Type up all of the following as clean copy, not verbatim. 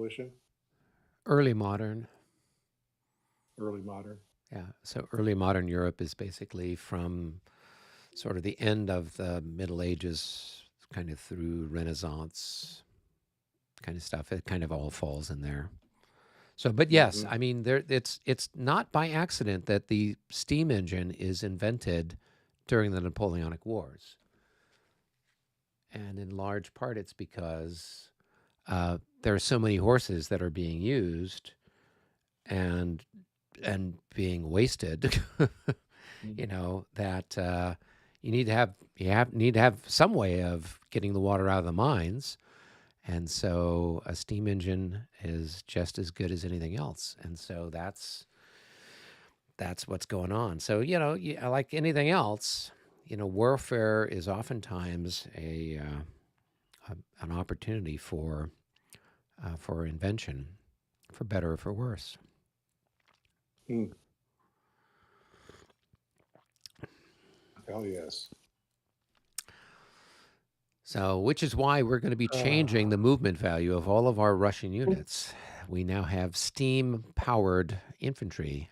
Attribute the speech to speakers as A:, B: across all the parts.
A: fruition?
B: Early modern.
A: Early modern.
B: Yeah. So early modern Europe is basically from sort of the end of the Middle Ages, kind of through Renaissance kind of stuff. It kind of all falls in there. So, but yes,
A: Mm-hmm.
B: I mean, it's not by accident that the steam engine is invented during the Napoleonic Wars, and in large part, it's because there are so many horses that are being used and being wasted. You know that you need to have some way of getting the water out of the mines, and so a steam engine is just as good as anything else, and so that's what's going on. So like anything else, warfare is oftentimes an opportunity for invention, for better or for worse.
A: Mm. Oh yes.
B: So, which is why we're going to be changing the movement value of all of our Russian units. We now have steam-powered infantry.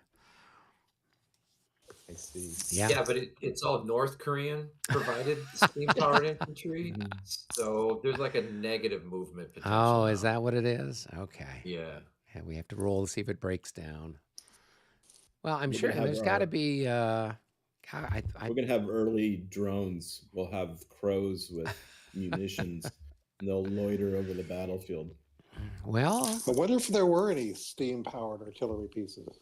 C: I see.
B: Yeah.
D: Yeah, but it's all North Korean provided steam-powered infantry. So there's like a negative movement potential
B: Oh, is
D: now.
B: that what it is? Okay.
D: Yeah.
B: Yeah, we have to roll to see if it breaks down. Well, I'm
C: We're
B: sure
C: gonna have
B: there's got to
C: our-
B: be.
C: We're gonna have early drones. We'll have crows with munitions, and they'll loiter over the battlefield.
B: Well,
A: I wonder if there were any steam-powered artillery pieces.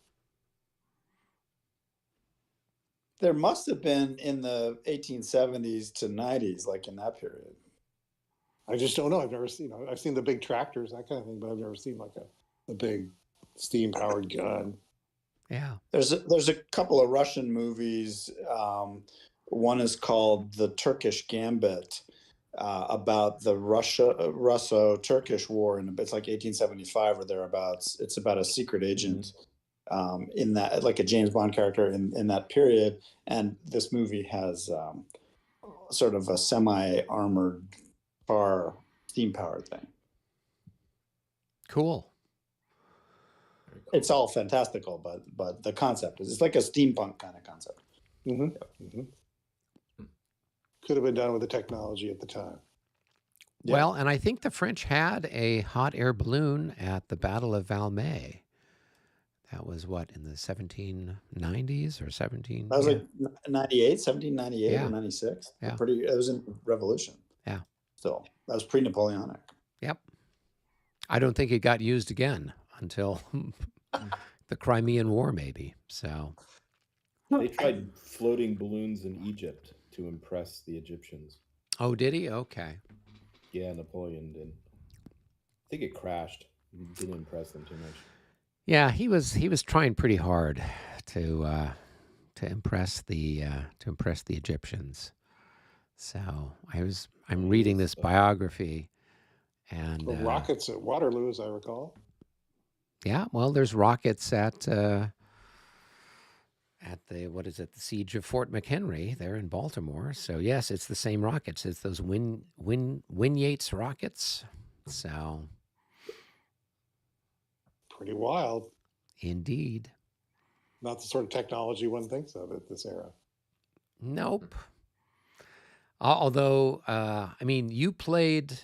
E: There must have been in the 1870s to 90s, like in that period.
A: I just don't know. I've never seen. I've seen the big tractors, that kind of thing, but I've never seen like a big steam-powered gun.
B: yeah.
E: There's a couple of Russian movies. One is called The Turkish Gambit, about the Russo-Turkish War, and it's like 1875 or thereabouts. It's about a secret agent in that, like a James Bond character in that period. And this movie has sort of a semi-armored car steam-powered thing.
B: Cool.
E: It's all fantastical, but the concept is, it's like a steampunk kind of concept.
A: Mm-hmm. Mm-hmm. Could have been done with the technology at the time.
E: Yeah.
B: Well, and I think the French had a hot air balloon at the Battle of Valmy. That was what, in the 1790s or 17?
E: That was like 1798
B: Yeah.
E: or 96.
B: Yeah.
E: It was in Revolution.
B: Yeah.
E: So that was pre-Napoleonic.
B: Yep. I don't think it got used again until the Crimean War, maybe. So
C: They tried floating balloons in Egypt to impress the Egyptians.
B: Oh, did he? Okay.
C: Yeah, Napoleon did. I think it crashed. It didn't impress them too much.
B: Yeah, he was trying pretty hard to impress the Egyptians. So I'm reading this biography, and
A: The rockets at Waterloo, as I recall.
B: yeah, well, there's rockets at the the siege of Fort McHenry there in Baltimore. So yes, it's the same rockets. It's those Yates rockets. So
A: Pretty wild.
B: indeed.
A: Not the sort of technology one thinks of at this era.
B: Nope. Although, I mean, you played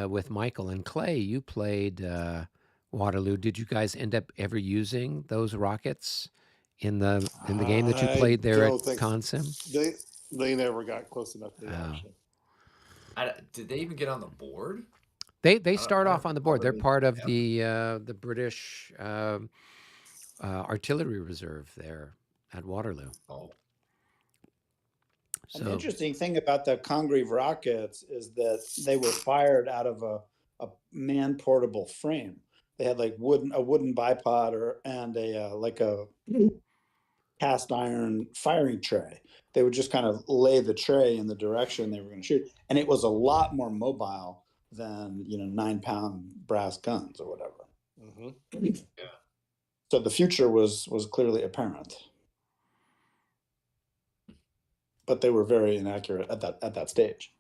B: with Michael and Clay. You played Waterloo. Did you guys end up ever using those rockets in the game that you played there at Consim?
A: They never got close enough to the action.
D: Did they even get on the board?
B: They start off on the board. They're part of the British artillery reserve there at Waterloo.
D: Oh.
E: An interesting thing about the Congreve rockets is that they were fired out of a man-portable frame. They had like a wooden bipod and a cast iron firing tray. They would just kind of lay the tray in the direction they were going to shoot, and it was a lot more mobile than 9-pound brass guns or whatever.
A: Mm-hmm.
D: Yeah.
E: So the future was clearly apparent, but they were very inaccurate at that stage.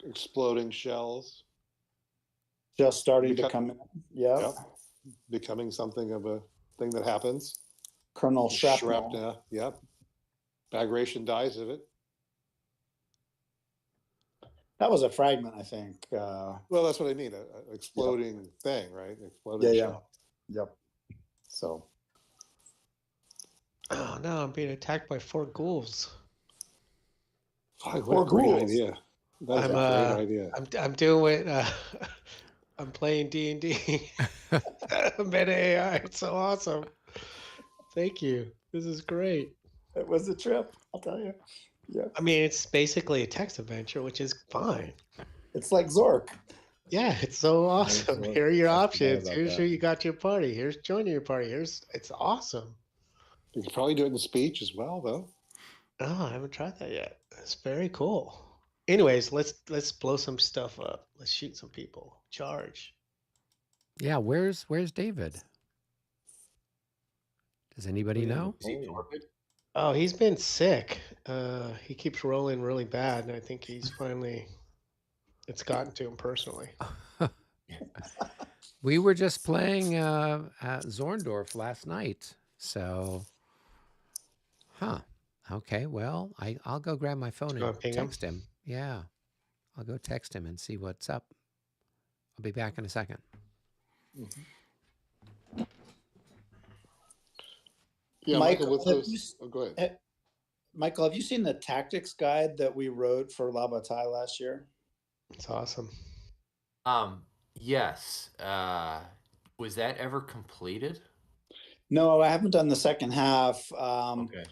A: exploding shells.
E: Just starting to come in. Yep.
A: Yep. Becoming something of a thing that happens.
E: Colonel Shrapnel.
A: Yep. Bagration dies of it.
E: That was a fragment, I think.
A: Well, that's what I mean. An exploding thing, right? Exploding shell.
E: Yep. So.
F: Oh no, I'm being attacked by 4 ghouls.
A: What a great idea. That's a great idea.
F: I'm doing I'm playing D&D. Meta AI. It's so awesome. Thank you. This is great.
E: It was a trip, I'll tell you. Yeah.
F: I mean, it's basically a text adventure, which is fine.
E: It's like Zork.
F: Yeah, it's so awesome.
C: Zork.
F: Here are your
C: I forgot
F: options.
C: about
F: Here's
C: that.
F: who you got your party. Here's joining your party. It's awesome.
A: You could probably do it in speech as well, though.
F: Oh, I haven't tried that yet. It's very cool. Anyways, let's blow some stuff up. Let's shoot some people. Charge.
B: Yeah, where's David? Does anybody know?
D: Is he torpid?
F: Oh, he's been sick. He keeps rolling really bad, and I think he's finally it's gotten to him personally.
B: We were just playing at Zorndorf last night, so okay, well, I'll go grab my phone and text him. Yeah, I'll go text him and see what's up. I'll be back in a second.
A: Mm-hmm. Yeah,
E: Michael,
A: go ahead.
E: Michael, have you seen the tactics guide that we wrote for La Bataille last year?
F: It's awesome.
D: Yes. Was that ever completed?
E: No, I haven't done the second half.
D: Okay.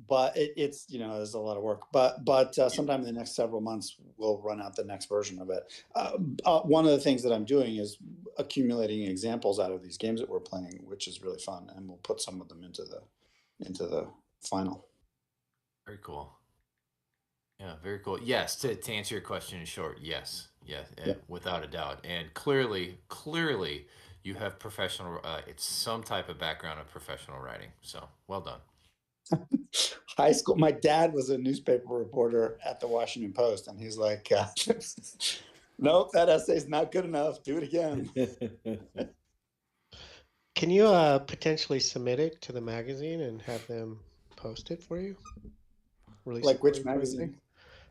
E: But it's there's a lot of work. But sometime in the next several months, we'll run out the next version of it. One of the things that I'm doing is accumulating examples out of these games that we're playing, which is really fun, and we'll put some of them into the final.
D: Very cool. Yeah, very cool. Yes, to answer your question in short, yes, without a doubt, and clearly, you have professional. It's some type of background of professional writing. So well done.
E: High school. My dad was a newspaper reporter at the Washington Post, and he's like, "Nope, that essay's not good enough. Do it again."
F: Can you potentially submit it to the magazine and have them post it for you? Release
E: like
F: it
E: which
F: for you?
E: magazine?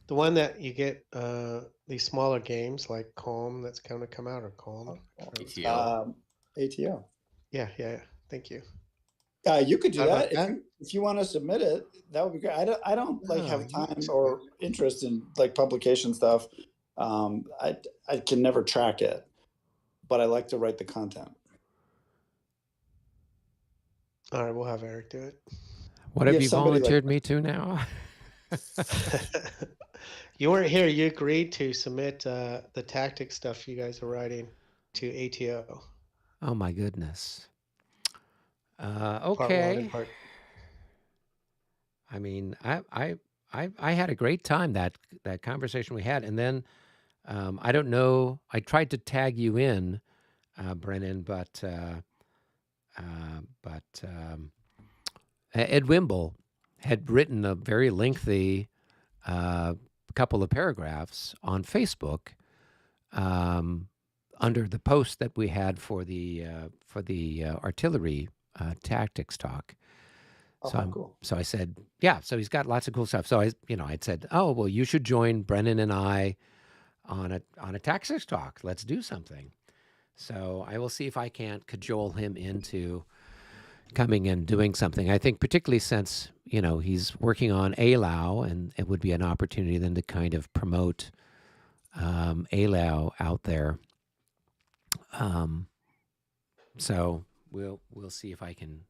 F: The one that you get these smaller games like Calm that's going to come out, or Calm.
D: ATO.
E: ATO.
F: Yeah. Thank you.
E: You could do
F: How about
E: that if you want to submit it. That would be great. I don't have time or interest in like publication stuff. I can never track it, but I like to write the content.
F: All right, we'll have Eric do it.
B: What have you volunteered me to now?
F: You weren't here. You agreed to submit the tactics stuff you guys are writing to ATO.
B: Oh my goodness.
F: Part
B: Okay.
F: 1 and part...
B: I mean, I had a great time that conversation we had, and then I don't know. I tried to tag you in, Brennan, but Ed Wimble had written a very lengthy couple of paragraphs on Facebook under the post that we had for the artillery tactics talk.
E: Cool.
B: So I said, yeah. So he's got lots of cool stuff. So I'd said, oh well, you should join Brennan and I on a tactics talk. Let's do something. So I will see if I can't cajole him into coming and doing something. I think particularly since he's working on ALAO, and it would be an opportunity then to kind of promote ALAO out there. So we'll see if I can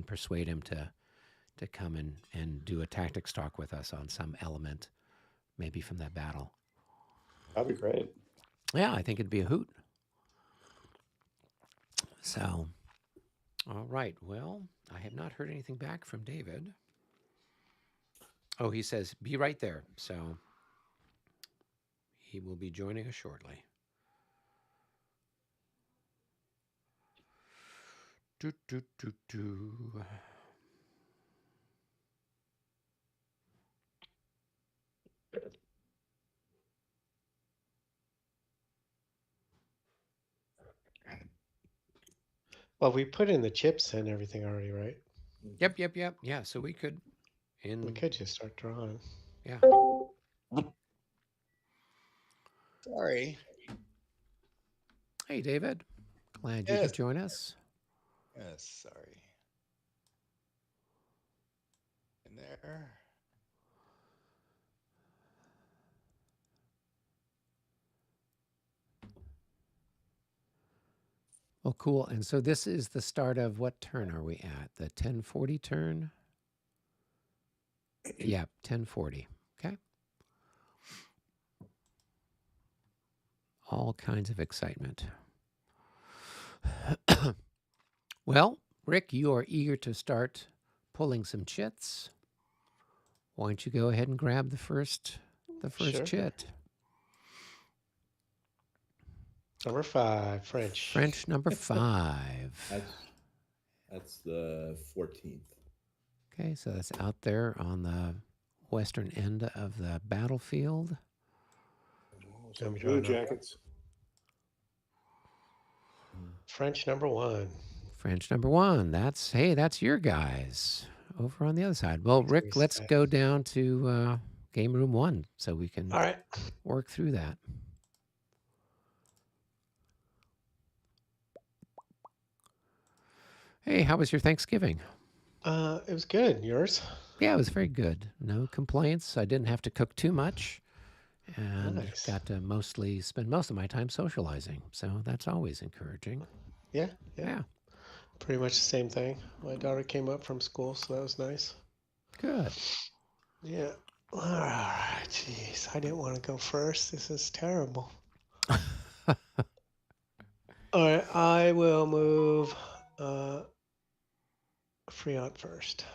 B: persuade him to come and do a tactics talk with us on some element, maybe from that battle.
E: That'd be great.
B: Yeah, I think it'd be a hoot. So, all right. Well, I have not heard anything back from David. Oh, he says, be right there. So he will be joining us shortly.
F: Well, we put in the chips and everything already, right?
B: Yep. Yeah, so we could
F: We could just start drawing.
B: Yeah.
G: Sorry.
B: Hey, David. Glad you
G: Yes.
B: could join us.
G: Yes, sorry. In there.
B: Well, cool. And so this is the start of what turn are we at? The 1040 turn? Yeah, 1040. Okay. All kinds of excitement. Well, Rick, you are eager to start pulling some chits. Why don't you go ahead and grab the first
F: Sure.
B: chit?
F: Number 5, French.
B: French number 5.
C: That's the 14th.
B: Okay, so that's out there on the western end of the battlefield.
A: Some Blue Jackets.
F: French number 1.
B: French number 1. That's your guys over on the other side. Well, Rick, let's go down to game room 1 so we can
F: All right.
B: work through that. Hey, how was your Thanksgiving?
F: It was good. Yours?
B: Yeah, it was very good. No complaints. I didn't have to cook too much and got to spend most of my time socializing. So that's always encouraging.
F: Yeah. Pretty much the same thing. My daughter came up from school, so that was nice.
B: Good.
F: Yeah. All right. Jeez, I didn't want to go first. This is terrible. All right, I will move Freon first.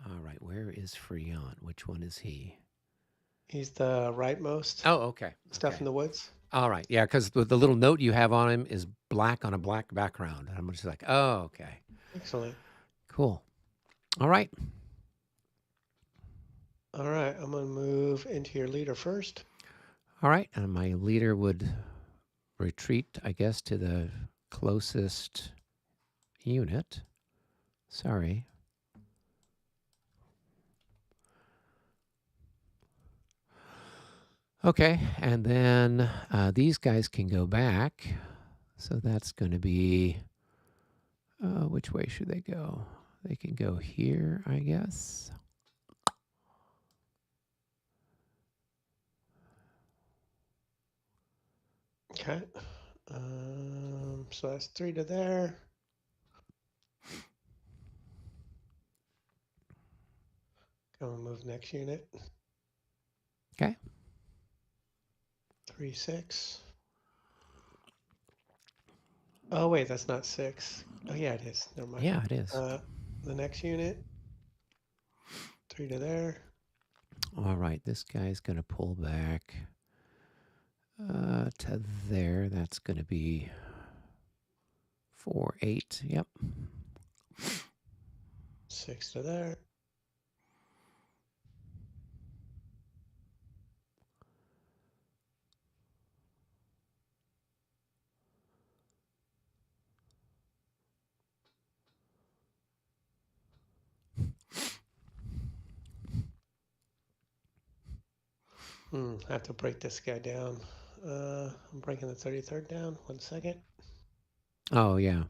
B: All right, where is Freon? Which one is he?
F: He's the rightmost.
B: Oh, okay.
F: Stuff in the woods.
B: All right, yeah, because the little note you have on him is black on a black background. I'm just like, oh, okay.
F: Excellent.
B: Cool. All right.
F: All right, I'm going to move into your leader first.
B: All right, and my leader would retreat, I guess, to the closest unit. Sorry. Okay, and then these guys can go back. So that's going to be, which way should they go? They can go here, I guess.
F: Okay. So that's 3 to there. Go and move next unit.
B: Okay.
F: 3, 6. Oh, wait, that's not 6. Oh, yeah, it is. Never mind.
B: Yeah, it is.
F: The next unit. 3 to there.
B: All right, this guy's going to pull back to there. That's going to be 4, 8. Yep.
F: 6 to there. I have to break this guy down. I'm breaking the 33rd down. 1 second.
B: Oh, yeah.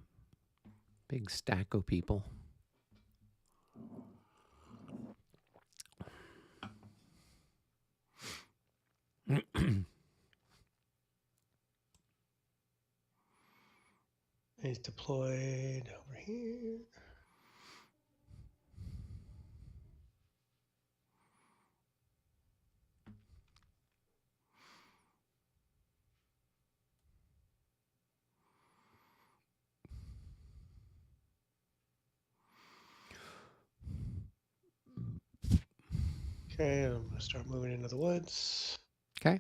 B: Big stack of people.
F: He's deployed over here. Okay, I'm going to start moving into the woods.
B: Okay.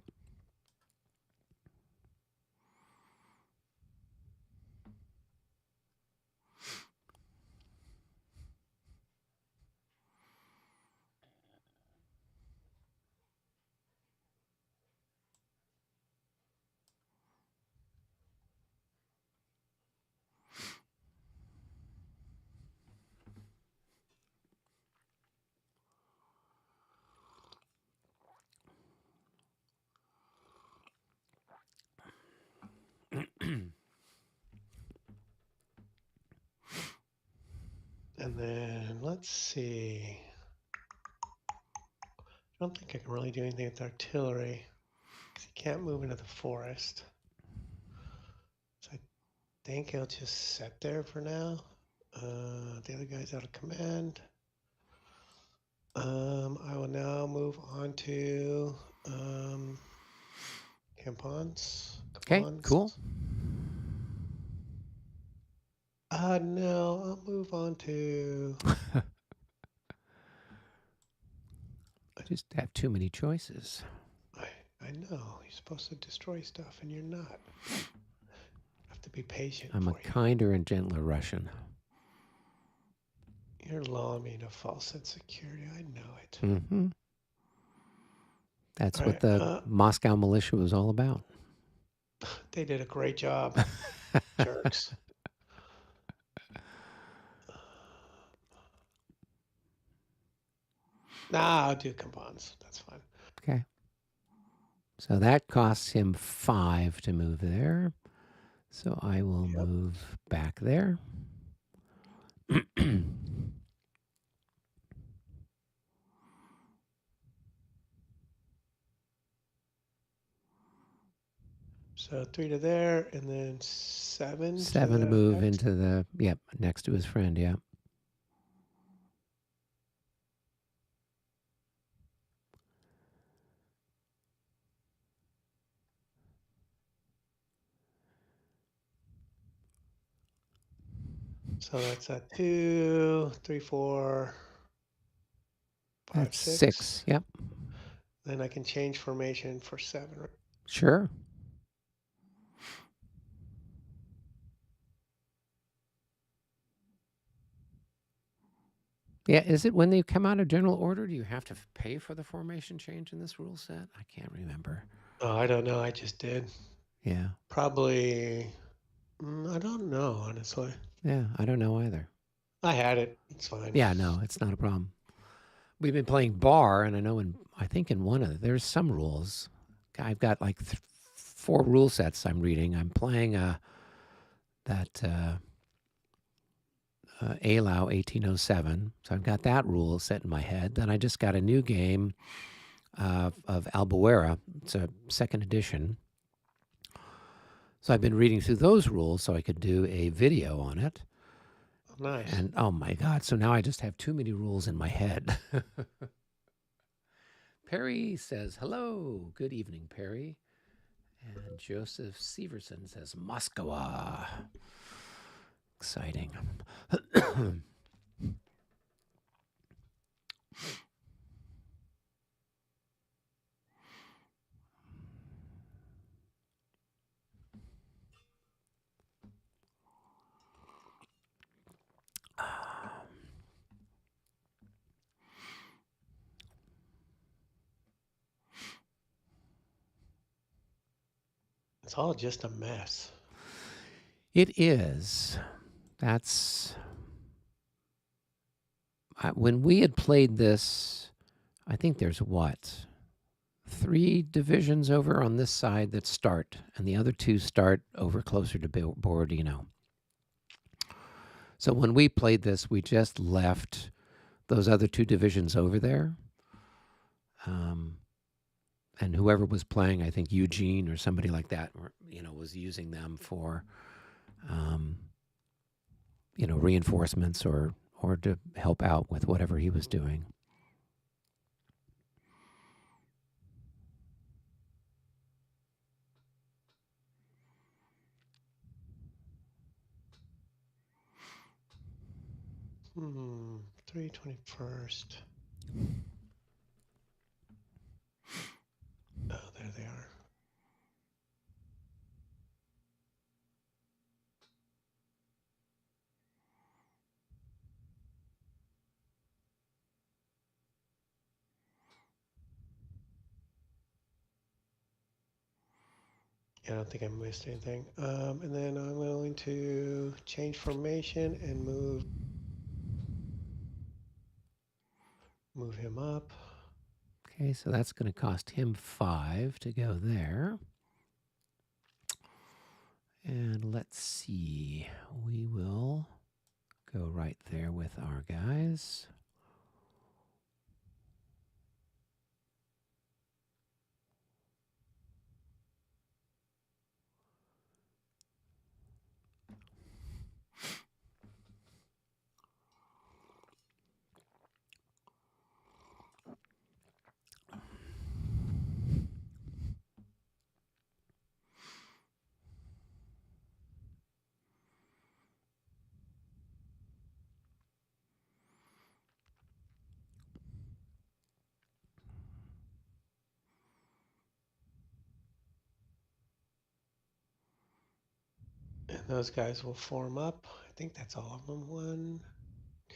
F: let's see. I don't think I can really do anything with artillery. 'Cause he can't move into the forest. So I think he'll just sit there for now. The other guy's out of command. I will now move on to Campons.
B: Okay, cool.
F: No, I'll move on to.
B: Just have too many choices.
F: I know you're supposed to destroy stuff, and you're not. Have to be patient.
B: I'm a kinder and gentler Russian.
F: You're lulling me into false sense of security. I know it.
B: Mm-hmm. That's what the Moscow militia was all about.
F: They did a great job, jerks. Nah, I'll do Campons. That's fine.
B: Okay. So that costs him 5 to move there. So I will move back there.
F: So 3 to there, and then 7.
B: 7 to move into the, next to his friend,
F: So that's a 2, 3, 4, 5,
B: That's
F: 6.
B: 6, yep.
F: Then I can change formation for 7.
B: Sure. Yeah, is it when they come out of general order, do you have to pay for the formation change in this rule set? I can't remember.
F: Oh, I don't know. I just did.
B: Yeah.
F: Probably, I don't know, honestly.
B: Yeah, I don't know either.
F: I had it. It's fine.
B: Yeah, no, it's not a problem. We've been playing bar, and I think in one of there's some rules. I've got like 4 rule sets I'm reading. I'm playing that ALAU 1807. So I've got that rule set in my head. Then I just got a new game of Albuera. It's a 2nd edition. So I've been reading through those rules so I could do a video on it.
F: Nice.
B: And oh my God, so now I just have too many rules in my head. Perry says, hello. Good evening, Perry. And Joseph Severson says, Moscowa. Exciting.
F: It's all just a mess.
B: It is. That's when we had played this. I think there's 3 divisions over on this side that start, and the other 2 start over closer to Borodino. So when we played this, we just left those other 2 divisions over there. And whoever was playing, I think Eugene or somebody like that, was using them for, reinforcements or to help out with whatever he was doing.
F: Hmm. 321st. Oh, there they are. Yeah, I don't think I missed anything. And then I'm going to change formation and move him up.
B: Okay, so that's going to cost him 5 to go there. And let's see, we will Go right there with our guys.
F: And those guys will form up. I think that's all of them. 1, 2,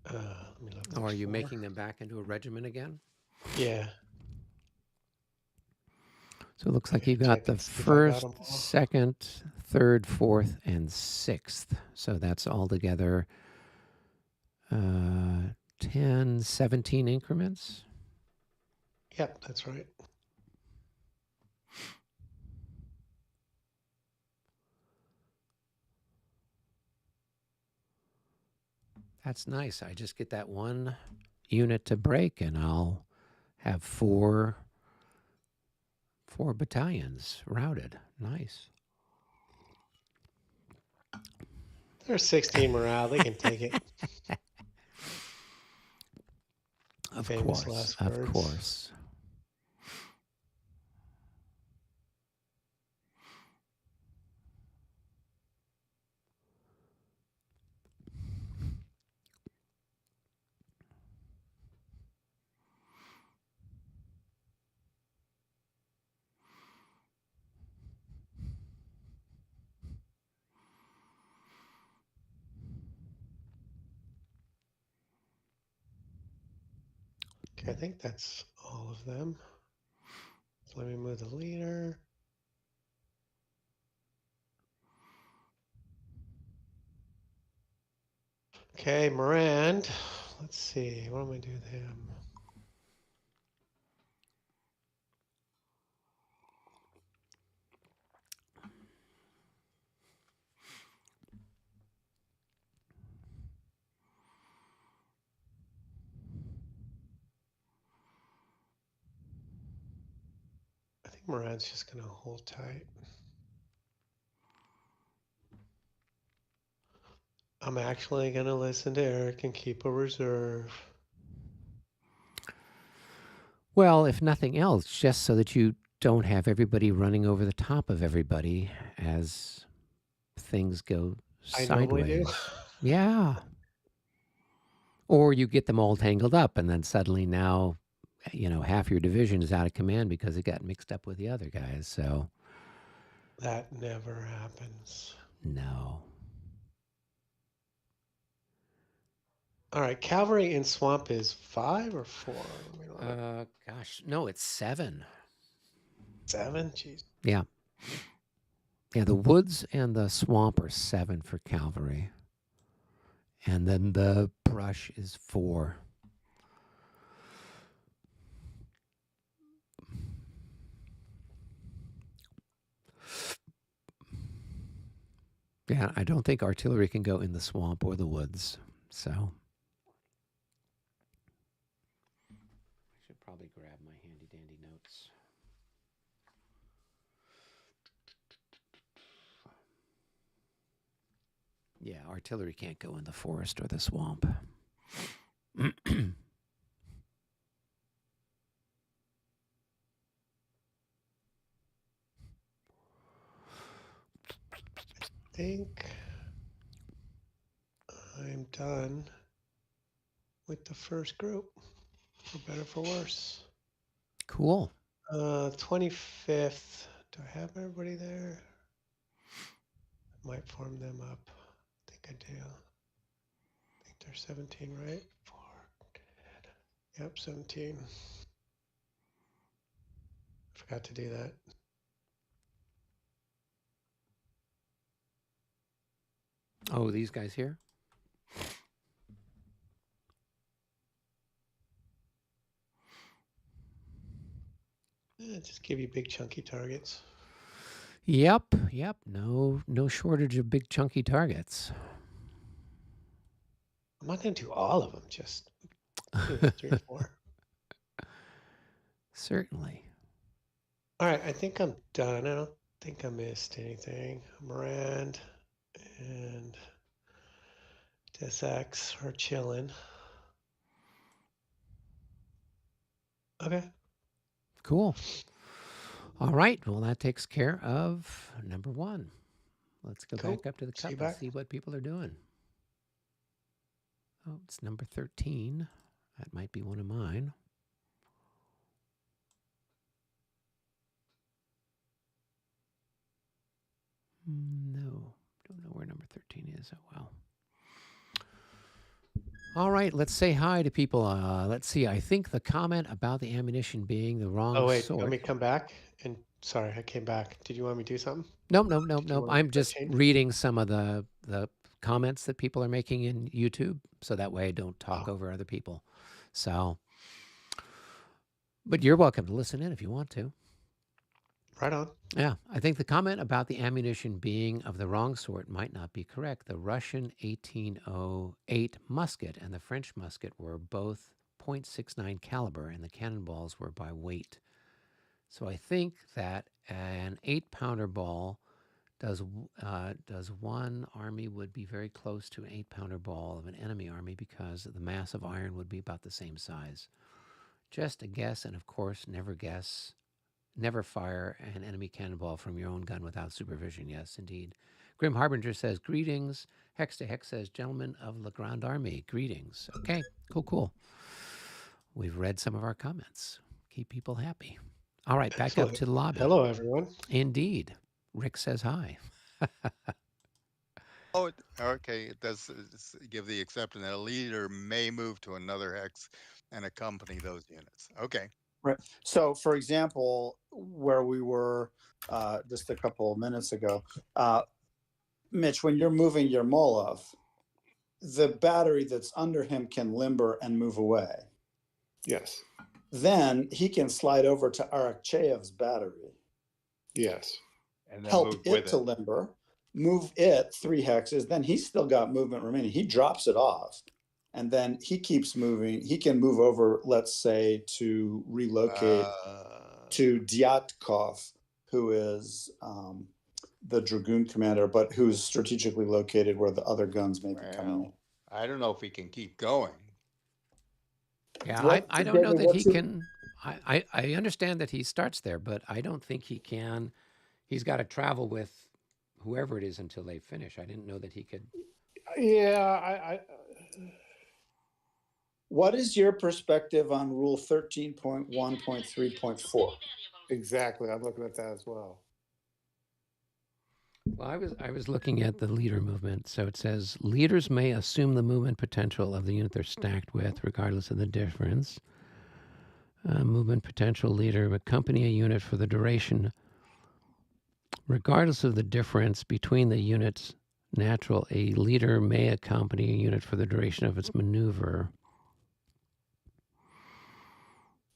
F: 3. Let me look.
B: Oh, are
F: There's
B: you
F: 4.
B: making them back into a regiment again?
F: Yeah.
B: So it looks like
F: Okay,
B: you got
F: check
B: the
F: and see if I got 'em
B: first,
F: all.
B: second, third, fourth, and sixth. So that's all together 10, 17 increments.
F: Yep, that's right.
B: That's nice. I just get that one unit to break and I'll have four battalions routed. Nice.
F: They're 16 morale. They can take it.
B: Of
F: Famous
B: course.
F: last
B: Of
F: words.
B: course.
F: Okay, I think that's all of them. So let me move the leader. Okay, Morand. Let's see. What am I do with him? I think Morand's just going to hold tight. I'm actually going to listen to Eric and keep a reserve.
B: Well, if nothing else, just so that you don't have everybody running over the top of everybody as things go
F: I normally
B: sideways.
F: do.
B: Yeah. Or you get them all tangled up and then suddenly now, half your division is out of command because it got mixed up with the other guys. So
F: That never happens.
B: no.
F: All right, cavalry in swamp is 5 or 4? Let me look.
B: Gosh, no, it's 7.
F: 7? Jeez.
B: Yeah. Yeah, the woods and the swamp are 7 for cavalry. And then the brush is 4. Yeah, I don't think artillery can go in the swamp or the woods. So I should probably grab my handy dandy notes. Yeah, artillery can't go in the forest or the swamp.
F: I think I'm done with the first group, for better for worse.
B: Cool.
F: 25th. Do I have everybody there? I might form them up. I think I do. I think they're 17, right? 4. Yep, 17. Forgot to do that.
B: Oh, these guys here?
F: Just give you big chunky targets.
B: Yep. No shortage of big chunky targets.
F: I'm not going to do all of them, just 2, 3, 4.
B: Certainly.
F: All right, I think I'm done. I don't think I missed anything. Morand and DSX are chilling. Okay.
B: Cool. All right. Well, that takes care of number 1. Let's go
F: Cool.
B: back up to the
F: See you
B: cup and
F: back.
B: see what people are doing. Oh, it's number 13. That might be one of mine. No, don't know where number 13 is. Oh, well. All right, let's say hi to people. Let's see. I think the comment about the ammunition being the wrong
F: Oh, wait.
B: sort.
F: Let me come back. And sorry, I came back. Did you want me to do something?
B: Nope.
F: Did you want
B: I'm
F: to
B: just
F: change?
B: reading some of the comments that people are making in YouTube, so that way I don't talk over other people. So, but you're welcome to listen in if you want to.
F: Right on.
B: Yeah, I think the comment about the ammunition being of the wrong sort might not be correct. The Russian 1808 musket and the French musket were both .69 caliber, and the cannonballs were by weight. So I think that an 8-pounder ball does one army would be very close to an 8-pounder ball of an enemy army because the mass of iron would be about the same size. Just a guess, and of course, never guess. Never fire an enemy cannonball from your own gun without supervision. Yes, indeed. Grim Harbinger says, greetings. Hex to Hex says, gentlemen of the Grand Army, greetings. Okay, cool. We've read some of our comments. Keep people happy. All right, back
F: Excellent.
B: up to the lobby.
F: Hello, everyone.
B: Indeed. Rick says hi.
G: Oh, okay. It does give the exception that a leader may move to another hex and accompany those units. Okay.
E: Right. So, for example, where we were just a couple of minutes ago, Mitch, when you're moving your Molov, the battery that's under him can limber and move away.
A: Yes.
E: Then he can slide over to Arakcheyev's battery.
A: Yes.
G: And then
E: Help
G: move
E: it
G: with
E: to
G: it.
E: limber, move it 3 hexes. Then he's still got movement remaining. He drops it off. And then he keeps moving. He can move over, let's say, to relocate to Dyatkov, who is the Dragoon commander, but who's strategically located where the other guns may be coming in.
G: I don't know if he can keep going.
B: Yeah, I don't know that he can. I understand that he starts there, but I don't think he can. He's got to travel with whoever it is until they finish. I didn't know that he could.
A: Yeah,
E: What is your perspective on Rule 13.1.3.4?
A: exactly. I'm looking at that as well.
B: Well, I was looking at the leader movement. So it says leaders may assume the movement potential of the unit they're stacked with, regardless of the difference. Movement potential leader accompany a unit for the duration, regardless of the difference between the units. Natural, a leader may accompany a unit for the duration of its maneuver.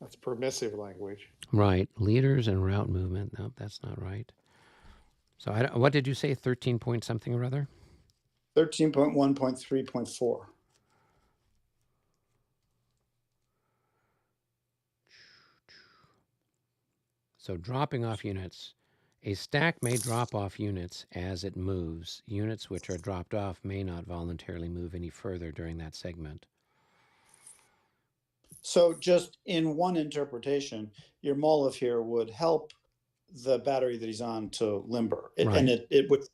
A: That's permissive language.
B: Right, leaders and route movement. Nope, that's not right. So what did you say, 13 point something or other?
E: 13.1.3.4.
B: So dropping off units. A stack may drop off units as it moves. Units which are dropped off may not voluntarily move any further during that segment.
E: So just in one interpretation, your Molov here would help the battery that he's on to limber.
B: Right.
E: And it would,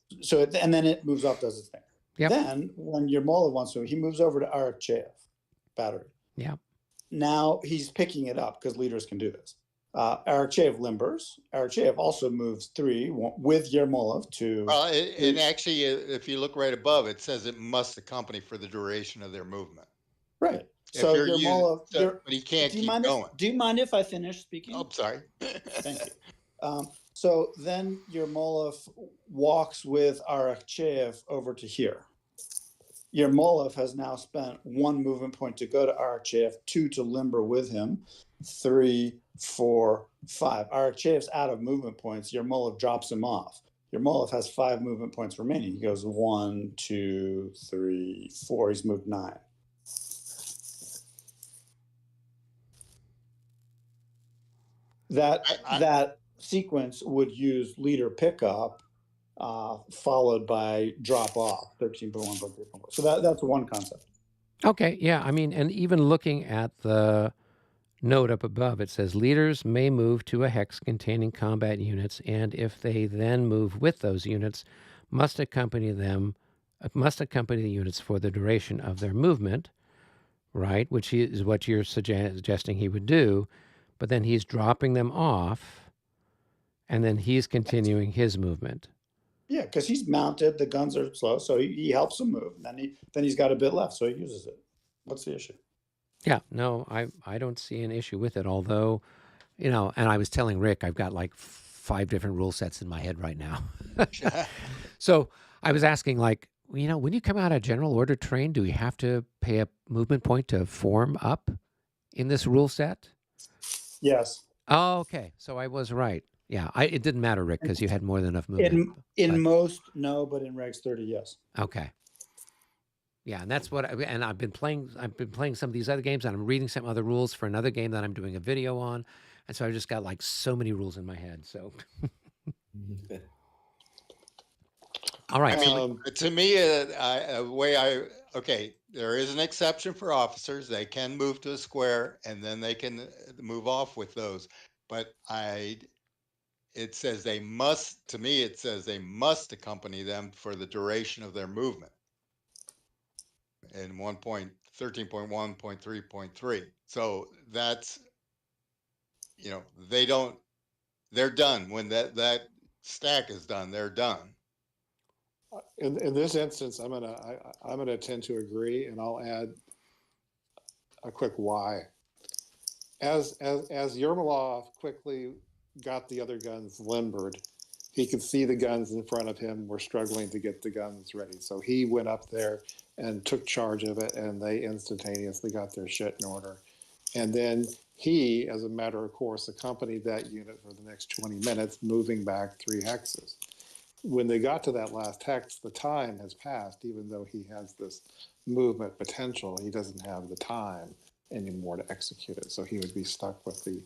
E: and then it moves off, does its thing.
B: Yep.
E: Then when your Molov wants to, he moves over to Arakcheyev battery.
B: Yeah.
E: Now he's picking it up because leaders can do this. Arakcheyev limbers. Arakcheyev also moves 3 with Yermolov to.
G: Well, and actually, if you look right above, it says it must accompany for the duration of their movement.
E: Right.
G: If
E: So
G: you're
E: Yermolov.
G: but he can't keep going.
E: Do you mind if I finish speaking?
G: Oh, sorry.
E: Thank you. So then Yermolov walks with Arakcheyev over to here. Yermolov has now spent 1 movement point to go to Arakcheyev, 2 to limber with him, 3, 4, 5. Arakcheyev's out of movement points. Yermolov drops him off. Yermolov has 5 movement points remaining. He goes 1, 2, 3, 4. He's moved 9. that sequence would use leader pickup followed by drop off 13.1.3.1. So that's one concept.
B: Okay, yeah. I mean, and even looking at the note up above, it says leaders may move to a hex containing combat units, and if they then move with those units, must accompany the units for the duration of their movement, right? Which is what you're suggesting he would do, but then he's dropping them off, and then he's continuing his movement.
E: Yeah, because he's mounted. The guns are slow, so he helps them move. And then he's got a bit left, so he uses it. What's the issue?
B: Yeah, no, I don't see an issue with it. Although, and I was telling Rick, I've got like 5 different rule sets in my head right now. So I was asking, like, when you come out of general order train, do we have to pay a movement point to form up in this rule set?
E: Yes.
B: Oh, okay. So I was right. Yeah, it didn't matter, Rick, because you had more than enough movement.
E: In most, no, but in Regs 30, yes.
B: Okay. Yeah, and that's what and I've been playing some of these other games, and I'm reading some other rules for another game that I'm doing a video on, and so I just got like so many rules in my head. So, all right.
G: I mean, to me, there is an exception for officers. They can move to a square, and then they can move off with those. But it says they must. To me, it says they must accompany them for the duration of their movement. In 13.1.3.3. So that's, they're done. When that stack is done, they're done.
A: In this instance, I'm gonna tend to agree, and I'll add a quick why. As Yermolov quickly got the other guns limbered, he could see the guns in front of him were struggling to get the guns ready. So he went up there and took charge of it, and they instantaneously got their shit in order. And then he, as a matter of course, accompanied that unit for the next 20 minutes, moving back 3 hexes. When they got to that last hex, the time has passed. Even though he has this movement potential, he doesn't have the time anymore to execute it. So he would be stuck with the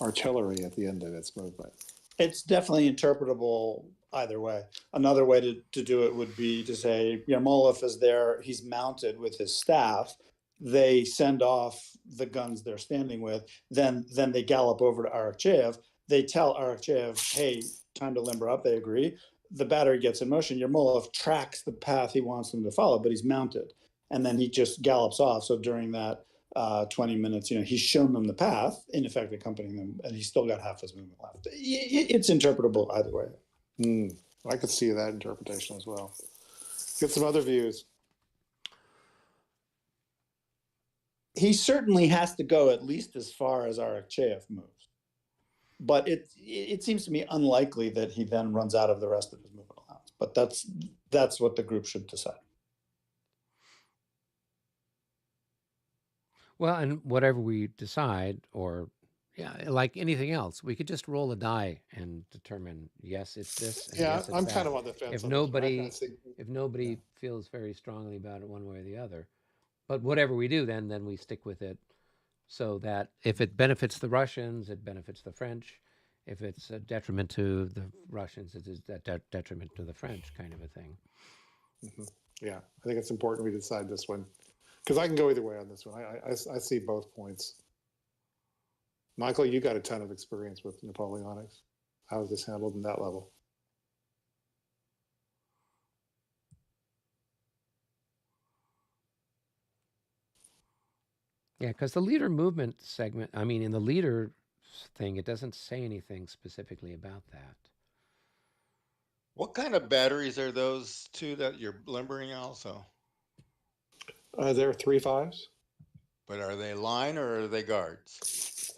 A: artillery at the end of its movement.
E: It's definitely interpretable either way. Another way to do it would be to say, Yermolov is there, he's mounted with his staff. They send off the guns they're standing with. Then they gallop over to Arakcheyev. They tell Arakcheyev, hey, time to limber up. They agree. The battery gets in motion. Yermolov tracks the path he wants them to follow, but he's mounted. And then he just gallops off. So during that 20 minutes, he's shown them the path, in effect accompanying them, and he's still got half his movement left. It's interpretable either way.
A: I could see that interpretation as well. Get some other views.
E: He certainly has to go at least as far as Arakcheyev moves. But it seems to me unlikely that he then runs out of the rest of his movement allowance. But that's what the group should decide.
B: Well, and whatever we decide, or like anything else, we could just roll a die and determine, yes, it's this. And yes, it's
A: I'm
B: that.
A: kind of on the fence.
B: If nobody feels very strongly about it one way or the other, but whatever we do, then we stick with it, so that if it benefits the Russians, it benefits the French. If it's a detriment to the Russians, it is that detriment to the French, kind of a thing.
A: Mm-hmm. Yeah, I think it's important we decide this one, because I can go either way on this one. I see both points. Michael, you got a ton of experience with Napoleonics. How is this handled in that level?
B: Yeah, because the leader movement segment, in the leader thing, it doesn't say anything specifically about that.
G: What kind of batteries are those two that you're limbering also?
A: They're 3.5s.
G: But are they line or are they guards?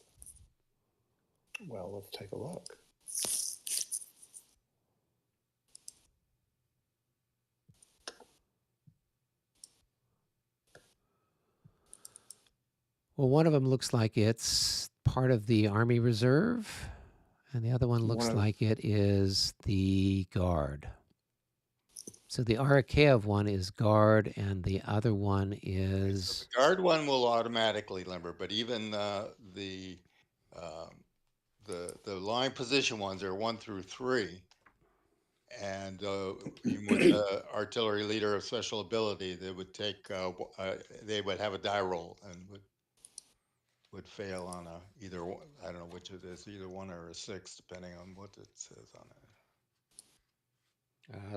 A: Well, let's take a look.
B: Well, one of them looks like it's part of the Army Reserve, and the other one looks like it is the Guard. So the Arakcheyev one is Guard, and the other one is...
G: So the Guard one will automatically limber, but even the the line position ones are 1 through 3. And even with the artillery leader of special ability, they would take they would have a die roll and would fail on a either one. I don't know which it is, either 1 or a 6, depending on what it says on it.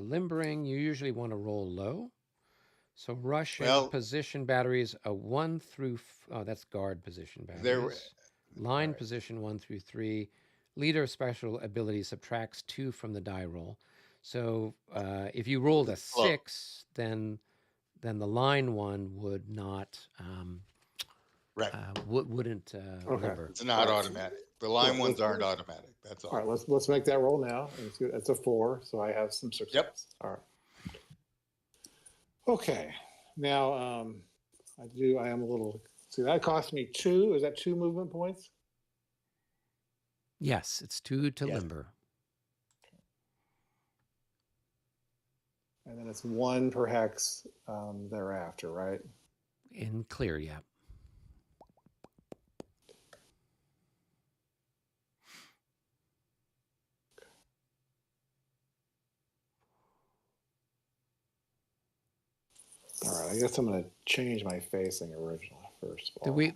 B: Limbering, you usually want to roll low. So Russian
G: Well,
B: position batteries, a 1 through, oh, that's guard position
G: there,
B: batteries. Line
G: right.
B: position 1 through 3. Leader special ability subtracts 2 from the die roll. So if you rolled a 6, then the line one would not
G: right.
B: wouldn't
A: Okay.
B: limber.
G: It's not
A: Right.
G: automatic. The line
A: Cool.
G: ones aren't automatic. That's all.
A: All right, let's make that roll now. It's a 4, so I have some success.
G: Yep.
A: All right. Okay. Now I am a little. See, that cost me 2. Is that 2 movement points?
B: Yes, it's 2 to
G: Yes.
B: limber.
A: And then it's 1 per hex thereafter, right?
B: In clear, yeah.
A: All right, I guess I'm going to change my facing originally first.
B: Do we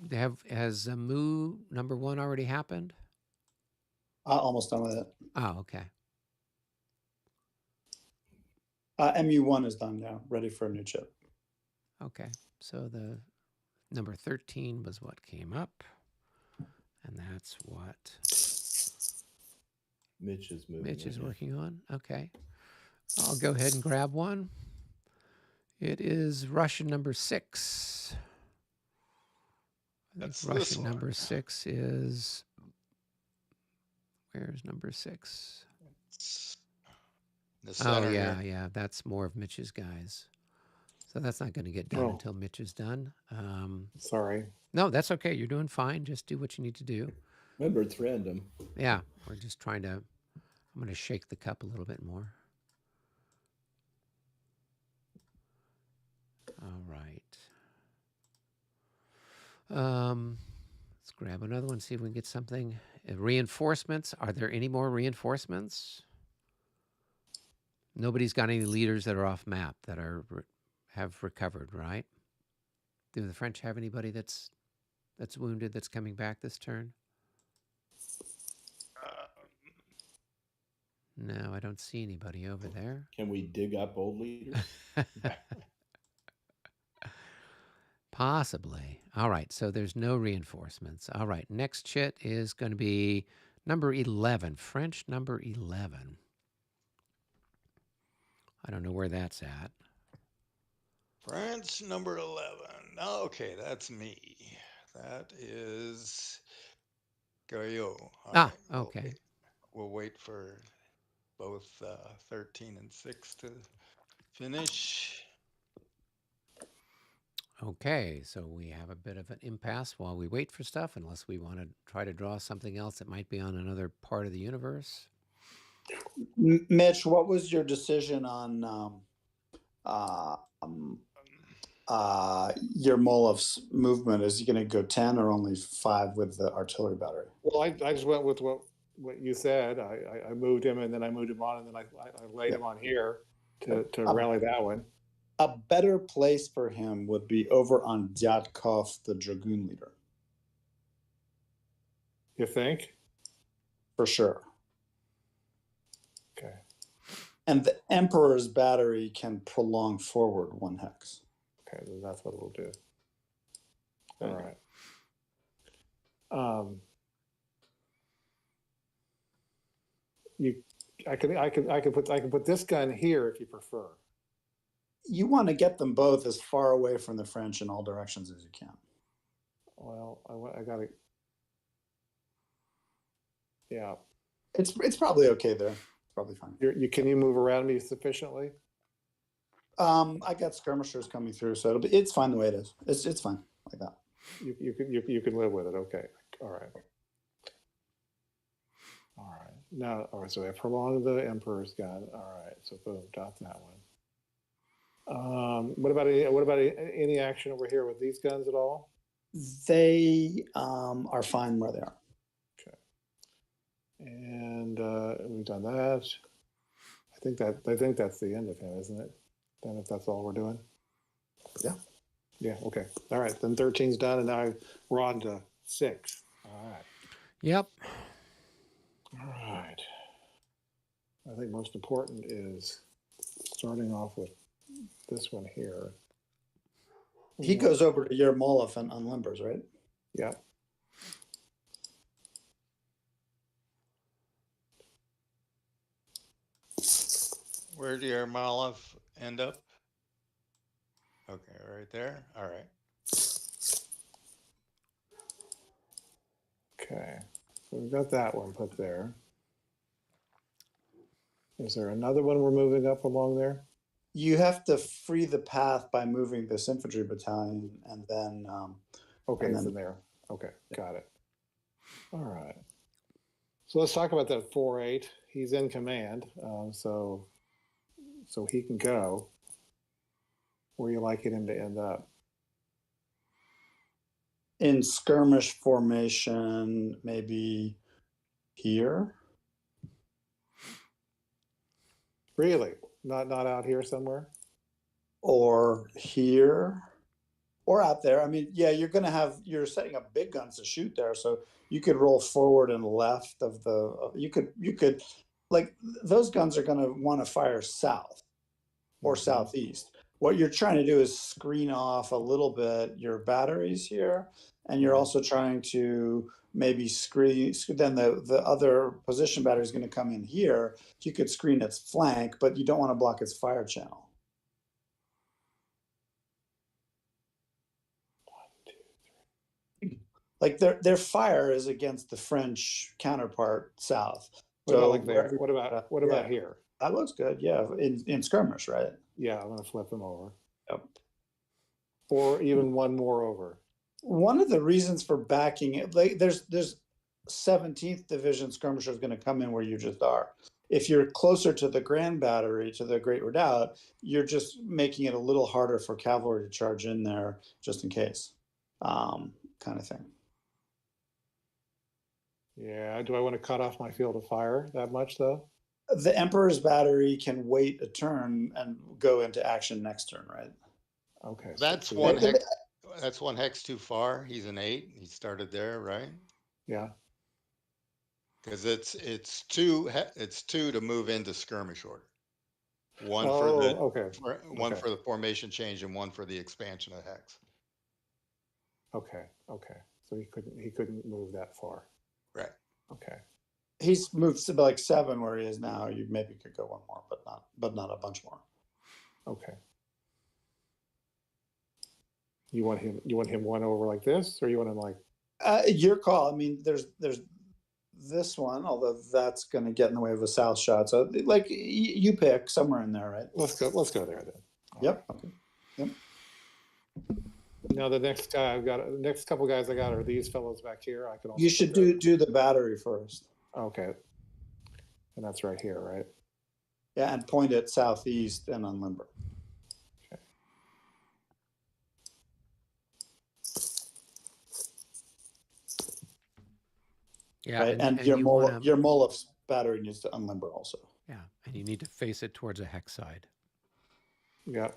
B: has Mu number 1 already happened?
E: Almost done with it.
B: Oh, okay.
E: MU1 is done now, ready for a new chip.
B: Okay. So the number 13 was what came up. And that's what
C: Mitch is moving.
B: Mitch is
C: ahead.
B: working on. Okay. I'll go ahead and grab one. It is Russian number 6. I think
G: That's this
B: Russian
G: one.
B: number 6 is, where's number 6?
G: The
B: Oh,
G: center
B: yeah,
G: here.
B: yeah. That's more of Mitch's guys. So that's not going to get done
A: Oh.
B: until Mitch is done.
A: Sorry.
B: No, that's okay. You're doing fine. Just do what you need to do.
C: Remember, it's random.
B: Yeah, we're just trying to, I'm going to shake the cup a little bit more. All right. Let's grab another one, see if we can get something. Reinforcements. Are there any more reinforcements? Nobody's got any leaders that are off map that are have recovered, right? Do the French have anybody that's wounded that's coming back this turn? No, I don't see anybody over there.
C: Can we dig up old leaders?
B: Possibly. All right, so there's no reinforcements. All right, next chit is going to be number 11, French number 11. I don't know where that's at.
G: France number 11. Okay, that's me. That is Gaillot.
B: Ah, okay.
G: We'll wait for both 13 and 6 to finish.
B: Okay, so we have a bit of an impasse while we wait for stuff, unless we want to try to draw something else that might be on another part of the universe.
E: Mitch, what was your decision on Yermolov's movement? Is he going to go 10 or only 5 with the artillery battery?
A: Well, I just went with what you said. I moved him, and then I moved him on, and then I laid him on here to rally that one.
E: A better place for him would be over on Dyatkov, the Dragoon leader.
A: You think?
E: For sure.
A: Okay.
E: And the Emperor's battery can prolong forward 1 hex.
A: Okay, then that's what it'll do.
C: Okay.
A: All right. I can put this gun here if you prefer.
E: You want to get them both as far away from the French in all directions as you can.
A: Well, I got to. Yeah.
E: It's probably okay there. It's probably fine.
A: Can you move around me sufficiently?
E: I got skirmishers coming through, so it's fine the way it is. It's fine like that.
A: You can live with it. Okay. All right. All right. Now, all right. So I prolonged the Emperor's gun. All right. So boom, dot that one. What about any action over here with these guns at all?
E: They are fine where they are.
A: Okay. And we've done that. I think that's the end of him, isn't it? Then if that's all we're doing.
E: Yeah.
A: Yeah. Okay. All right. Then 13's done, and now we're on to 6. All right.
B: Yep.
A: All right. I think most important is starting off with this one here.
E: He goes over to Yermolov and unlimbers, right?
A: Yeah.
G: Where did Yermolov end up? Okay, right there. All right.
A: Okay. So we've got that one put there. Is there another one we're moving up along there?
E: You have to free the path by moving this infantry battalion, and then
A: Okay,
E: and
A: it's
E: then-
A: in there. Okay, got it. All right. So let's talk about that 4-8. He's in command, so he can go. Where you like him to end up?
E: in skirmish formation, maybe here.
A: Really? Not out here somewhere?
E: Or here, or out there. I mean, yeah, you're setting up big guns to shoot there, so you could roll forward and left of the. You could, like those guns are going to want to fire south or southeast. What you're trying to do is screen off a little bit your batteries here, and you're also trying to maybe screen. Then the other position battery is going to come in here. You could screen its flank, but you don't want to block its fire channel. Like their fire is against the French counterpart south.
A: What about like there? What about here?
E: That looks good. Yeah, in skirmish, right?
A: Yeah, I'm gonna flip him over.
E: Yep.
A: Or even one more over.
E: One of the reasons for backing it, like there's 17th Division skirmishers going to come in where you just are. If you're closer to the Grand Battery, to the Great Redoubt, you're just making it a little harder for cavalry to charge in there just in case, kind of thing.
A: Yeah, do I want to cut off my field of fire that much though?
E: The Emperor's battery can wait a turn and go into action next turn, right?
A: Okay.
G: That's
A: so
G: one hex. That's one hex too far. He's an 8. He started there, right?
A: Yeah.
G: Because it's two to move into skirmish order. One
A: Oh,
G: for the
A: okay.
G: one
A: Okay.
G: for the formation change and one for the expansion of hex.
A: Okay. So he couldn't move that far.
G: Right.
A: Okay.
E: He's moved to like 7 where he is now. You maybe could go one more, but not a bunch more.
A: Okay. You want him one over like this, or you want him like?
E: Your call. I mean, there's this one, although that's going to get in the way of a south shot. So like you pick somewhere in there, right?
A: Let's go there then.
E: Yep. Okay. Yep.
A: Now the next couple guys I got are these fellows back here. I can also
E: You should do the battery first.
A: Okay. And that's right here, right?
E: Yeah, and point it southeast and unlimber.
A: Okay.
B: Yeah.
E: Right? And your Molov's battery needs to unlimber also.
B: Yeah, and you need to face it towards a hex side.
A: Yeah.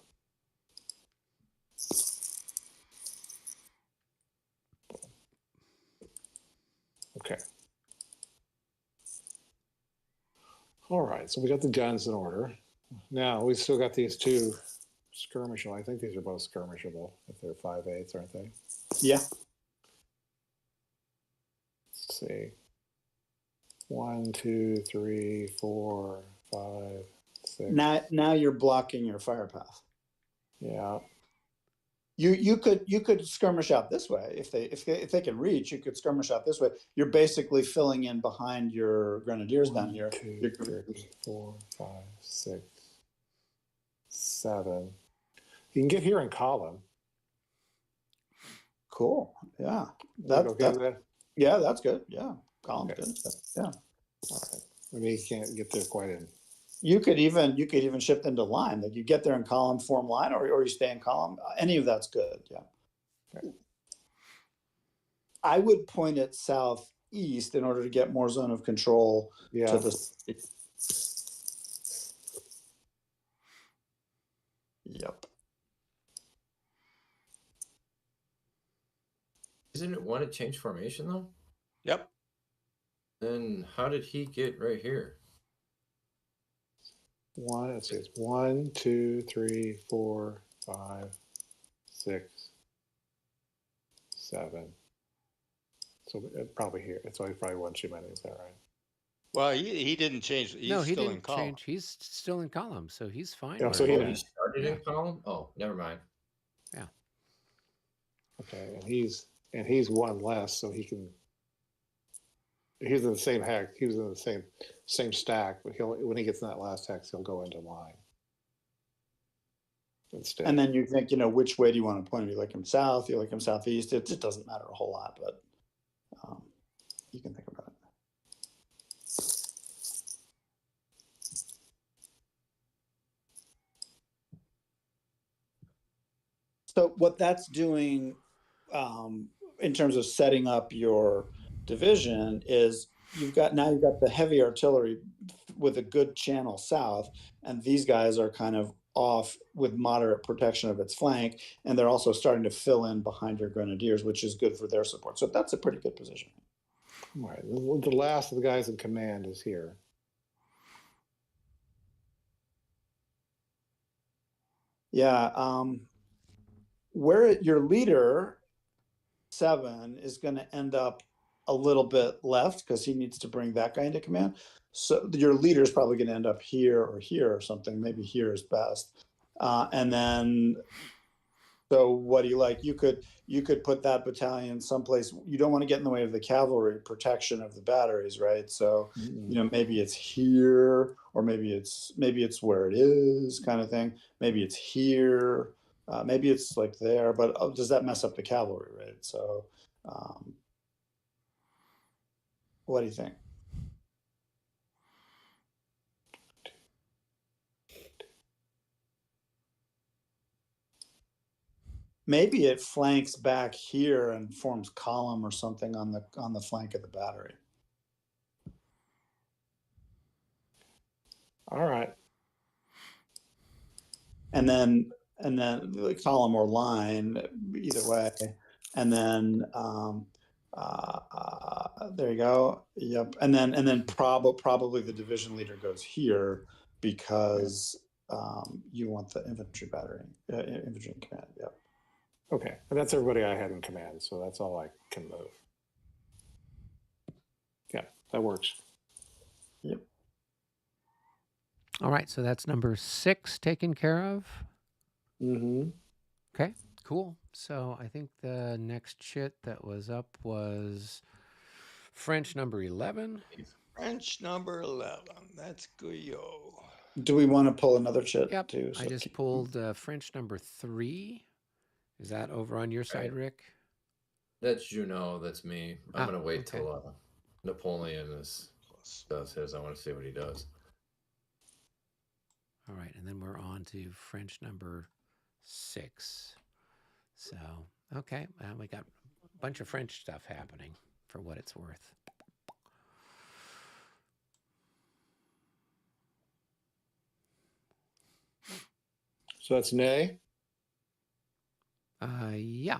A: Okay. All right, so we got the guns in order. Now we still got these two skirmishable. I think these are both skirmishable if they're 5/8, aren't they?
E: Yeah.
A: Let's see. 1, 2, 3, 4, 5, 6.
E: Now you're blocking your fire path.
A: Yeah.
E: You could skirmish out this way if they can reach. You could skirmish out this way. You're basically filling in behind your grenadiers down here.
A: 2, 3, 4, 5, 6, 7. You can get here in column.
E: Cool. Yeah.
A: That's
E: good. Yeah. Column's
A: Okay.
E: good. Yeah.
A: All right. I mean, you can't get there quite in.
E: You could even shift into line. Like you get there in column, form line, or you stay in column. Any of that's good. Yeah.
A: Okay.
E: I would point it south east in order to get more zone of control
A: Yeah.
E: to the. Yep.
D: Isn't it one to change formation though?
G: Yep.
D: Then how did he get right here?
A: Let's see, it's 1, 2, 3, 4, 5, 6, 7. So probably here. It's only probably one too many. Is that right?
G: Well, he didn't change. He's
B: No, he
G: still in
B: didn't
G: column.
B: change. He's still in column, so he's fine.
A: Yeah,
B: where
A: so
B: he
A: he-
D: Oh, he
B: is.
D: started
B: Yeah.
D: in column? Oh, never mind.
A: Okay, and he's one less, so he can. He's in the same hex. He was in the same stack, but when he gets in that last hex, he'll go into line instead.
E: And then you think, which way do you want to point him? You like him south? You like him southeast? It just doesn't matter a whole lot, but you can think about it. So what that's doing in terms of setting up your division is you've got the heavy artillery with a good channel south, and these guys are kind of off with moderate protection of its flank, and they're also starting to fill in behind your grenadiers, which is good for their support. So that's a pretty good position.
A: All right, the last of the guys in command is here.
E: Yeah, where your leader 7 is going to end up a little bit left because he needs to bring that guy into command. So your leader is probably going to end up here or something. Maybe here is best. And then, so what do you like? You could put that battalion someplace. You don't want to get in the way of the cavalry protection of the batteries, right? So maybe it's here, or maybe it's where it is, kind of thing. Maybe it's here. Maybe it's like there, but does that mess up the cavalry, right? So, what do you think? Maybe it flanks back here and forms column or something on the flank of the battery.
A: All right.
E: And then the column or line, either way. And then there you go. Yep. And then probably the division leader goes here because you want the infantry battery, infantry in command. Yep.
A: Okay, and that's everybody I had in command, so that's all I can move. Yeah, that works.
E: Yep.
B: All right, so that's number 6 taken care of.
A: Mm-hmm.
B: Okay, cool. So I think the next shit that was up was French number 11.
G: French number 11. That's Guyot.
E: Do we want to pull another chit
B: Yep,
E: too?
B: I just pulled French number 3. Is that over on your side, Rick?
D: That's Junot. That's me. I'm going to wait
B: okay.
D: till Napoleon does his. I want to see what he does.
B: All right, and then we're on to French number 6. So, okay, well, we got a bunch of French stuff happening for what it's worth.
A: So that's Ney?
B: Yeah.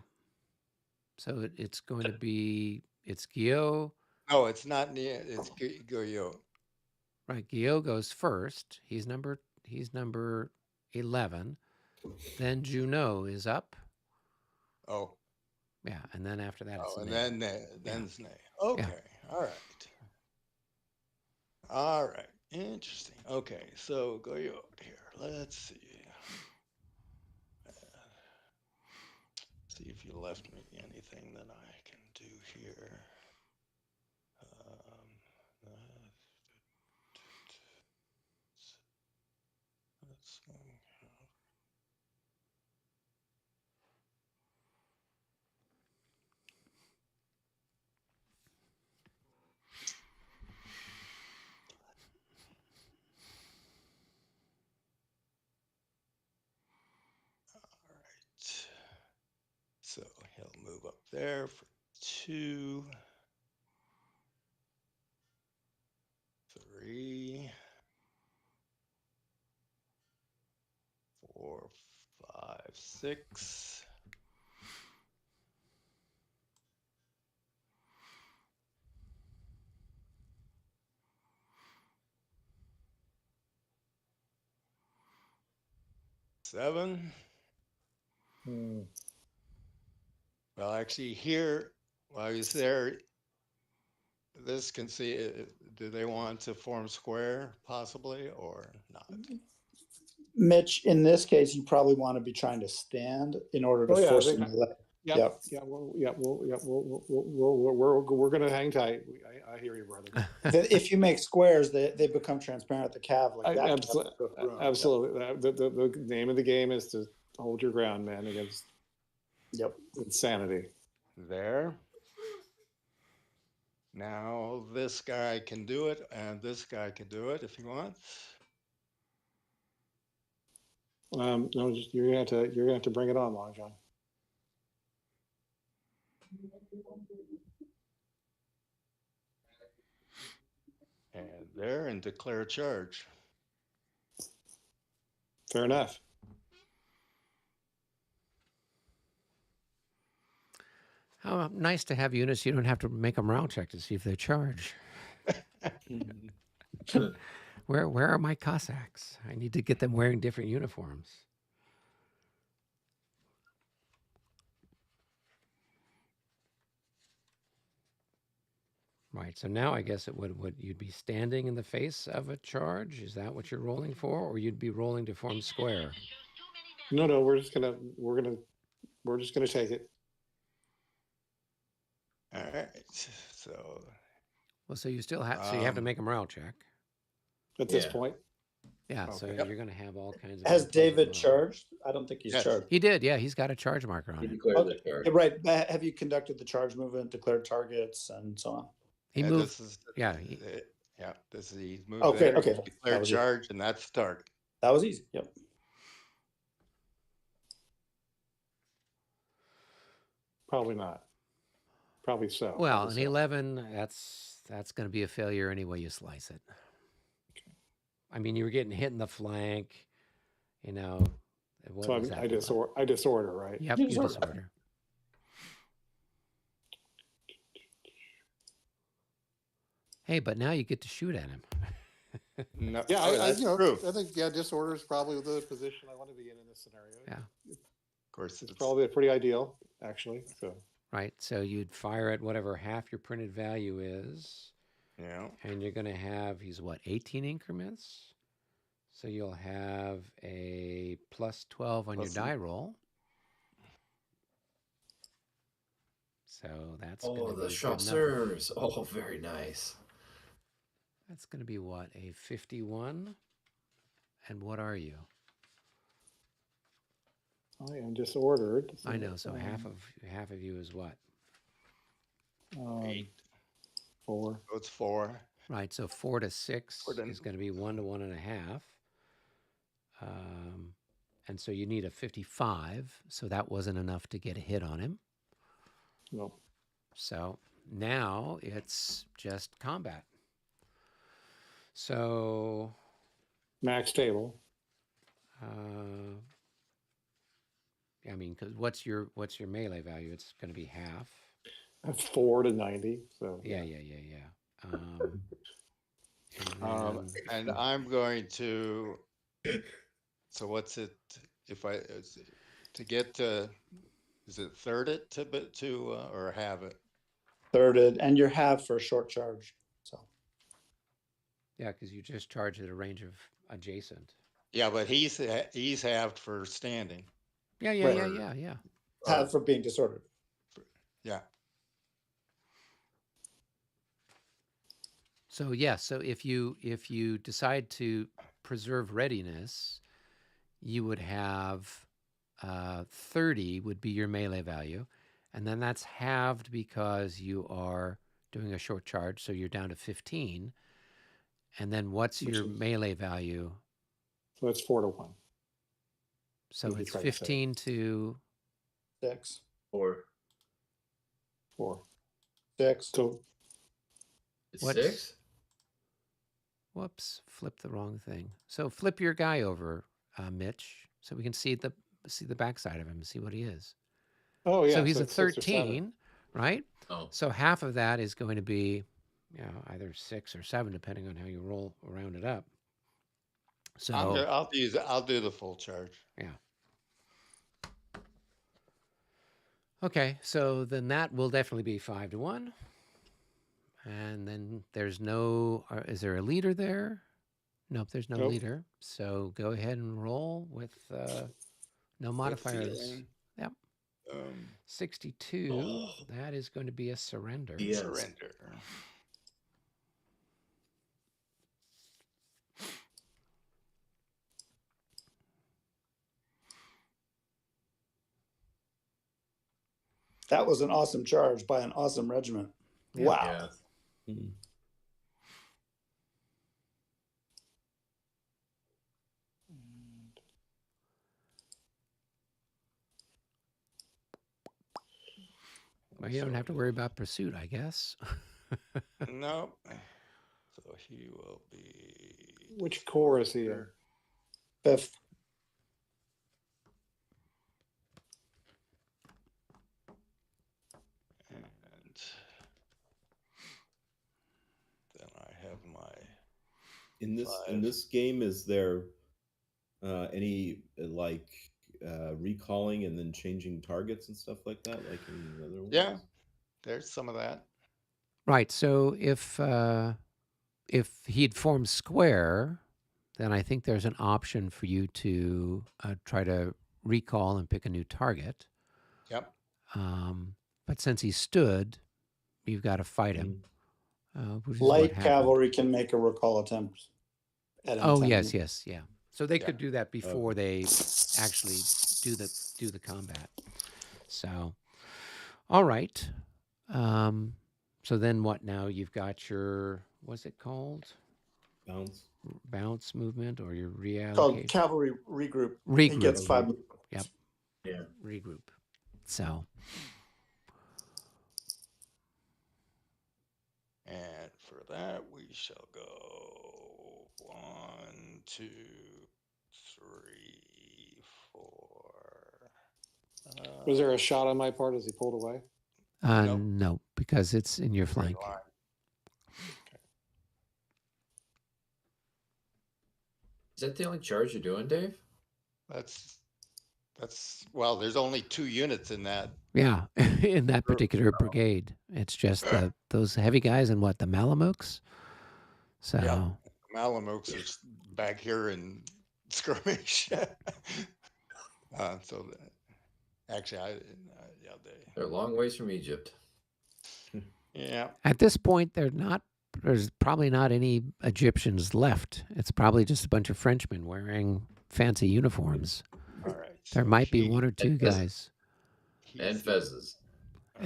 B: So it's going to be, it's Guyot.
G: No, it's not near. It's Guyot.
B: Right, Guyot goes first. He's number 11. Then Junot is up.
G: Oh.
B: Yeah, and then after that it's
G: and
B: Ney.
G: then it's Ney. Okay. Yeah. All right. All right. Interesting. Okay, so Guyot here. Let's see. See if you left me anything that I can do here. So he'll move up there for 2. 6. Seven.
A: Hmm.
G: Well, actually, here, while I was there, this can see, do they want to form square possibly or not?
E: Mitch, in this case, you probably want to be trying to stand in order to
A: Oh, yeah,
E: force
A: they-
E: them to let.
A: Yep.
E: Yep.
A: Yeah. We're going to hang tight. I hear you, brother.
E: If you make squares, they become transparent at the calf like that.
A: Absolutely. The name of the game is to hold your ground, man, against insanity.
G: There. Now this guy can do it, and this guy can do it if he wants.
A: No, just you're gonna have to bring it on, Long John.
G: And there, and declare charge.
A: Fair enough.
B: How nice to have units you don't have to make a morale check to see if they charge. Where are my Cossacks? I need to get them wearing different uniforms. Right, so now I guess it would you'd be standing in the face of a charge? Is that what you're rolling for? Or you'd be rolling to form square?
A: No, we're just gonna take it.
G: All right. So.
B: Well, so you still have, so you have to make a morale check.
A: At this point.
B: Yeah,
A: Okay.
B: so
A: Yep.
B: you're going to have all kinds of.
E: Has David
B: morale.
E: charged? I don't think he's
G: Yes.
E: charged.
B: He did, yeah. He's got a charge marker on
H: He
B: it.
H: declared
E: Okay.
H: the charge.
E: Yeah, right. But have you conducted the charge movement, declared targets, and so on?
B: He
G: Yeah,
B: moved.
G: This is,
B: yeah,
G: yeah. This is he's moved
E: Okay,
G: there.
E: okay.
G: He's declared
E: was it.
G: charge, and that's the target.
E: That was easy. Yep.
A: Probably not. Probably so.
B: Well,
A: Probably
B: an
A: so.
B: 11, that's going to be a failure any way you slice it. I mean, you were getting hit in the flank, you know. What
A: So
B: was that?
A: I disorder, right?
B: Yep,
E: You
B: you
E: disorder.
B: disorder. Hey, but now you get to shoot at him.
G: No,
A: Yeah,
G: that's true.
A: I think disorder is probably the position I want to be in this scenario.
B: Yeah.
G: Of course,
A: It's probably pretty ideal, actually. So
B: Right, so you'd fire at whatever half your printed value is.
G: Yeah.
B: And you're going to have, he's what, 18 increments? So you'll have a plus 12 on your die roll. So that's going to be
H: the
B: good
H: chasseurs. Oh, very nice.
B: That's going to be what, a 51? And what are you?
A: I am disordered.
B: I know, so half of you is what?
G: 8.
A: 4.
G: So it's 4.
B: Right, so 4 to 6
G: 4 to-
B: is going to be 1 to 1.5. And so you need a 55, so that wasn't enough to get a hit on him.
A: No.
B: So now it's just combat. So
A: Max table.
B: I mean, because what's your melee value? It's going to be half.
A: That's 4 to 90. So
B: Yeah.
G: And I'm going to. So what's it? If I to get to, is it third it to or have it?
E: Thirded, and you're half for a short charge. So
B: Yeah, because you just charge at a range of adjacent.
G: Yeah, but he's halved for standing.
B: Yeah.
E: half for being disordered.
G: Yeah.
B: So yeah, so if you decide to preserve readiness, you would have 30 would be your melee value, and then that's halved because you are doing a short charge, so you're down to 15. And then what's your melee value?
A: So it's 4 to 1.
B: So
A: What are you
B: it's
A: trying to say?
B: 15 to
E: 6.
H: 4.
A: 4.
E: 6.
A: So
H: It's
B: What's-
H: 6?
B: whoops, flip the wrong thing. So flip your guy over, Mitch, so we can see see the backside of him, see what he is.
A: Oh yeah.
B: So he's a
A: it's 6 or 7.
B: 13, right?
H: Oh,
B: So half of that is going to be, either 6 or 7, depending on how you round it up. So
G: I'll do the full charge.
B: yeah. Okay, so then that will definitely be 5 to 1. And then there's no, is there a leader there? Nope, there's no
A: Nope.
B: leader. So go ahead and roll with no modifiers.
G: feeling.
B: Yep. 62,
H: Oh.
B: that is going to be a surrender.
H: Yes.
G: Surrender.
E: That was an awesome charge by an awesome regiment.
B: Yeah.
E: Wow.
H: Yeah.
C: Mhm.
B: Well, you don't have to worry about pursuit, I guess.
G: Nope. So he will be
A: Which corps is he in?
E: 5th.
G: and then I have my
C: In
G: Five.
C: this game, is there any recalling and then changing targets and stuff like that, like in the other ones?
G: Yeah. There's some of that.
B: Right. So if he'd formed square, then I think there's an option for you to try to recall and pick a new target.
G: Yep.
B: But since he stood, you've got to fight him. Which is what
E: Light
B: happened.
E: cavalry can make a recall attempt at
B: Oh
E: M10.
B: yes, yeah. So they could do that before
C: Okay.
B: they actually do the combat. So, all right. So then what? Now you've got your, what's it called? Bounce movement, or your
E: Called
B: reallocate.
E: cavalry regroup. He
B: Regroup.
E: gets 5.
B: Yep.
H: Yeah.
B: Regroup. So
G: And for that, we shall go 1, 2, 3, 4.
A: Was there a shot on my part as he pulled away?
G: Nope.
B: no, because it's in your
G: Red
B: flank.
G: line.
H: Is that the only charge you're doing, Dave?
G: That's well, there's only 2 units in that.
B: Yeah, in that particular brigade, it's just those heavy guys and what, the Malamukes. So
G: Yeah. Malamukes are back here in skirmish. So actually,
H: They're a long ways from Egypt.
G: yeah.
B: at this point, there's probably not any Egyptians left. It's probably just a bunch of Frenchmen wearing fancy uniforms.
G: All right.
B: There
G: so
B: might be
G: he-
B: 1 or 2 guys.
H: And
G: he's-
H: fezzes.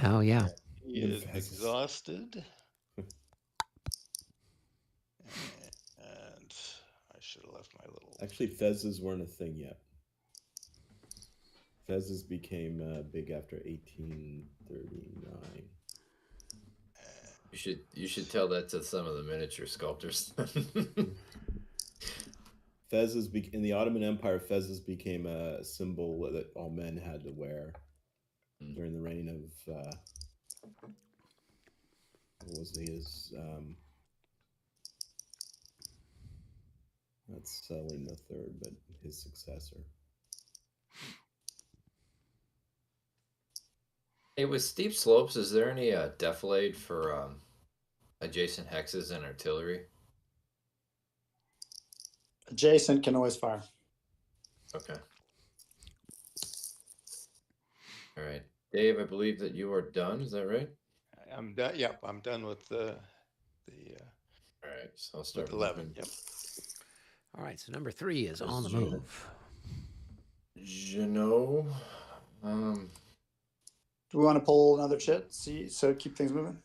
B: Oh yeah.
G: He
C: And
G: is
C: fezzes.
G: exhausted. And I should have left my little.
C: Actually, fezzes weren't a thing yet. Fezzes became big after 1839.
H: You should tell that to some of the miniature sculptors.
C: Fezzes in the Ottoman Empire, fezzes became a symbol that all men had to wear during the reign of what was his not Selim the Third, but his successor.
H: Hey, with steep slopes, is there any defilade for adjacent hexes and artillery?
E: Adjacent can always fire.
H: Okay. All right, Dave. I believe that you are done. Is that right?
G: I'm done. Yep, I'm done with the
H: All right, so I'll start
G: with 11.
H: moving.
G: Yep.
B: All right. So number 3 is on the
H: Sure.
B: move.
H: Junot.
E: Do we want to pull another chit? So keep things moving.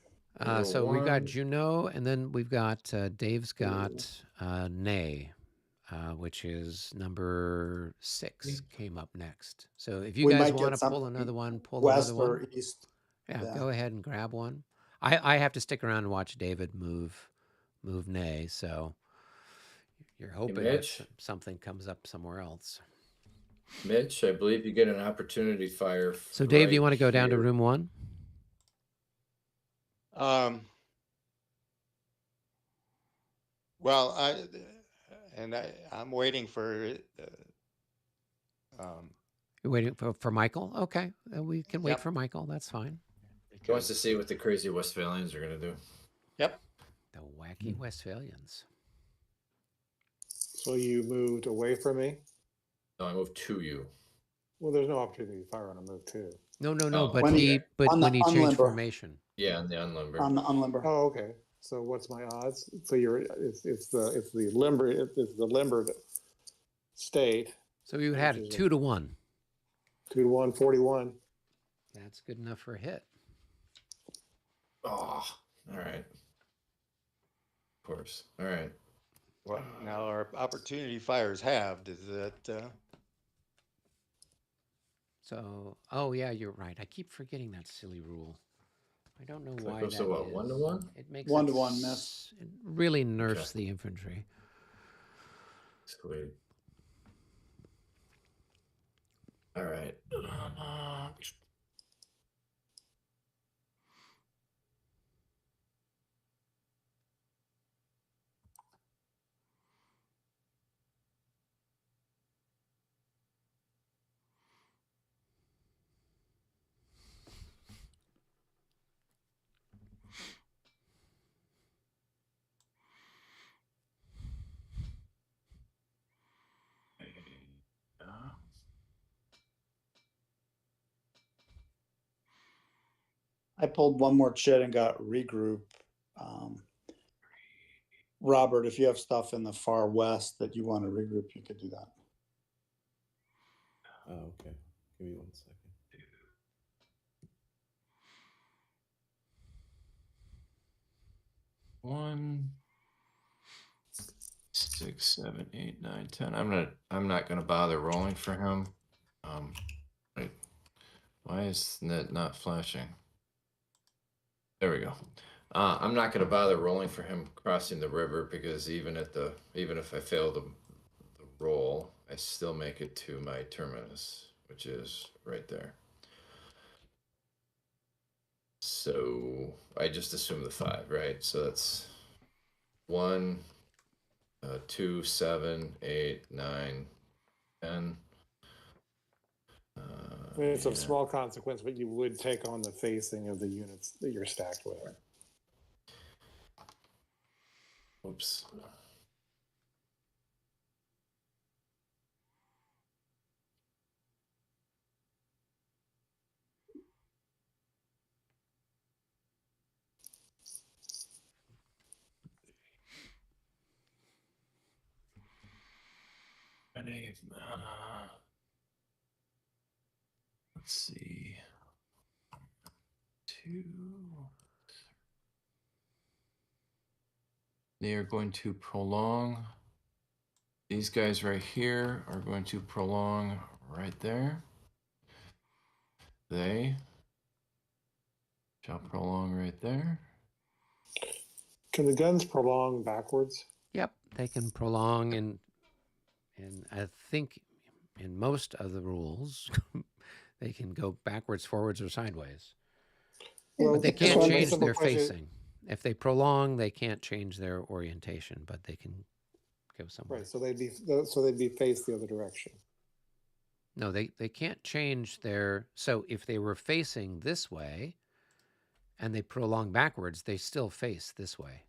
B: So we've got
H: 1.
B: Junot, and then we've got Dave's got Ney, which is number 6, came up next. So if you
E: We
B: guys
E: might
B: want
E: get
B: to pull
E: something
B: another one, pull
E: West
B: another
E: or
B: one.
E: east.
B: Yeah,
E: yeah.
B: go ahead and grab one. I have to stick around and watch David move Ney, so you're hoping that
H: Mitch?
B: something comes up somewhere else.
H: Mitch, I believe you get an opportunity fire.
B: So, Dave, do you
H: right
B: want to go down to
H: here.
B: room 1?
G: Well, I'm waiting for.
B: You're waiting for Michael? Okay. We can wait
G: Yep.
B: for Michael. That's fine.
H: He wants to see what the crazy Westphalians are going to do.
G: Yep.
B: The wacky Westphalians.
A: So you moved away from me?
H: No, I moved to you.
A: Well, there's no opportunity to fire on a move too.
B: No,
H: Oh,
B: but
E: When
B: he
E: he- on
B: when
E: the
B: he changed
E: unlimber.
B: formation.
H: Yeah, on the unlimber.
E: On the unlimber.
A: Oh, okay. So what's my odds? So it's the limbered state.
B: So you had
A: Which
B: it
A: is
B: 2 to 1.
A: 2 to 1, 41.
B: That's good enough for a hit.
H: Oh, all right. Of course. All right.
G: What now our opportunity fires halved? Is that?
B: So, oh yeah, you're right. I keep forgetting that silly rule. I don't know
H: So it
B: why
H: goes
B: that
H: to what,
B: is.
H: 1 to 1?
B: It makes
E: 1
B: it
E: to 1 miss.
B: It really nerfs the infantry.
H: Sweet. All right.
E: I pulled one more chit and got regroup. Robert, if you have stuff in the far west that you want to regroup, you could do that.
C: Oh, okay. Give me 1 second.
D: 1, 6, 7, 8, 9, 10. I'm not gonna bother rolling for him. Wait, why is that not flashing? There we go. I'm not gonna bother rolling for him crossing the river because even if I fail the roll, I still make it to my terminus, which is right there. So I just assume the 5, right? So that's 1, 2, 7, 8, 9, 10.
A: I mean, it's of small consequence, but you would take on the facing of the units that you're stacked with.
D: Oops. Let's see. 2. They are going to prolong. These guys right here are going to prolong right there. They shall prolong right there.
A: Can the guns prolong backwards?
B: Yep, they can prolong, and I think in most of the rules, they can go backwards, forwards, or sideways.
A: Well,
B: But they
A: so
B: can't
A: my
B: change
A: simple
B: their
A: question-
B: facing. If they prolong, they can't change their orientation, but they can go somewhere.
A: Right, so they'd be faced the other direction.
B: No, they can't change their. So if they were facing this way, and they prolong backwards, they still face this way.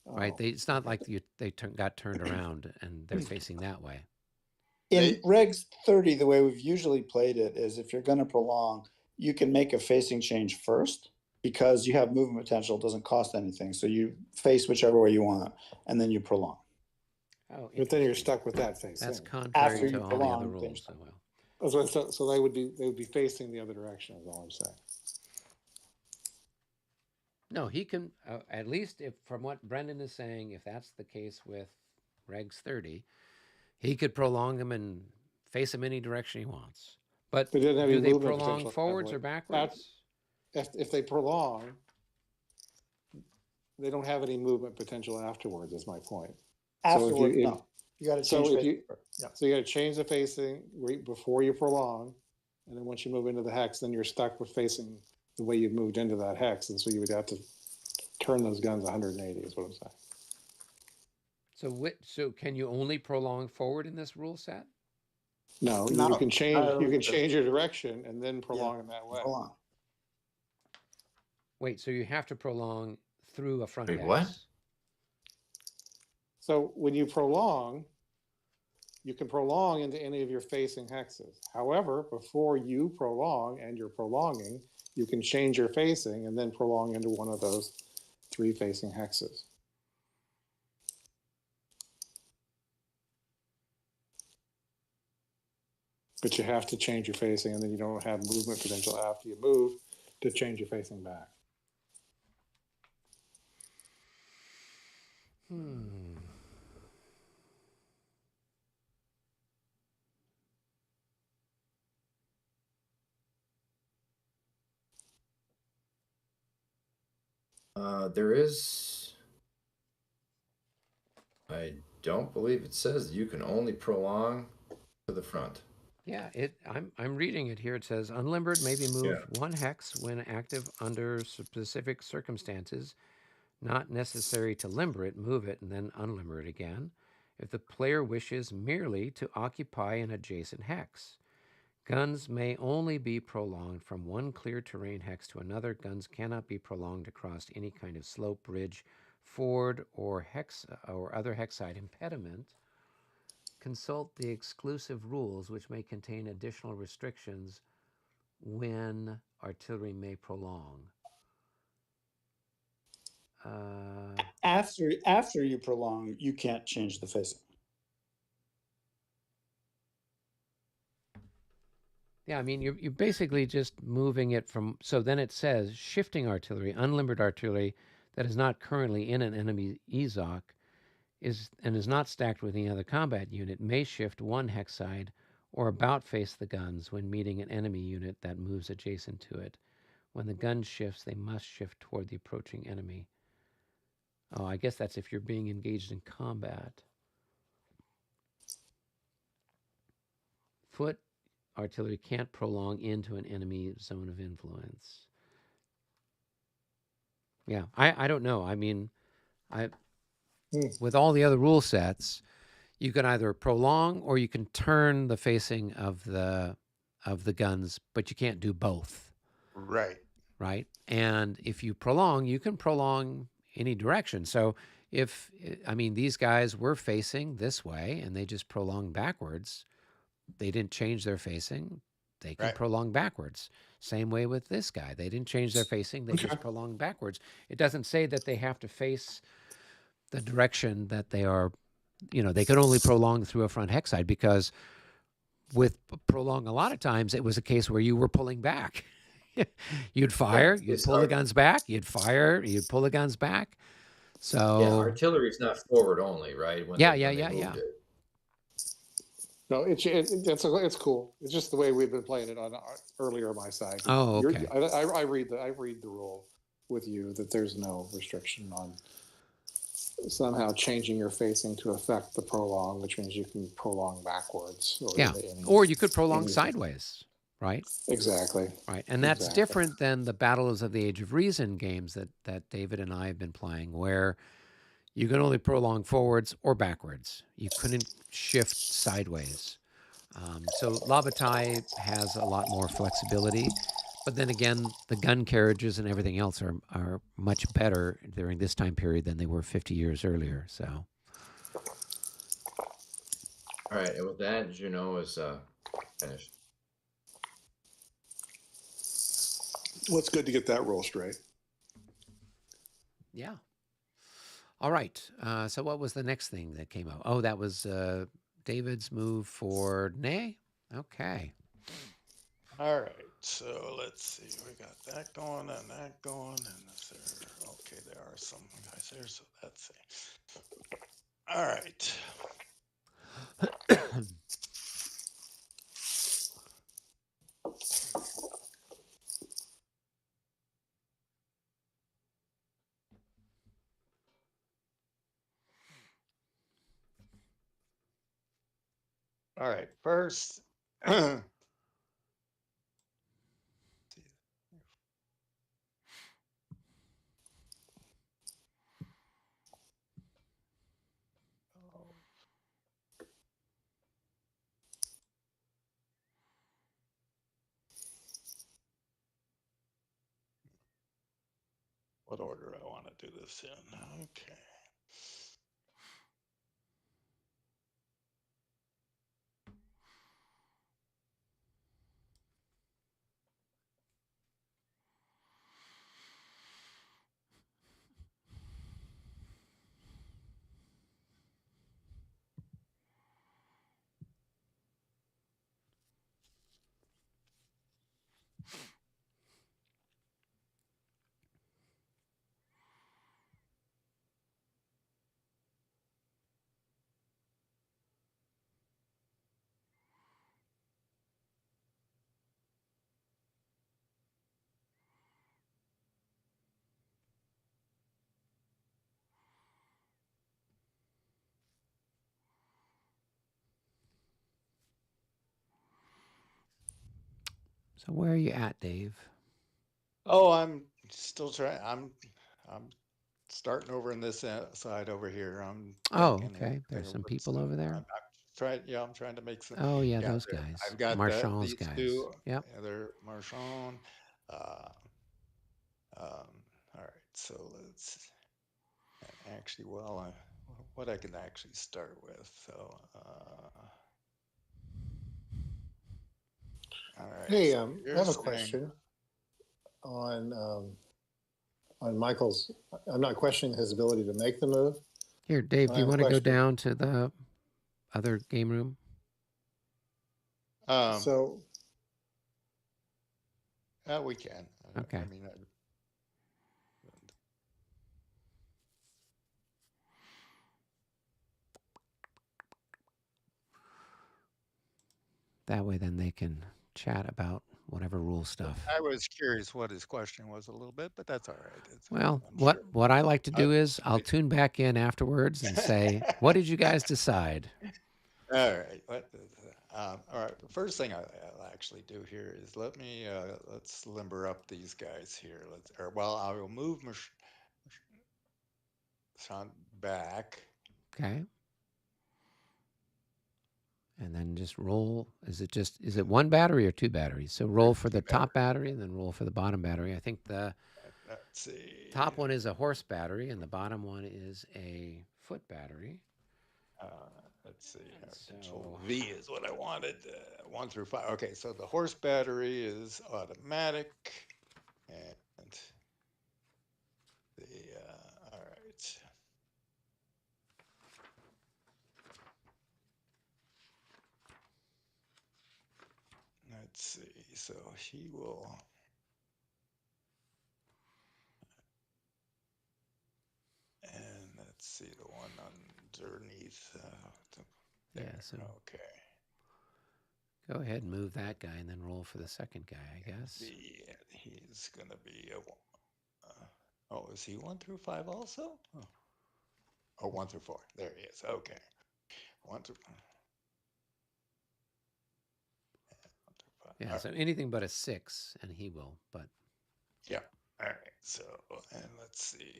B: Right?
A: Oh,
B: It's not like they got turned around and they're facing that way.
E: In Regs 30, the way we've usually played it is if you're going to prolong, you can make a facing change first because you have movement potential. It doesn't cost anything. So you face whichever way you want, and then you prolong.
B: Oh,
A: but then you're stuck with that face.
B: That's
A: in.
B: contrary
E: After
B: to
E: you
B: all the other
E: prolong,
B: rules. So well.
A: So they would be facing the other direction. Is all I'm saying.
B: No, he can at least if from what Brendan is saying, if that's the case with Regs 30, he could prolong them and face them any direction he wants. But
A: They didn't have
B: do
A: any
B: they
A: movement
B: prolong
A: potential
B: forwards
A: that
B: or
A: way.
B: backwards?
A: If they prolong, they don't have any movement potential afterwards. Is my point.
E: Afterwards,
A: if,
E: no. You got to
A: so
E: change
A: if
E: face
A: you
E: first.
A: Yeah. So you got to change the facing before you prolong, and then once you move into the hex, then you're stuck with facing the way you've moved into that hex, and so you would have to turn those guns 180. Is what I'm saying.
B: So can you only prolong forward in this rule set?
A: No,
E: No,
A: you can change. You can
E: just-
A: change your direction and then prolong in that way.
E: Hold on.
B: Wait, so you have to prolong through a front
D: Wait,
B: hex?
D: what?
A: So when you prolong, you can prolong into any of your facing hexes. However, before you prolong and you're prolonging, you can change your facing and then prolong into one of those 3 facing hexes. But you have to change your facing, and then you don't have movement potential after you move to change your facing back.
H: There is. I don't believe it says you can only prolong to the front.
B: Yeah, I'm reading it here. It says unlimbered may be moved 1 hex when active under specific circumstances. Not necessary to limber it, move it, and then unlimber it again. If the player wishes merely to occupy an adjacent hex. Guns may only be prolonged from one clear terrain hex to another. Guns cannot be prolonged across any kind of slope, bridge, ford, or other hexside impediment. Consult the exclusive rules, which may contain additional restrictions when artillery may prolong.
E: After you prolong, you can't change the facing.
B: Yeah, I mean, you're basically just moving it from. So then it says shifting artillery, unlimbered artillery that is not currently in an enemy EZOC is not stacked with any other combat unit may shift 1 hex side or about face the guns when meeting an enemy unit that moves adjacent to it. When the gun shifts, they must shift toward the approaching enemy. Oh, I guess that's if you're being engaged in combat. Foot artillery can't prolong into an enemy zone of influence. Yeah, I don't know. I mean, with all the other rule sets, you can either prolong or you can turn the facing of the guns, but you can't do both.
G: Right.
B: Right? And if you prolong, you can prolong any direction. So these guys were facing this way and they just prolonged backwards. They didn't change their facing. They can prolong backwards. Same way with this guy. They didn't change their facing. They just prolonged backwards. It doesn't say that they have to face the direction that they are, they could only prolong through a front hex side, because with prolong, a lot of times it was a case where you were pulling back. You'd fire, you'd pull the guns back, you'd fire, you'd pull the guns back. So
H: yeah, artillery's not forward only, right? When
B: yeah.
H: It.
A: No, it's cool. It's just the way we've been playing it earlier on my side.
B: Oh, okay.
A: I read the rule with you that there's no restriction on somehow changing your facing to affect the prolong, which means you can prolong backwards.
B: Or you could prolong sideways, right?
A: Exactly.
B: Right, and that's different than the Battles of the Age of Reason games that David and I have been playing, where you can only prolong forwards or backwards. You couldn't shift sideways. So La Bataille has a lot more flexibility. But then again, the gun carriages and everything else are much better during this time period than they were 50 years earlier. So.
H: All right, and with that, Juno is finished.
A: Well, it's good to get that rule straight.
B: Yeah. All right. So what was the next thing that came up? Oh, that was David's move for Nay. Okay.
G: All right. So let's see. We got that going and that going, and is there? Okay, there are some guys there. So that's it. All right. All right. First, what order I want to do this in? Okay.
B: So where are you at, Dave?
G: Oh, I'm still trying. I'm starting over in this side over here. I'm
B: Oh,
G: thinking
B: okay.
G: here
B: There's some
G: what's
B: people over there.
G: I'm trying. Yeah, I'm trying to make some.
B: Oh, yeah,
G: Yeah,
B: those guys.
G: I've got
B: Marchand's
G: these
B: guys.
G: two.
B: Yep.
G: Yeah, they're Marchand. Uh, all right, so let's actually. Well, what I can actually start with. So, all right.
A: Hey,
G: So
A: I
G: you're
A: have a
G: saying,
A: question on Michael's. I'm not questioning his ability to make the move.
B: Here, Dave,
A: I
B: do you
A: have a
B: want to go
A: question.
B: down to the other game room?
A: So,
G: we can.
B: Okay.
G: I mean,
B: That way, then they can chat about whatever rule stuff.
G: I was curious what his question was a little bit, but that's all right.
B: Well,
G: I'm sure.
B: what I like to do is I'll
G: I-
B: tune back in afterwards and say, "What did you guys decide?"
G: All right. All right. The first thing I'll actually do here is let's limber up these guys here. I will move Marchand back.
B: Okay. And then just roll. Is it one battery or two batteries? So roll for the top battery and then roll for the bottom battery. I think the
G: Let's see.
B: top one is a horse battery and the bottom one is a foot battery.
G: Let's see. Control V is what I wanted. 1 through 5. Okay, so the horse battery is automatic, and all right. Let's see. So he will. And let's see the one underneath.
B: Yeah, so
G: okay.
B: go ahead and move that guy and then roll for the second guy, I guess.
G: He's going to be is he 1 through 5 also? Oh, 1 through 4. There he is. Okay. 1 through 5.
B: Yeah, so anything but a 6, and he will, but.
G: Yeah. All right. So, and let's see.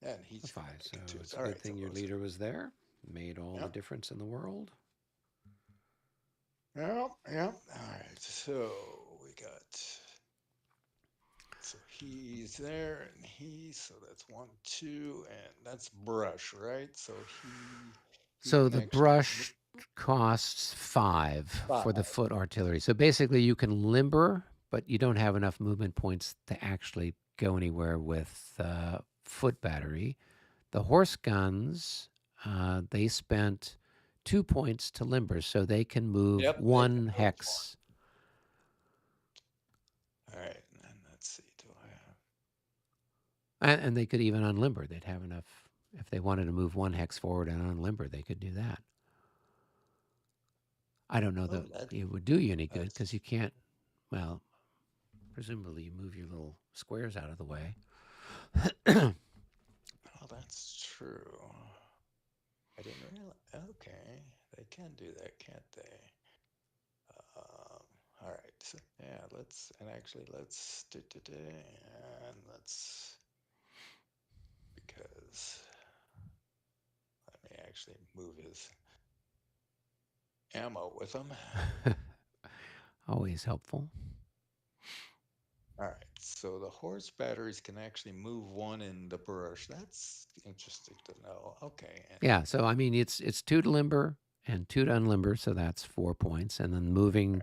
G: And he's
B: A 5, so it's a
G: all
B: good
G: right,
B: thing your leader was there. Made all the difference in the world.
G: Yeah. All right. So we got. So he's there, and so that's 1, 2, and that's brush, right? So
B: So the brush costs 5 for the foot artillery. So basically, you can limber, but you don't have enough movement points to actually go anywhere with foot battery. The horse guns, they spent 2 points to limber, so they can move 1 hex.
G: All right, and then let's see. Do I have?
B: And they could even unlimber. They'd have enough. If they wanted to move 1 hex forward and unlimber, they could do that. I don't know that it would do you any good because you can't, well, presumably you move your little squares out of the way.
G: Oh, that's true. I didn't realize. Okay, they can do that, can't they? All right. So, yeah, let's and actually let's and let's because let me actually move his ammo with him.
B: Always helpful.
G: All right, so the horse batteries can actually move one in the brush. That's interesting to know. Okay.
B: Yeah, so I mean, it's 2 to limber and 2 to unlimber, so that's 4 points. And then moving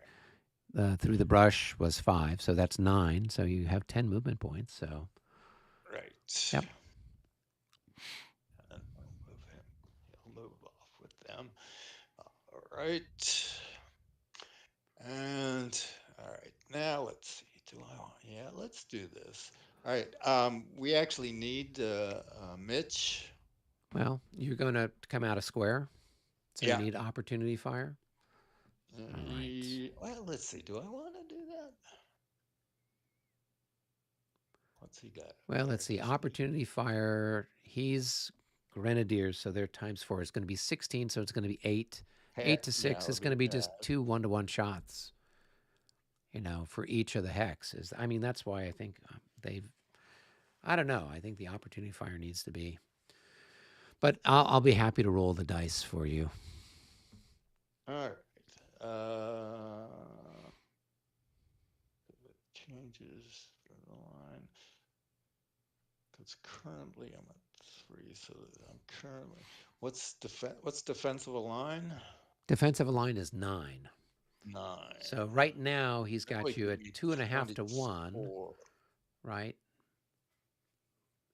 B: through the brush was 5, so that's 9. So you have 10 movement points. So
G: Right.
B: Yep.
G: And I'll move him. He'll move off with them. All right. And all right, now let's see. Do I want? Yeah, let's do this. All right. We actually need Mitch.
B: Well, you're going to come out a square, so you
G: Yeah.
B: need opportunity fire. All right.
G: Well, let's see. Do I want to do that? What's he got?
B: Well,
G: there?
B: let's see.
G: Does he-
B: Opportunity fire. He's grenadiers, so their times 4 is going to be 16, so it's going to be 8. 8 to
G: Yeah,
B: 6
G: it'll
B: is going to be just
G: half.
B: 2 1-to-1 shots. For each of the hexes. I mean, that's why I think they've. I don't know. I think the opportunity fire needs to be. But I'll be happy to roll the dice for you.
G: All right. Changes for the line. Because currently I'm at 3, so I'm currently. What's defensive line?
B: Defensive line is 9.
G: 9.
B: So right now he's
G: That
B: got
G: would
B: you at
G: be
B: 2.5 to 1,
G: 24.
B: right?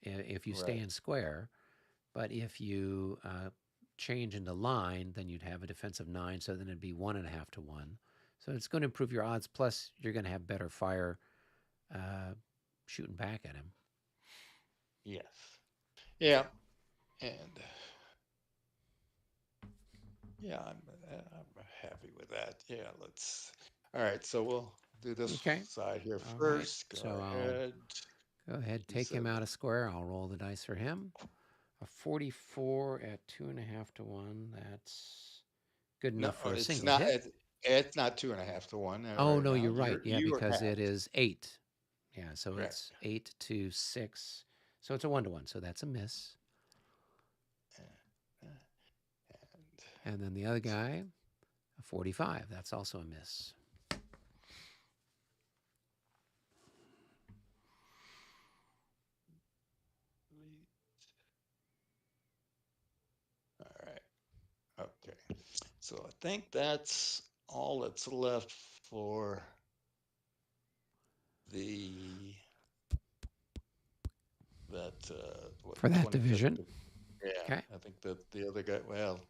B: If you stay
G: Right.
B: in square, but if you change into line, then you'd have a defensive 9. So then it'd be 1.5 to 1. So it's going to improve your odds. Plus, you're going to have better fire shooting back at him.
G: Yes. Yeah. And yeah, I'm happy with that. Yeah, let's. All right, so we'll do this
B: Okay.
G: side here
B: All right.
G: first.
B: So
G: Go
B: I'll
G: ahead.
B: go ahead,
G: You
B: take him
G: said
B: out of square. I'll roll the dice for him. A 44 at 2.5 to 1. That's good
G: no.
B: enough for a
G: It's
B: single
G: not.
B: hit.
G: It's not 2.5 to 1
B: Oh,
G: right
B: no,
G: now.
B: you're right. Yeah,
G: You are
B: because
G: half.
B: it is 8. Yeah, so
G: Correct.
B: it's 8 to 6. So it's a 1-to-1. So that's a miss. And then the other guy, a 45. That's also a miss.
G: All right. Okay. So I think that's all that's left for the
B: For that
G: 25th.
B: division.
G: Yeah.
B: Okay.
G: I think that the other guy. Well,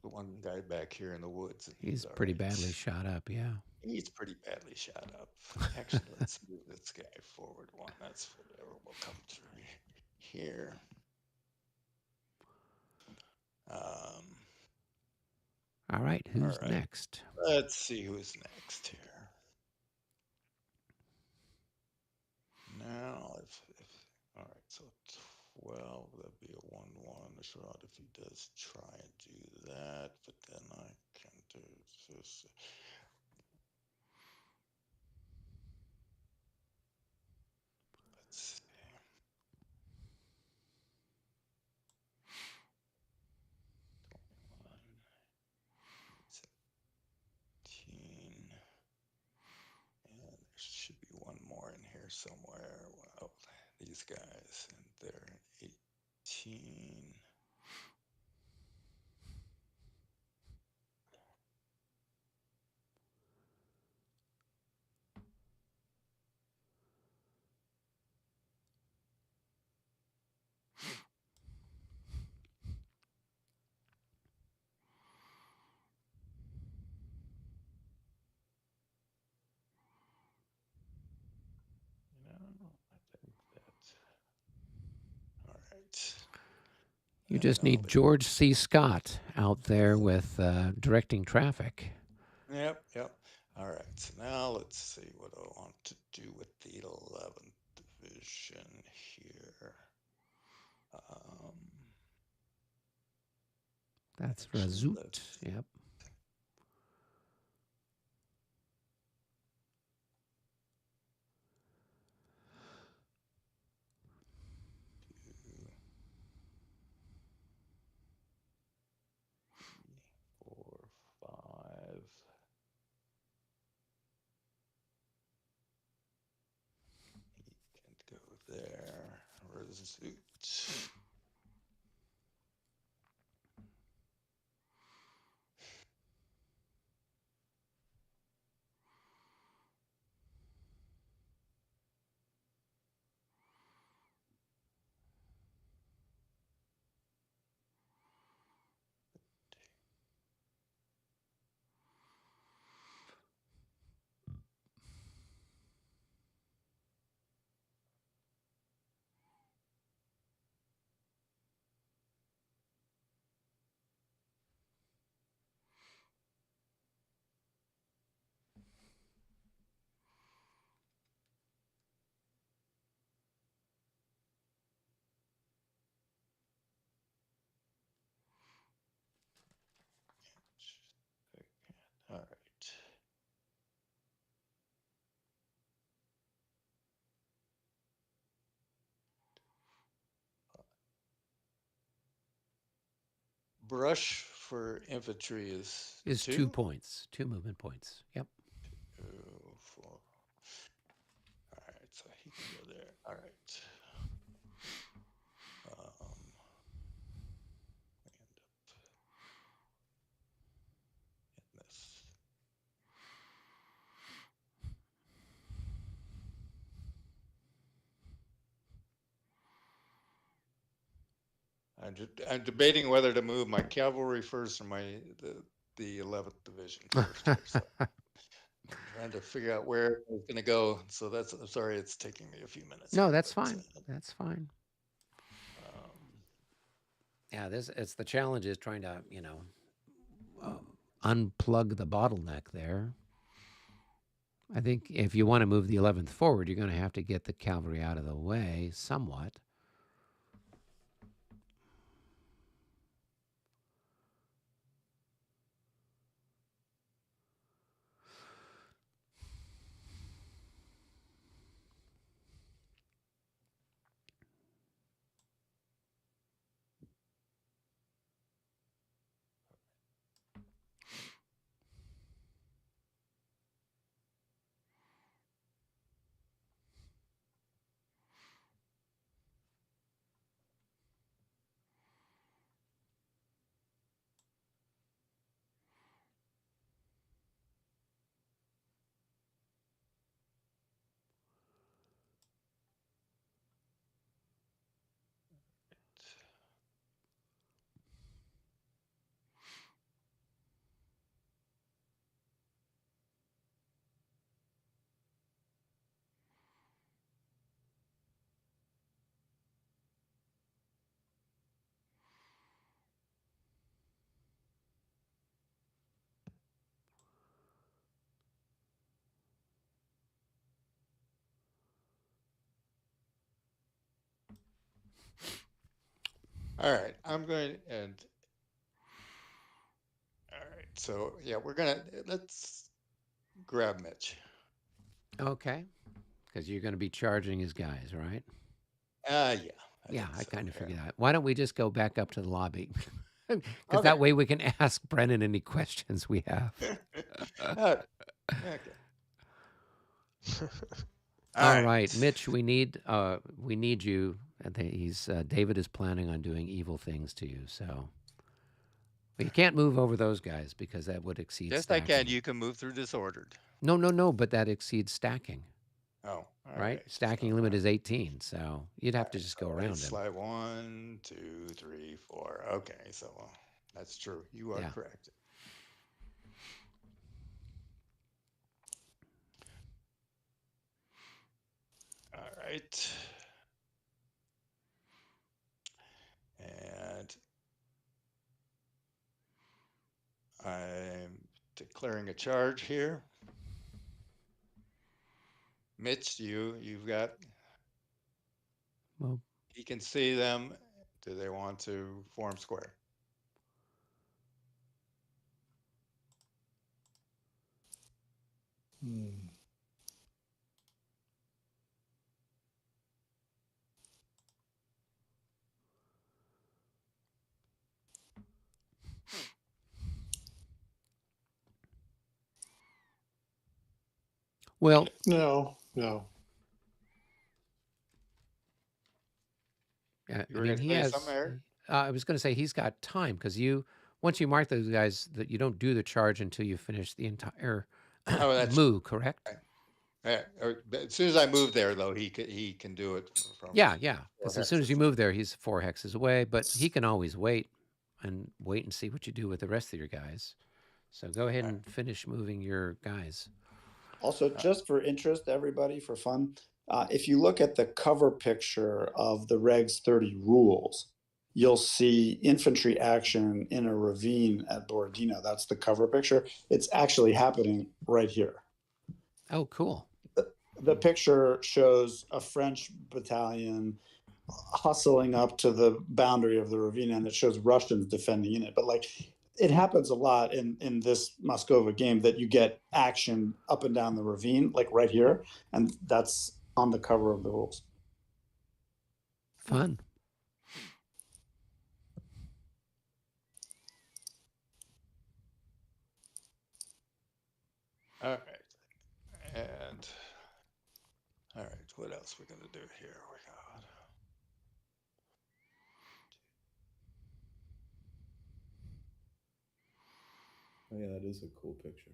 G: the one guy back here in the woods.
B: He's
G: all
B: pretty
G: right.
B: badly shot up, yeah.
G: He's pretty badly shot up. Actually, let's move this guy forward one. That's whatever will come through here.
B: All right, who's
G: all right.
B: next?
G: Let's see who's next here. Now, all right, so 12, that'd be a 1-1 shot if he does try and do that, but then I can do this. Let's see. And there should be one more in here somewhere. Wow, these guys, and they're 18. I think that's all right.
B: You just need George C. Scott out there with directing traffic.
G: Yep. All right. So now let's see what I want to do with the 11th division here.
B: That's
G: Actually,
B: Razut. Yep.
G: Four, five. He can go there. Resuit. All right. Brush for infantry is
B: Is 2 points, 2 movement points. Yep.
G: 2, 4. All right, so he can go there. All right. We end up in this. I'm debating whether to move my cavalry first or the 11th Division first here. So I'm trying to figure out where it's going to go. So I'm sorry, it's taking me a few minutes.
B: No,
G: here,
B: that's
G: but,
B: fine. That's fine.
G: um,
B: Yeah, it's the challenge is trying to, unplug the bottleneck there. I think if you want to move the 11th forward, you're going to have to get the cavalry out of the way somewhat.
G: all right, I'm going and all right. So yeah, let's grab Mitch.
B: Okay. Because you're going to be charging his guys, right?
G: Yeah.
B: Yeah, I
G: so,
B: kind of
G: yeah.
B: figured that. Why don't we just go back up to the lobby? Because
G: Okay.
B: that way we can ask Brennan any questions we have.
G: Okay.
B: All right, Mitch, we need you. David is planning on doing evil things to you, so but you can't move over those guys because that would exceed
G: Yes,
B: stacking.
G: I can. You can move through disordered.
B: No, but that exceeds stacking.
G: Oh,
B: right? Stacking limit is 18, so you'd have to just go around him.
G: Slide 1, 2, 3, 4. Okay, so that's true. You are correct. All right. And I'm declaring a charge here. Mitch, you've got.
B: Well,
G: he can see them. Do they want to form square?
A: Hmm.
B: Well,
A: No.
B: I
G: You were
B: mean,
G: going to
B: he
G: say
B: has.
G: something, Eric?
B: I was going to say he's got time because once you mark those guys, that you don't do the charge until you finish the entire
G: Oh, that's
B: move. Correct?
G: right. As soon as I move there, though, he can do it from
B: Yeah.
G: 4
B: Because as soon as you
G: hexes.
B: move there, he's 4 hexes away. But he can always wait and see what you do with the rest of your guys. So go ahead and finish moving your guys.
E: Also, just for interest, everybody, for fun, if you look at the cover picture of the Regs 30 rules, you'll see infantry action in a ravine at Borodino. That's the cover picture. It's actually happening right here.
B: Oh, cool.
E: The picture shows a French battalion hustling up to the boundary of the ravine, and it shows Russians defending in it. But like, it happens a lot in this Moscova game that you get action up and down the ravine, like right here, and that's on the cover of the rules.
B: Fun.
G: All right. And all right, what else we're going to do here? We got
C: Oh yeah, that is a cool picture.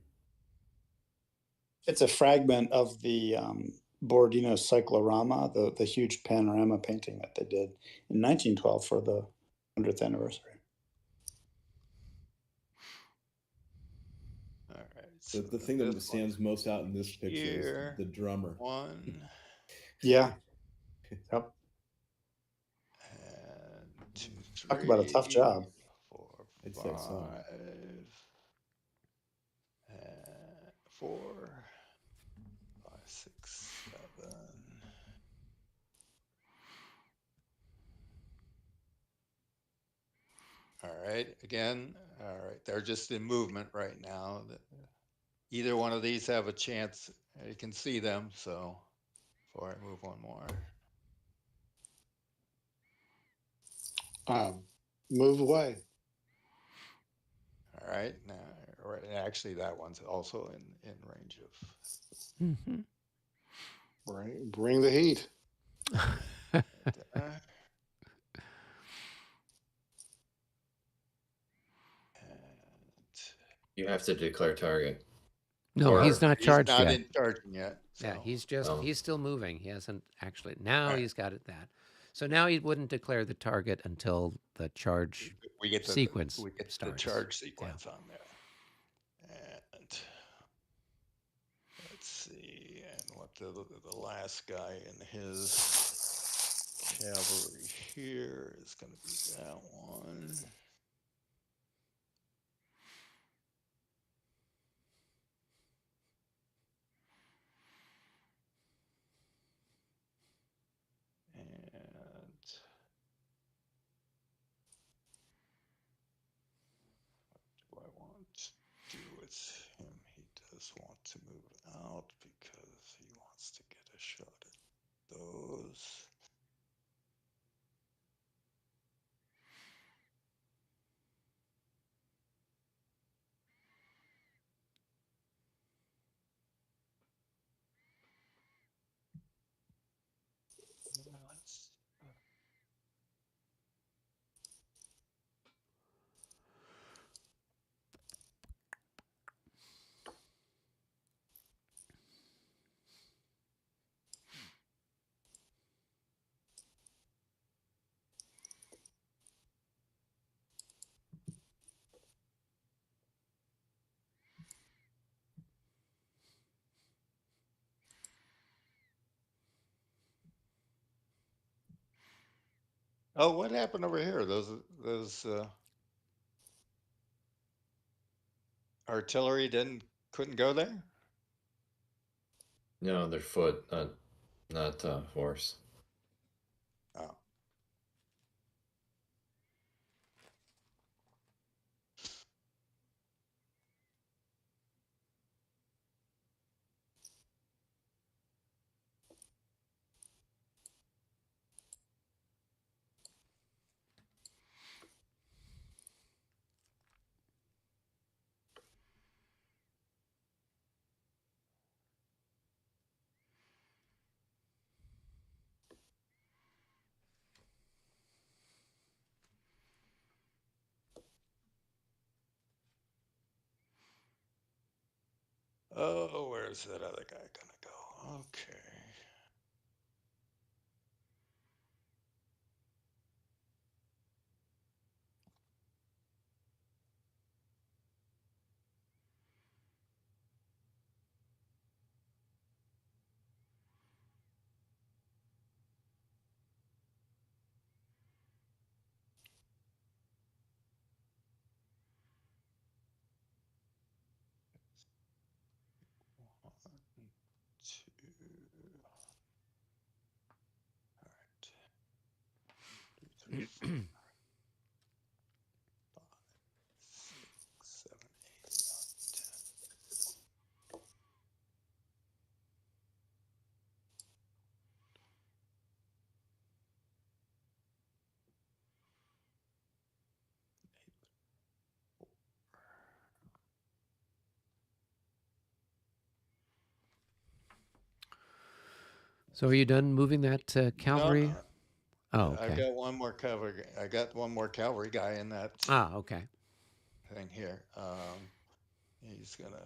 E: It's a fragment of the Borodino cyclorama, the huge panorama painting that they did in 1912 for the 100th anniversary.
G: all right.
C: So
G: So
C: the thing that
G: this
C: stands most out in this picture
G: here,
C: is the drummer.
G: one
E: Yeah. Yep.
G: and 2, 3.
E: Talk about a tough job.
G: 4,
C: I'd
G: 5,
C: say so.
G: and 4, 5, 6, 7. All right, again, all right, they're just in movement right now. Either one of these have a chance. You can see them, so before I move one more.
A: Move away.
G: All right, now, right, actually, that one's also in range of.
B: Mm-hmm.
A: Bring the heat.
H: You have to declare target.
B: No, he's not charged
G: He's not
B: yet.
G: in charging yet. So.
B: Yeah, he's still moving. He hasn't actually. Now
G: Right.
B: he's got it that. So now he wouldn't declare the target until the charge
G: we get
B: sequence
G: we get
B: starts.
G: the charge sequence on there. And let's see, and what the last guy in his cavalry here is going to be that one. And what do I want to do with him? He does want to move out because he wants to get a shot at those. Oh, what happened over here? Those artillery couldn't go there?
H: No, they're foot, not horse.
G: Oh. Oh, where's that other guy gonna go? Okay. One, two. All right. 2, 3, 4, 5, 6, 7, 8, 9, 10.
B: So are you done moving that cavalry?
G: No,
B: Oh,
G: I've
B: okay.
G: got one more cavalry. I got one more cavalry guy in that
B: Okay.
G: thing here. He's gonna.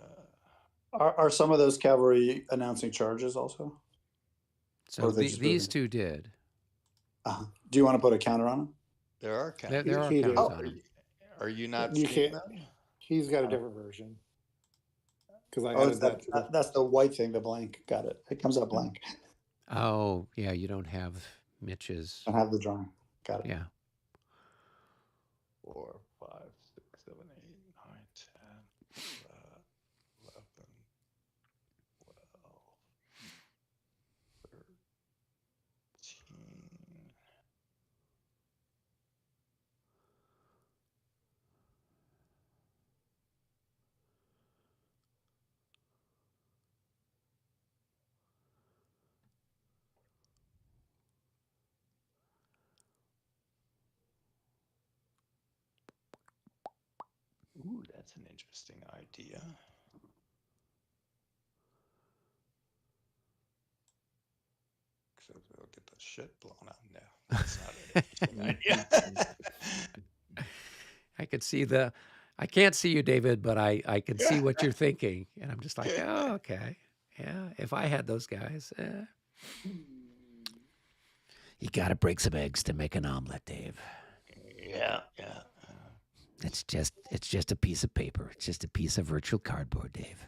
E: Are some of those cavalry announcing charges also?
B: So
E: Or are they just
B: these
E: moving?
B: two did.
E: Do you want to put a counter on them?
G: There are
B: There,
G: counters.
B: there are
A: He
B: counters
A: did.
B: on them.
G: Are you not
A: You
G: seeing
A: can't.
G: them?
A: He's got a different version because I
E: Oh,
A: added that to the.
E: that's the white thing, the blank. Got it. It comes up blank.
B: Oh, yeah, you don't have Mitch's.
E: I have the drawing. Got it.
B: Yeah.
G: 4, 5, 6, 7, 8, 9, 10, 11, 12, 13. Ooh, that's an interesting idea. Except we'll get the shit blown up now. That's not an interesting idea.
B: I could see I can't see you, David, but I can see what you're thinking. And I'm just like, oh, okay. Yeah, if I had those guys. You got to break some eggs to make an omelet, Dave.
G: Yeah.
B: It's just a piece of paper. It's just a piece of virtual cardboard, Dave.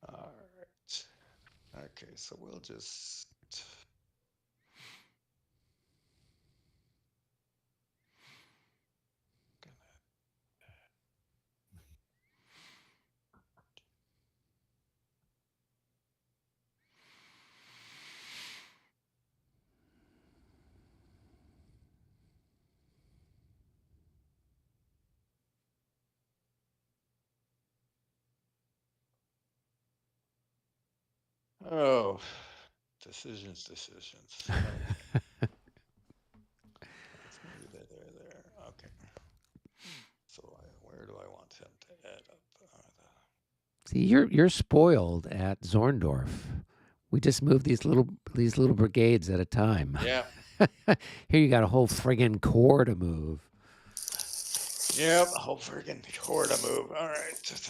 G: All right. Okay, so we'll just. Oh, decisions. Okay. Maybe they're there. Okay. So where do I want him to add up?
B: See, you're spoiled at Zorndorf. We just move these little brigades at a time.
G: Yeah.
B: Here you got a whole friggin' corps to move.
G: Yep, a whole friggin' corps to move. All right.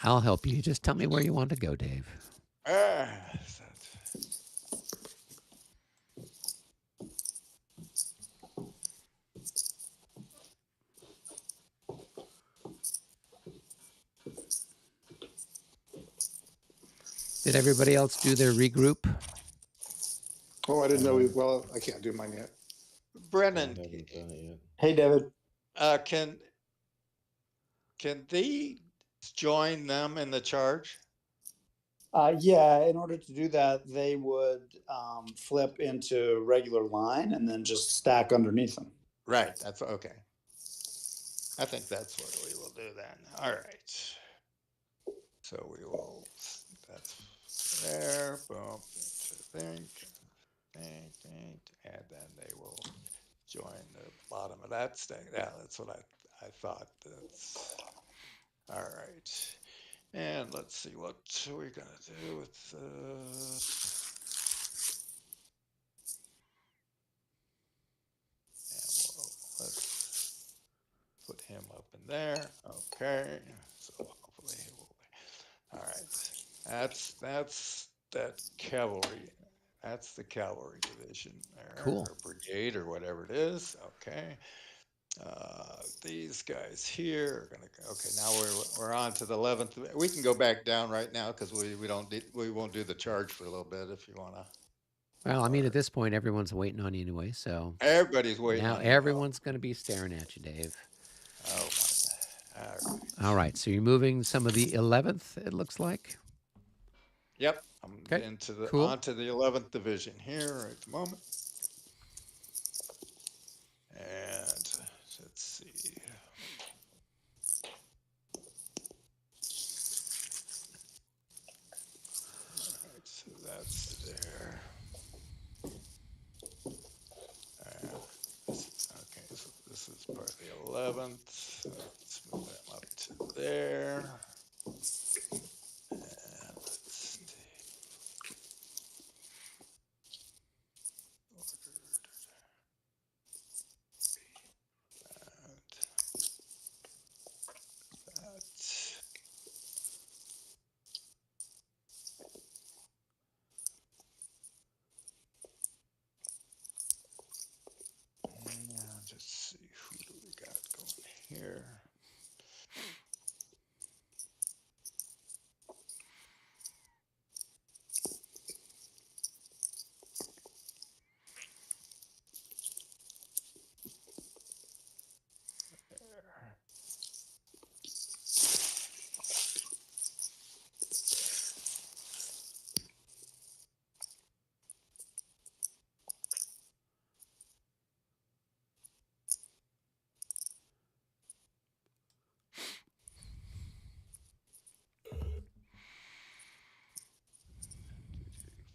B: I'll help you. Just tell me where you want to go, Dave. Did everybody else do their regroup?
A: Oh, I didn't know. Well, I can't do mine yet.
G: Brennan,
E: Hey, David.
G: Can they join them in the charge?
E: Yeah, in order to do that, they would flip into regular line and then just stack underneath them.
G: Right. That's okay. I think that's what we will do then. All right. So we will. That's there. Boom. Think. And then they will join the bottom of that stack. Yeah, that's what I thought. That's all right. And let's see what we're gonna do with let's put him up in there. Okay, so hopefully he will. All right, that's that cavalry. That's the cavalry division there,
B: Cool.
G: or brigade, or whatever it is. Okay. These guys here are gonna. Okay, now we're on to the 11th. We can go back down right now because we won't do the charge for a little bit if you wanna.
B: Well, I mean, at this point, everyone's waiting on you anyway, so
G: Everybody's waiting
B: now
G: on you.
B: everyone's going to be staring at you, Dave.
G: Oh my. All right.
B: All right, so you're moving some of the 11th, it looks like.
G: Yep. I'm
B: Okay,
G: into the
B: cool.
G: onto the 11th division here at the moment. And let's see. All right, so that's there. Okay, so this is part of the 11th. Let's move them up to there. And let's see. And just see, who do we got going here? There.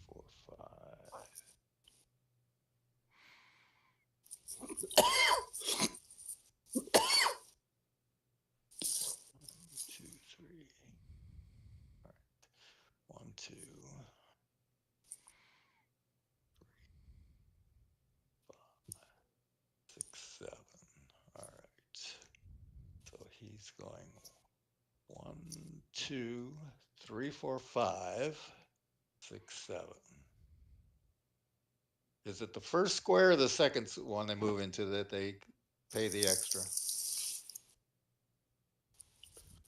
G: Four, five. Two, three. All right. 1, 2, 3, 5, 6, 7. All right. So he's going 1, 2, 3, 4, 5, 6, 7. Is it the first square or the second one they move into that they pay the extra?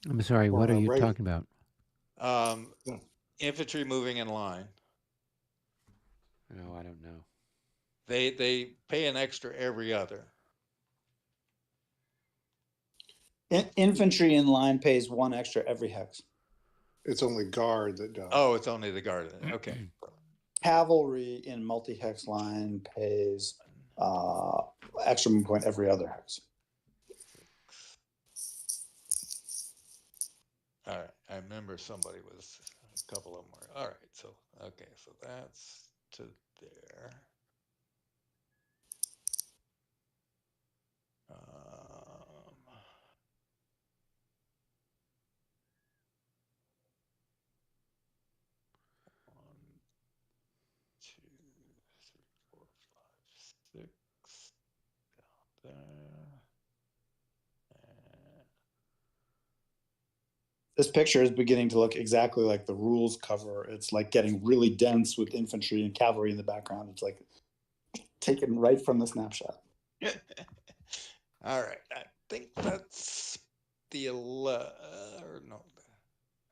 B: I'm sorry, what are you
A: Right.
B: talking about?
G: Infantry moving in line.
B: No, I don't know.
G: They pay an extra every other.
E: Infantry in line pays 1 extra every hex.
A: It's only guard that don't.
G: Oh, it's only the guard. Okay.
E: Cavalry in multi-hex line pays extra 1 point every other hex.
G: All right. I remember somebody was, a couple of them were. All right. So, okay. So that's to there. One, 2, 3, 4, 5, 6. Down there. And
E: This picture is beginning to look exactly like the rules cover. It's like getting really dense with infantry and cavalry in the background. It's like taken right from the snapshot.
G: all right. I think that's the 11. Or no.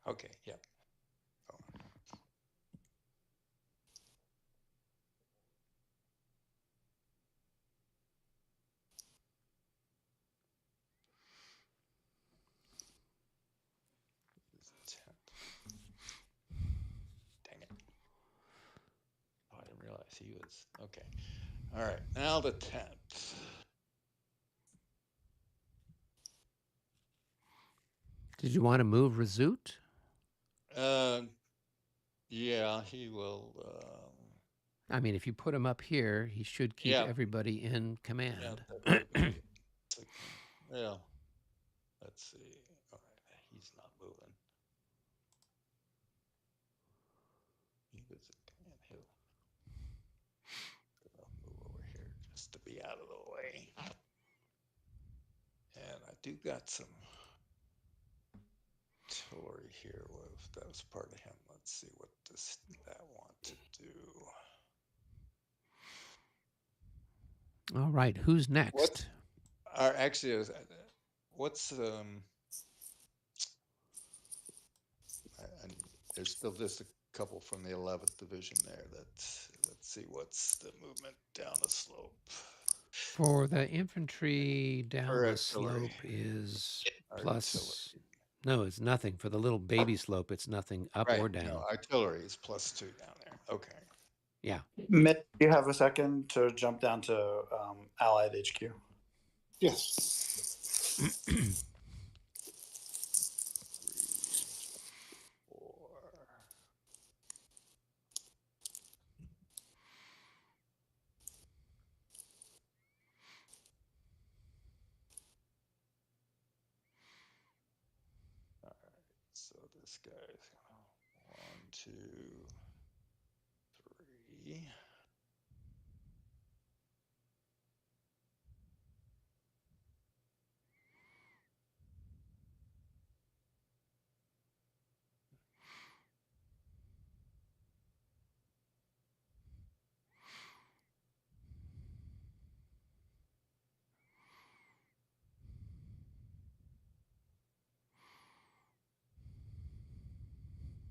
G: Okay. Yeah. Dang it. Oh, I didn't realize he was. Okay. All right. Now the 10th.
B: Did you want to move Rezout?
G: Yeah, he will.
B: I mean, if you put him up here, he should keep
G: Yeah.
B: everybody in command.
G: Yeah, that would be, yeah. Let's see. All right, he's not moving. He was at command. I'll move over here just to be out of the way. do got some artillery here. What if that was part of him? Let's see what that want to do.
B: All right, who's next?
G: Actually, what's there's still just a couple from the 11th Division there. Let's see what's the movement down the slope.
B: For the infantry down
G: For
B: the
G: artillery.
B: slope is
G: Artillery.
B: plus. No, it's nothing. For the little baby slope, it's nothing up or down.
G: No, artillery is +2 down there. Okay.
B: Yeah.
E: Mitt, do you have a second to jump down to Allied HQ?
A: Yes.
G: 3, 4. All right, so this guy's 1, 2, 3.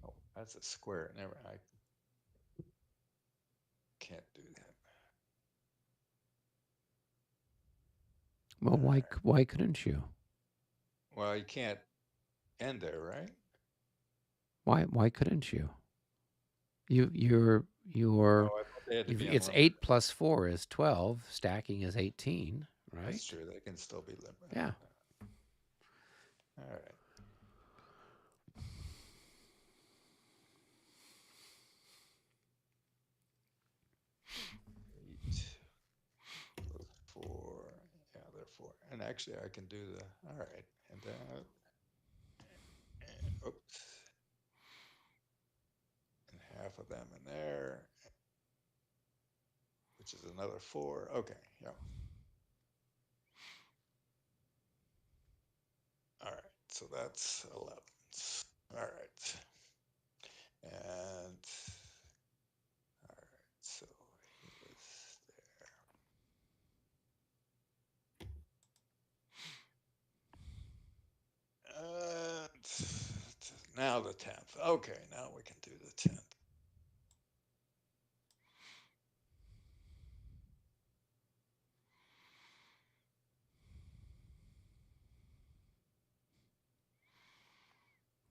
G: Oh, that's a square. Never. I can't do that.
B: Well, why couldn't you?
G: Well, you can't end there, right?
B: Why couldn't you?
G: Oh, I thought they had to be
B: it's
G: unlimited.
B: 8 plus 4 is 12. Stacking is 18, right?
G: That's true. They can still be limited.
B: Yeah.
G: All right. Those 4. Yeah, they're 4. And actually, I can do the. All right. And that. And, oops. And half of them in there, which is another 4. Okay. Yeah. All right. So that's 11. All right. And all right. So he was there. And now the 10th. Okay, now we can do the 10th.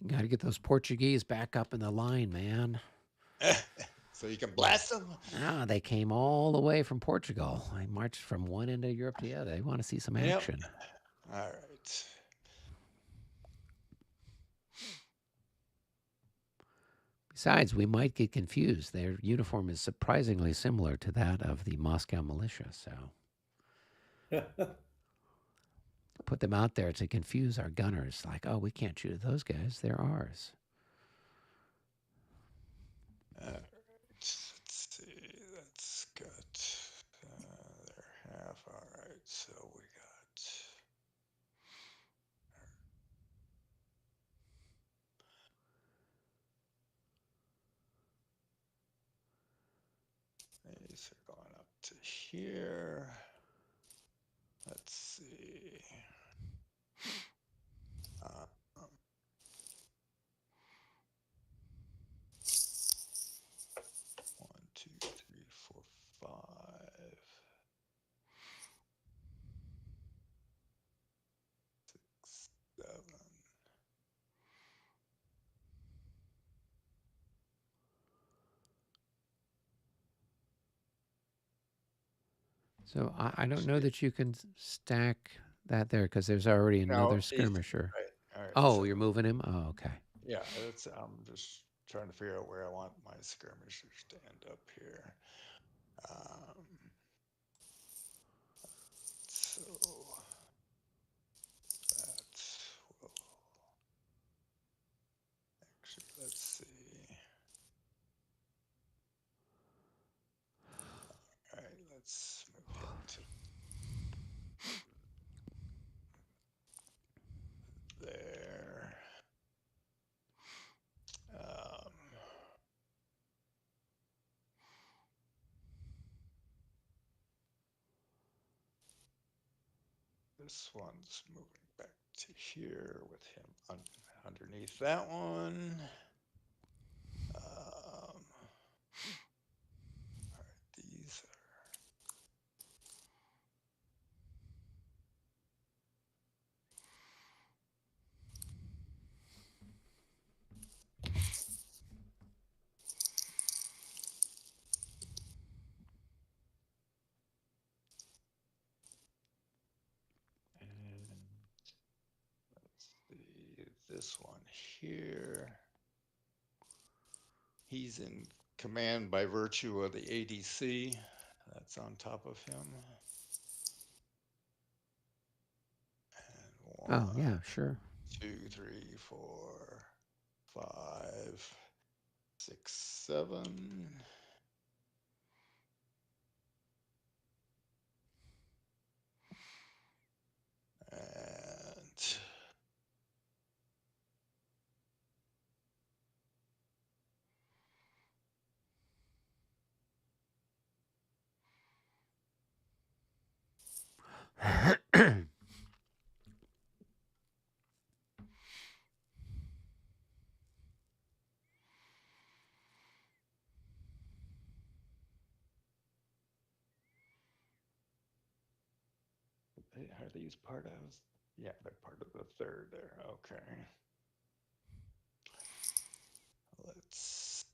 B: You got to get those Portuguese back up in the line, man.
G: So you can blast them.
B: Ah, they came all the way from Portugal. They marched from one end of Europe to the other. They want to see some action.
G: Yep. All right.
B: Besides, we might get confused. Their uniform is surprisingly similar to that of the Moscow militia, so put them out there to confuse our gunners. Like, oh, we can't shoot at those guys. They're ours.
G: All right. Let's see. That's got they're half. All right. So we got. These are going up to here. Let's see. 1, 2, 3, 4, 5. 6, 7.
B: So I don't know that you can stack that there because there's already another skirmisher.
G: Right. All right.
B: Oh,
G: So,
B: you're moving him? Oh, okay.
G: yeah, I'm just trying to figure out where I want my skirmishers to end up here. So that's well. Actually, let's see. All right, let's move him to. This one's moving back to here with him underneath that one. All right, these are. And let's see this one here. He's in command by virtue of the ADC. That's on top of him. And
B: Oh, yeah, sure.
G: 2, 3, 4, 5, 6, 7. And are these part of? Yeah, they're part of the third there. Okay. Let's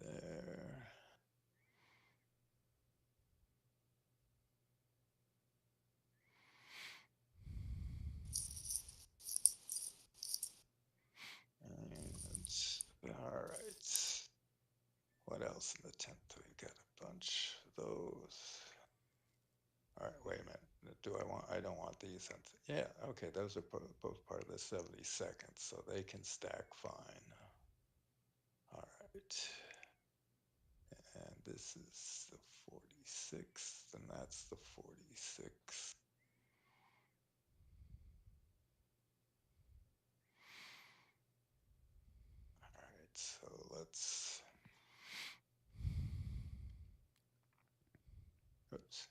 G: there. And all right. What else in the 10th? We got a bunch of those. All right, wait a minute. I don't want these. Yeah, okay, those are both part of the 72nd, so they can stack fine. All right. And this is the 46th, and that's the 46th. All right, so let's. Oops.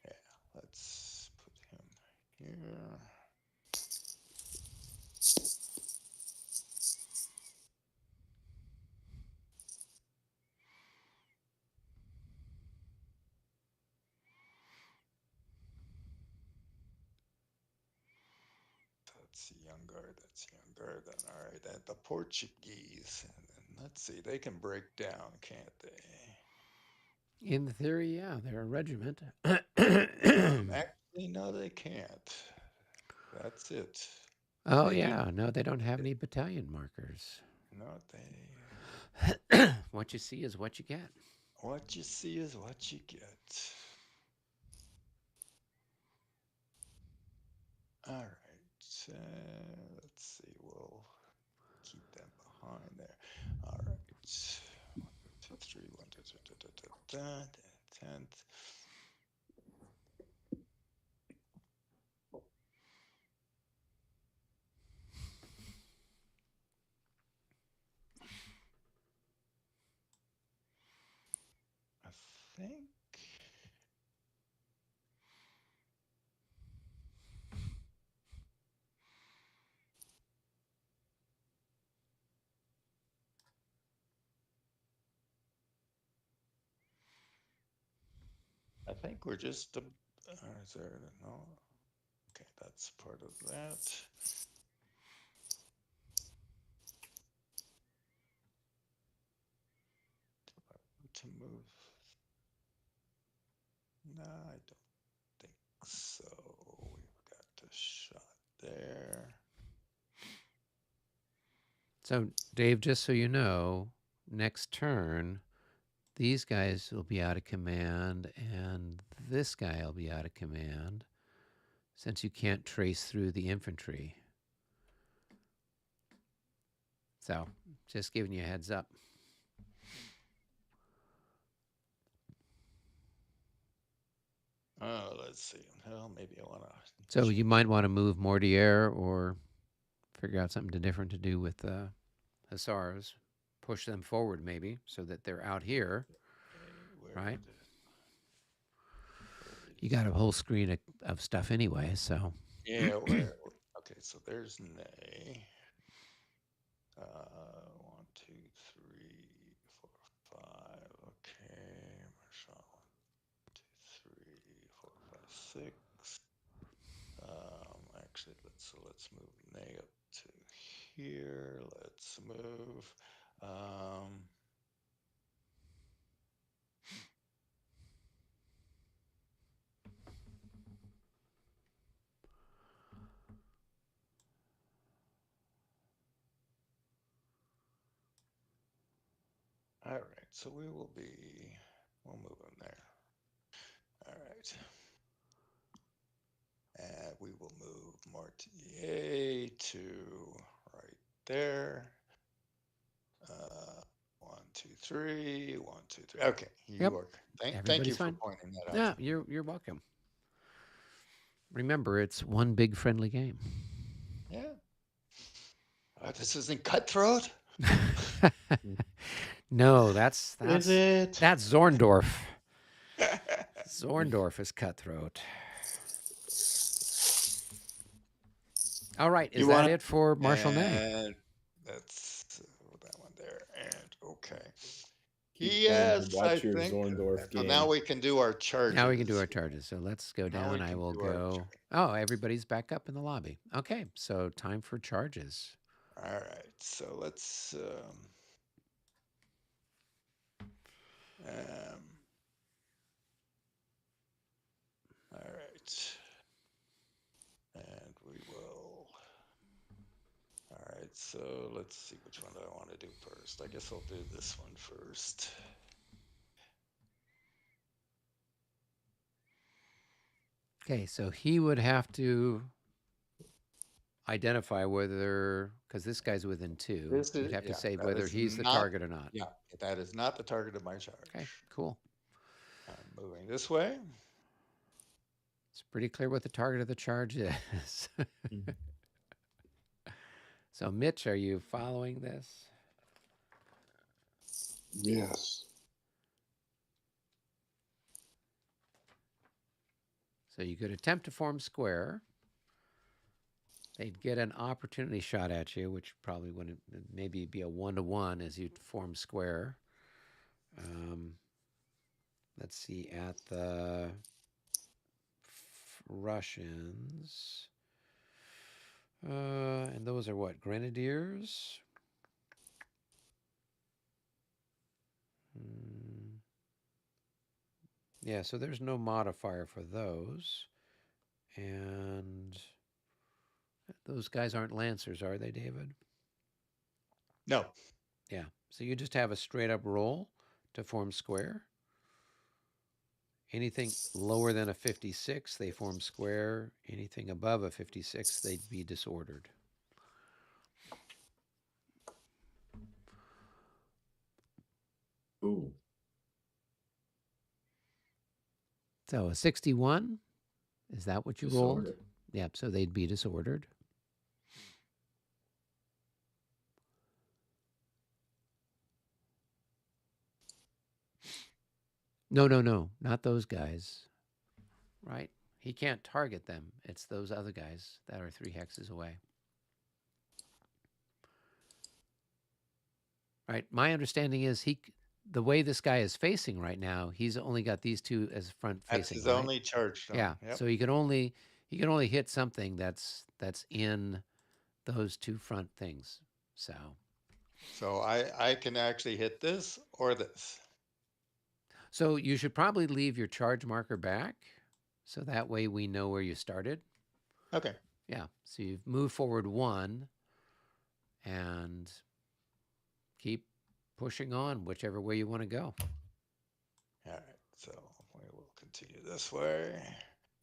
G: Yeah, let's put him here. That's young guard. That's young guard. Then all right, and the Portuguese. And let's see, they can break down, can't they?
B: In theory, yeah, they're a regiment.
G: Actually, no, they can't. That's it.
B: Oh,
G: They do-
B: yeah. No, they don't have any battalion markers.
G: No, they.
B: What you see is what you get.
G: What you see is what you get. All right. Let's see. We'll keep them behind there. All right. 1, 2, 3, 1, 2, 3, 10th. I think. I think we're just. Is there no? Okay, that's part of that. To move. No, I don't think so. We've got a shot there.
B: So, Dave, just so you know, next turn, these guys will be out of command, and this guy will be out of command, since you can't trace through the infantry. So, just giving you a heads up.
G: Let's see. Well, maybe I want to.
B: So you might want to move Mortier or figure out something different to do with the Hussars. Push them forward maybe so that they're out here. Right. You got a whole screen of stuff anyway, so.
G: Yeah, where? Okay, so there's Nay. 1, 2, 3, 4, 5. Okay, Marshall. 1, 2, 3, 4, 5, 6. Actually, let's move Nay up to here. Let's move. All right, so we'll move them there. All right. And we will move Mortier to right there. 1, 2, 3. 1, 2, 3. Okay,
B: Yep.
G: Thank you
B: Everybody's
G: for
B: fine.
G: pointing that out.
B: Yeah, you're welcome. Remember, it's one big friendly game.
G: Yeah. This isn't Cutthroat.
B: No, that's
F: Is it?
B: that's Zorndorf. Zorndorf is Cutthroat. All right, is that it for Marshall Ney?
G: That's that one there. And okay.
C: Keep going to watch your
G: think.
C: Zorndorf
G: So
C: game.
G: now we can do our charges.
B: Now we can do our charges. So let's go
G: Now we
B: down. I
G: can
B: will
G: do our
B: go. Oh, everybody's back up in the lobby. Okay, so time for charges.
G: All right, so let's. All right, and we will. All right, so let's see which one do I want to do first. I guess I'll do this one first.
B: Okay, so he would have to identify whether, because this guy's within 2, you'd have to say whether he's the target or not.
G: Yeah, that is not the target of my charge.
B: Okay, cool.
G: I'm moving this way.
B: It's pretty clear what the target of the charge is. So, Mitch, are you following this?
A: Yes.
B: So you could attempt to form square. They'd get an opportunity shot at you, which probably wouldn't, maybe be a 1-to-1 as you form square. Let's see, at the Russians. And those are what, grenadiers? Yeah, so there's no modifier for those. And those guys aren't lancers, are they, David?
G: No.
B: Yeah, so you just have a straight up roll to form square. Anything lower than a 56, they form square. Anything above a 56, they'd be disordered.
C: Ooh.
B: So a 61, is that what you rolled?
C: Disordered.
B: Yep, so they'd be disordered. No, not those guys. Right? He can't target them. It's those other guys that are 3 hexes away. Right? My understanding is the way this guy is facing right now, he's only got these 2 as front facing.
G: That's his
B: right?
G: only charge.
B: Yeah.
G: Yep.
B: So he can only hit something that's in those 2 front things. So
G: I can actually hit this or this.
B: So you should probably leave your charge marker back, so that way we know where you started.
G: Okay.
B: Yeah. So you've moved forward 1, and keep pushing on whichever way you want to go.
G: All right. So we will continue this way.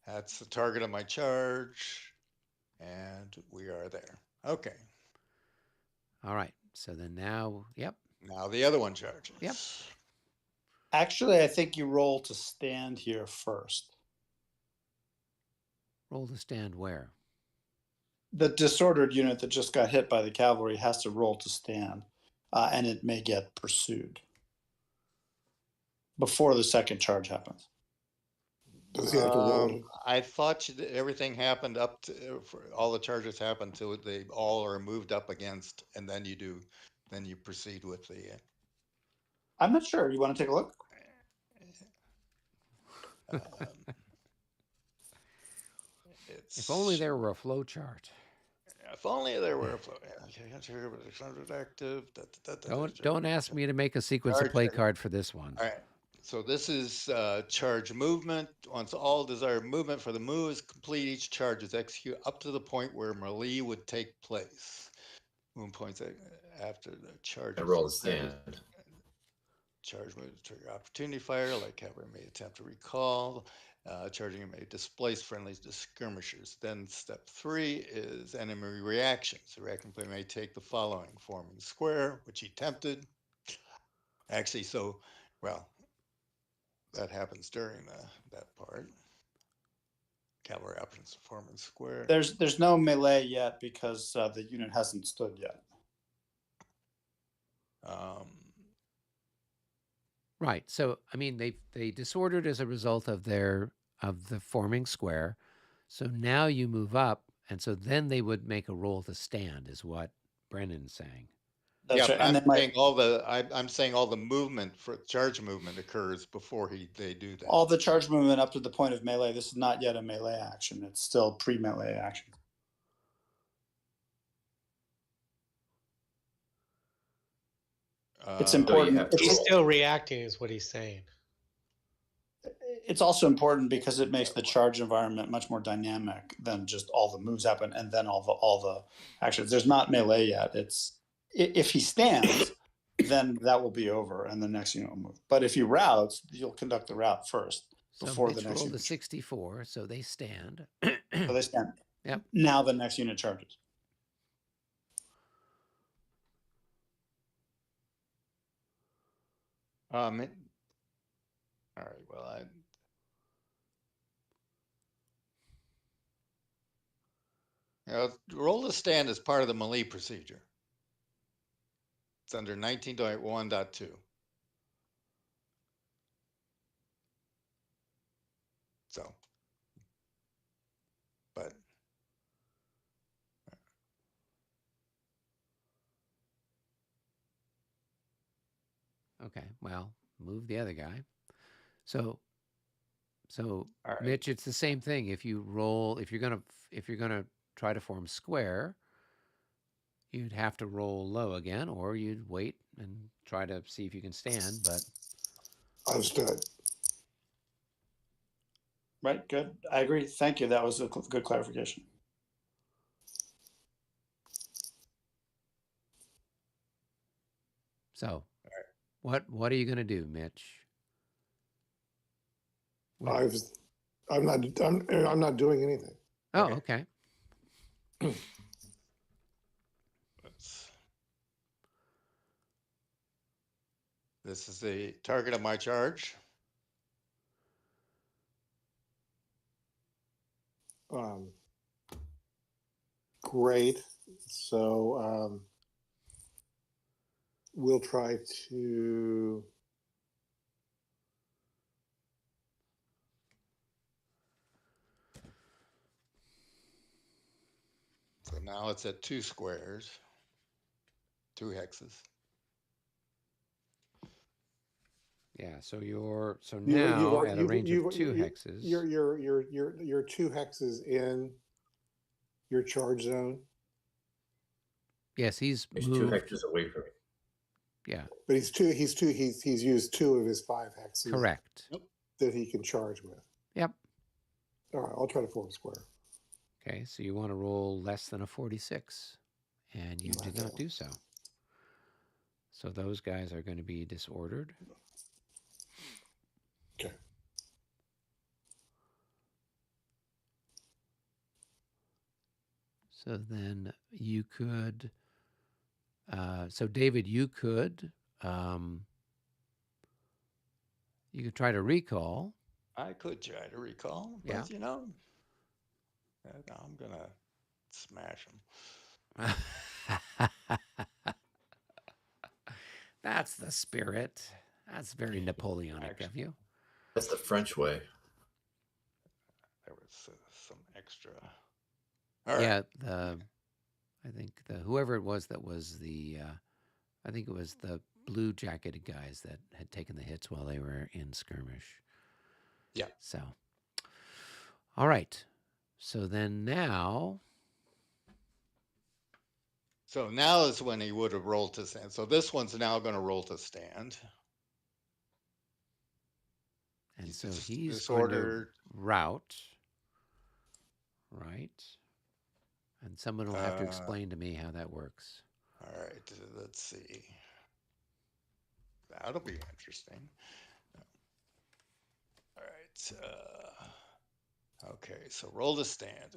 G: That's the target of my charge, and we are there. Okay.
B: All right. So then now, yep.
G: Now the other one charges.
B: Yep.
E: Actually, I think you roll to stand here first.
B: Roll to stand where?
E: The disordered unit that just got hit by the cavalry has to roll to stand, and it may get pursued before the second charge happens.
A: Does he have to roll?
G: I thought everything happened up to all the charges happened till they all are moved up against, and then you proceed with the.
E: I'm not sure. You want to take a look?
B: If only there were a flow chart.
G: If only there were a flow. Active.
B: Don't ask me to make a sequence of play card for this one.
G: All right. So this is charge movement. Once all desired movement for the move is complete, each charge is executed up to the point where melee would take place. Move points after the charge.
H: I roll to stand.
G: Charge move to trigger opportunity fire, like cavalry may attempt to recall. Charging may displace friendly skirmishers. Then step 3 is enemy reactions. The reacting player may take the following: forming square, which he attempted. Actually, that happens during that part. Cavalry options forming square.
E: There's no melee yet because the unit hasn't stood yet.
B: Right. So I mean, they disordered as a result of the forming square. So now you move up, and so then they would make a roll to stand, is what Brennan's saying.
E: That's right.
G: And I'm saying all the movement for charge movement occurs before they do that.
E: All the charge movement up to the point of melee. This is not yet a melee action. It's still pre-melee action. It's important.
F: He's still reacting, is what he's saying.
E: It's also important because it makes the charge environment much more dynamic than just all the moves happen and then all the actions. There's not melee yet. It's if he stands, then that will be over and the next unit will move. But if he routes, you'll conduct the route first before the next
B: roll
E: unit.
B: to 64, so they stand.
E: So they stand.
B: Yep.
E: Now the next unit charges.
G: All right. Well, roll to stand is part of the melee procedure. It's under 19.1.2. So, but.
B: Okay, well, move the other guy. So
G: right.
B: Mitch, it's the same thing. If you roll, if you're gonna try to form square, you'd have to roll low again, or you'd wait and try to see if you can stand. But
A: Understood.
E: Right. Good. I agree. Thank you. That was a good clarification.
B: So, what are you going to do, Mitch?
A: I'm not doing anything.
B: Oh, okay.
G: This is the target of my charge.
A: Great. So we'll try to.
G: So now it's at 2 squares, 2 hexes.
B: Yeah. So now at a range of 2 hexes.
A: You're 2 hexes in your charge zone.
B: Yes, he's
H: He's
B: moved
H: 2 hexes away from me.
B: Yeah.
A: But he's used 2 of his 5 hexes.
B: Correct.
A: That he can charge with.
B: Yep.
A: All right, I'll try to form square.
B: Okay, so you want to roll less than a 46, and you did not do so. So those guys are going to be disordered.
A: Okay.
B: So then you could, so David, you could try to recall.
G: I could try to recall,
B: Yeah.
G: but I'm gonna smash them.
B: That's the spirit. That's very Napoleonic of you.
H: That's the French way.
G: There was some extra. All
B: Yeah,
G: right.
B: I think whoever it was that was I think it was the blue jacketed guys that had taken the hits while they were in skirmish.
G: Yeah.
B: So, all right. So then now.
G: So now is when he would have rolled to stand. So this one's now going to roll to stand.
B: And so he's going to
G: disordered.
B: route, right? And someone will have to explain to me how that works.
G: All right, let's see. That'll be interesting. All right. Okay, so roll to stand.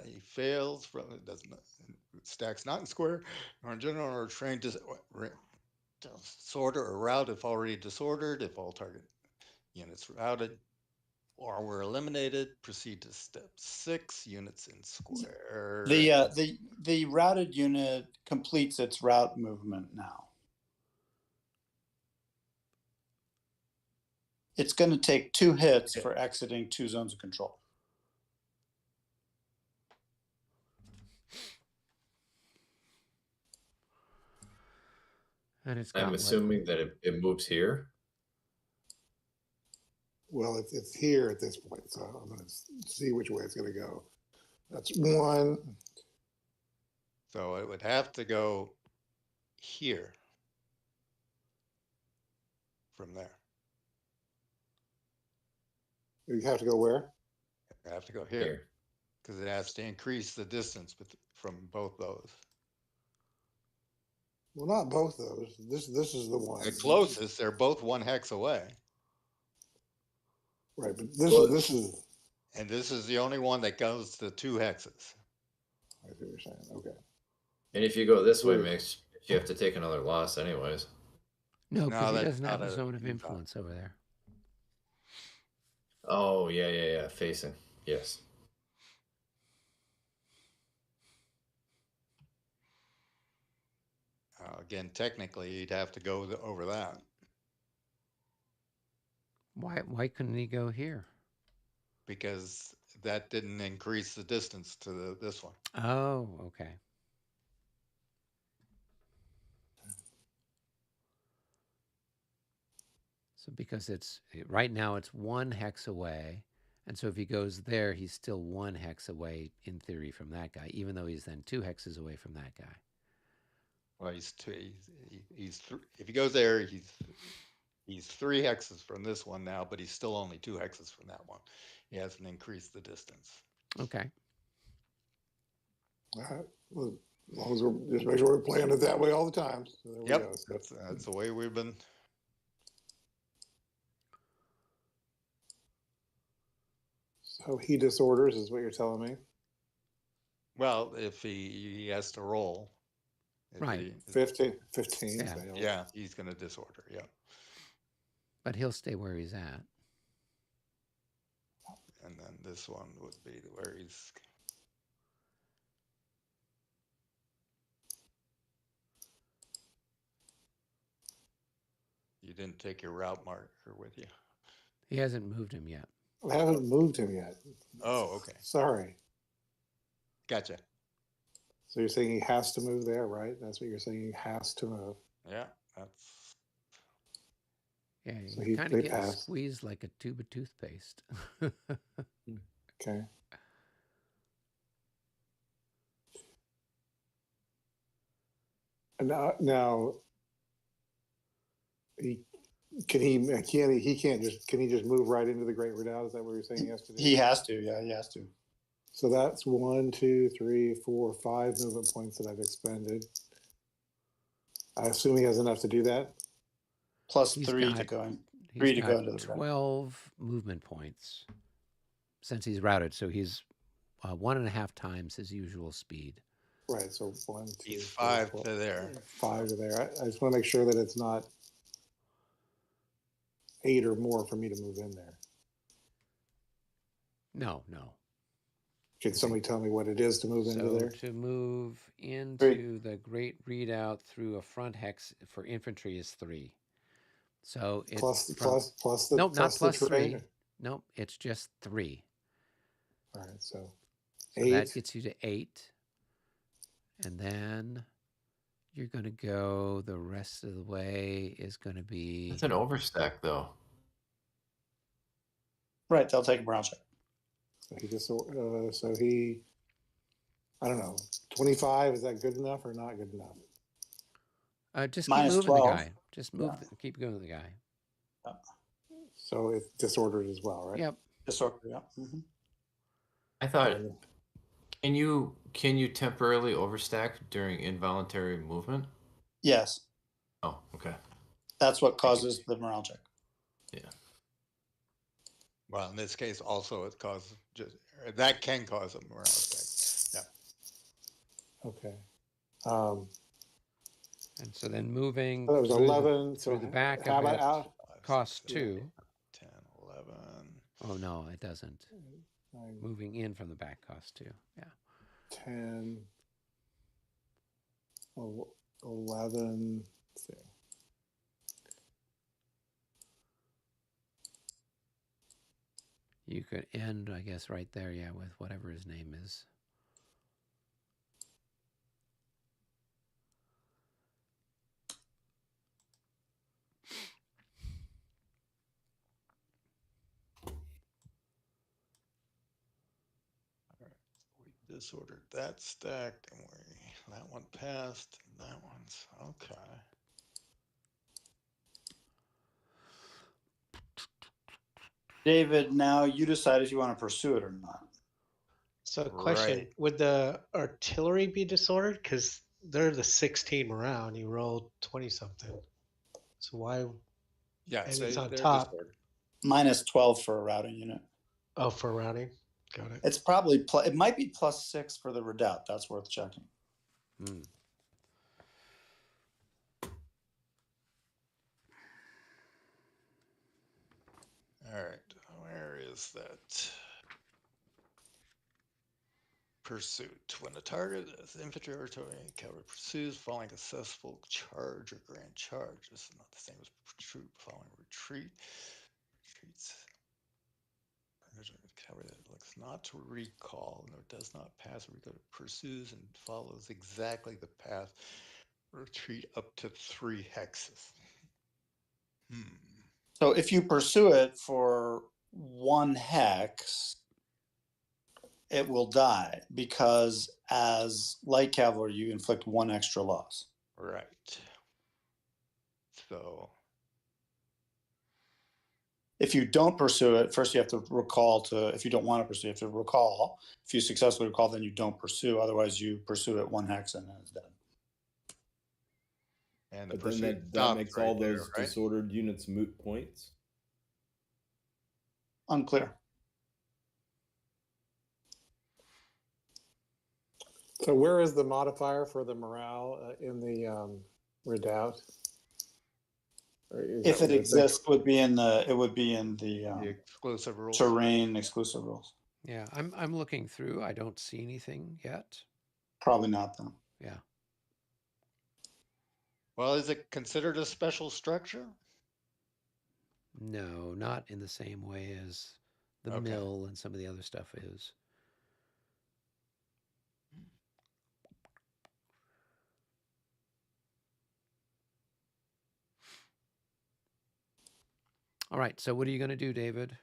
G: He fails from it doesn't stacks not in square or in general or train disorder or route if already disordered, if all target units routed or were eliminated, proceed to step 6, units in square.
E: The routed unit completes its route movement now. It's going to take 2 hits for exiting 2 zones of control.
B: And it's
H: I'm assuming that it moves here.
A: Well, it's here at this point, so I'm going to see which way it's going to go. That's 1.
G: So it would have to go here from there.
A: You have to go where?
G: You have to go here because it has to increase the distance from both those.
A: Well, not both those. This is the one.
G: The closest, they're both 1 hex away.
A: Right, but this is.
G: And this is the only one that goes to 2 hexes.
A: I see what you're saying. Okay.
H: And if you go this way, Mix, you have to take another loss anyways.
B: No, because he doesn't have a zone of influence over there.
H: Oh, yeah. Facing. Yes.
G: Again, technically, he'd have to go over that.
B: Why couldn't he go here?
G: Because that didn't increase the distance to this one.
B: Oh, okay. So because right now it's 1 hex away, and so if he goes there, he's still 1 hex away in theory from that guy, even though he's then 2 hexes away from that guy.
G: Well, if he goes there, he's 3 hexes from this one now, but he's still only 2 hexes from that one. He hasn't increased the distance.
B: Okay.
A: All right. Well, as long as we're just make sure we're playing it that way all the time. So there we go.
G: That's the way we've been.
A: So he disorders is what you're telling me?
G: Well, if he has to roll.
B: Right.
A: 15.
G: Yeah, he's going to disorder, yeah.
B: But he'll stay where he's at.
G: And then this one would be where he's... You didn't take your route marker with you.
B: He hasn't moved him yet.
A: I haven't moved him yet.
G: Oh, okay.
A: Sorry.
G: Gotcha.
A: So you're saying he has to move there, right? That's what you're saying. He has to move.
G: Yeah, that's.
B: Yeah,
A: So
B: he kind of gets
A: pass.
B: squeezed like a tube of toothpaste.
A: Okay. And now he can't just move right into the Great Redoubt? Is that what you're saying he has to do?
E: He has to, yeah, he has to.
A: So that's 1, 2, 3, 4, 5 movement points that I've expended. I assume he has enough to do that.
E: Plus 3 to go in. 3 to go into the
B: 12 movement points since he's routed. So he's 1.5 times his usual speed.
A: Right. So 1, 2,
G: He's
A: 3,
G: 5
A: 4,
G: to there.
A: 5 to there. I just want to make sure that it's not 8 or more for me to move in there.
B: No.
A: Can somebody tell me what it is to move into
B: So
A: there?
B: to move into the Great Redoubt through a front hex for infantry is 3. So it's
A: Plus the
B: nope, not
A: plus
B: plus
A: the terrain.
B: 3. Nope, it's just 3.
A: All right, so
B: So
A: 8.
B: that gets you to 8. And then you're going to go the rest of the way is going to be...
D: It's an overstack, though.
E: Right, they'll take a morale check.
A: So he I don't know, 25. Is that good enough or not good enough?
B: just
E: Minus
B: keep moving
E: 12.
B: the guy. Just move.
E: Yeah.
B: Keep going with the guy.
A: So it's disordered as well, right?
B: Yep.
E: Disorder, yeah. Mm-hmm.
D: I thought, can you temporarily overstack during involuntary movement?
E: Yes.
D: Oh, okay.
E: That's what causes the morale check.
D: Yeah.
G: Well, in this case, also it causes that can cause a morale check. Yeah.
A: Okay.
B: And so then moving.
A: So it was
B: through
A: 11.
B: through
A: So
B: the back
A: how
B: of
A: about
B: it
A: out?
B: costs
G: 5, 6,
B: 2.
G: 10, 11.
B: Oh no, it doesn't.
A: 9,
B: Moving in from the back costs 2. Yeah.
A: 10, 11. Let's see.
B: You could end, I guess, right there, yeah, with whatever his name is.
G: We disordered that stack, and that one passed, and that one's okay.
E: David, now you decide if you want to pursue it or not.
F: So, question:
G: Right.
F: would the artillery be disordered? Because they're the 16 morale, and you rolled 20 something. So why?
G: Yes,
F: And it's on
G: they're
F: top.
G: disordered.
E: Minus 12 for a routing unit.
F: Oh, for routing. Got it.
E: It's probably it might be plus 6 for the redoubt. That's worth checking.
B: Hmm.
G: All right, where is that? Pursuit. When the target is infantry or artillery cavalry pursues following a successful charge or grand charge. This is not the same as troop following retreat. Retreats. Cavalry that looks not to recall nor does not pass recall, pursues and follows exactly the path. Retreat up to 3 hexes.
E: So if you pursue it for 1 hex, it will die because as light cavalry, you inflict 1 extra loss.
G: Right. So
E: if you don't pursue it, first you have to recall to, if you don't want to pursue, you have to recall. If you successfully recall, then you don't pursue. Otherwise, you pursue it 1 hex and then it's dead.
G: And the
C: But then
G: pursuit
C: that makes all
G: right there,
C: those
G: right?
C: disordered units moot points.
E: Unclear.
A: So where is the modifier for the morale in the redoubt?
E: If it exists, it would be in the
G: The exclusive rules.
E: terrain exclusive rules.
B: Yeah, I'm looking through. I don't see anything yet.
E: Probably not though.
B: Yeah.
G: Well, is it considered a special structure?
B: No, not in the same way as the
G: Okay.
B: mill and some of the other stuff is. All right, so what are you going to do, David?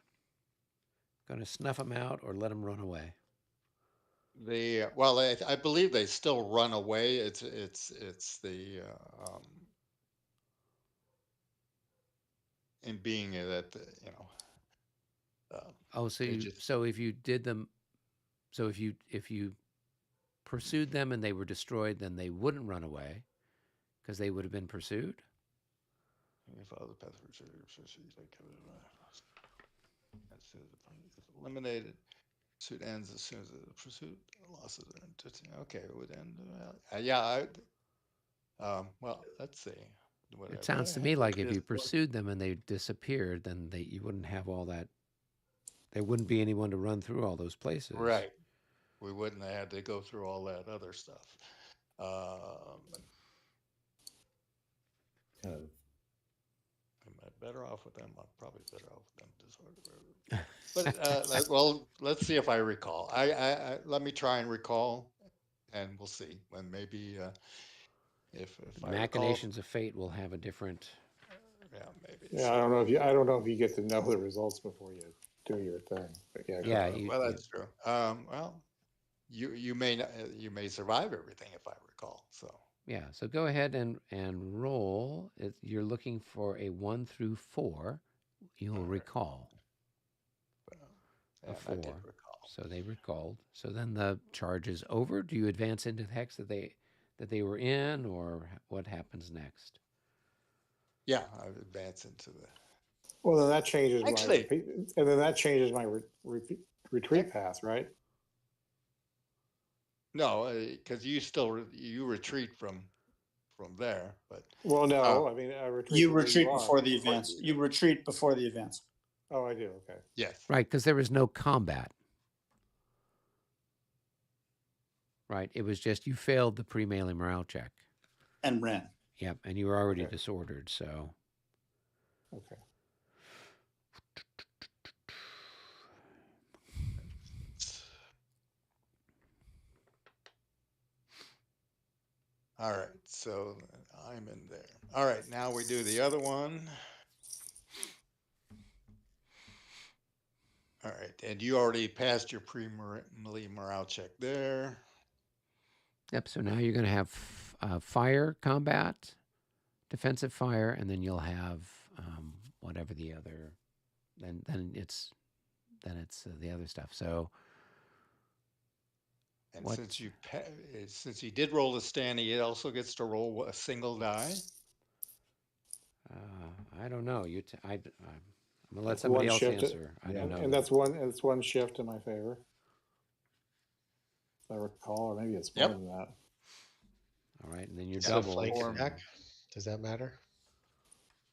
B: Going to snuff them out or let them run away?
G: Well, I believe they still run away. It's the in being that
B: Oh, so
G: they
B: you,
G: just-
B: so if you did them, so if you pursued them and they were destroyed, then they wouldn't run away because they would have been pursued.
G: follow the path eliminated. Pursuit ends as soon as the pursuit losses are okay. It would end. Well, let's see.
B: It sounds to me like if you pursued them and they disappeared, then you wouldn't have all that. There wouldn't be anyone to run through all those places.
G: Right. we wouldn't have had to go through all that other stuff.
C: Kind of.
G: Am I better off with them? I'm probably better off with them disorder. But well, let's see if I recall. I let me try and recall, and we'll see when maybe if
B: The
G: I recall.
B: machinations of fate will have a different.
G: Yeah, maybe.
A: Yeah, I don't know if you get to know the results before you do your thing. But yeah,
B: Yeah,
G: Well, that's true. Well, you may survive everything if I recall. So
B: yeah. So go ahead and roll. You're looking for a 1 through 4. You'll
G: All right.
B: recall a
G: and I
B: 4.
G: did recall.
B: So they recalled. So then the charge is over. Do you advance into the hex that they were in, or what happens next?
G: Yeah, I would advance into the.
A: well, then that changes
G: Actually-
A: and then that changes my retreat path, right?
G: No, because you retreat from there, but
A: Well, no, I mean, I retreat.
E: You
A: to where
E: retreat
A: are.
E: before the advance. You retreat before the advance.
A: Oh, I do. Okay.
G: yes,
B: Right, because there was no combat. Right, it was just you failed the pre-melee morale check.
E: And ran.
B: Yep, and you were already
A: Okay.
B: disordered, so.
A: Okay.
G: all right. So I'm in there. All right, now we do the other one. All right, and you already passed your pre-melee morale check there.
B: Yep, so now you're going to have fire combat, defensive fire, and then you'll have whatever the other. Then it's the other stuff. So.
G: And
B: What?
G: since you did roll a stand, he also gets to roll a single die.
B: I don't know. I'm gonna let
A: That's
B: somebody
A: one
B: else
A: shift.
B: answer. I don't know.
A: And that's one shift in my favor. If I recall, or maybe it's more
G: Yep.
A: than that.
B: All right, and then you're
F: Is it a
B: double.
F: flank
G: Or-
F: attack? Does that matter?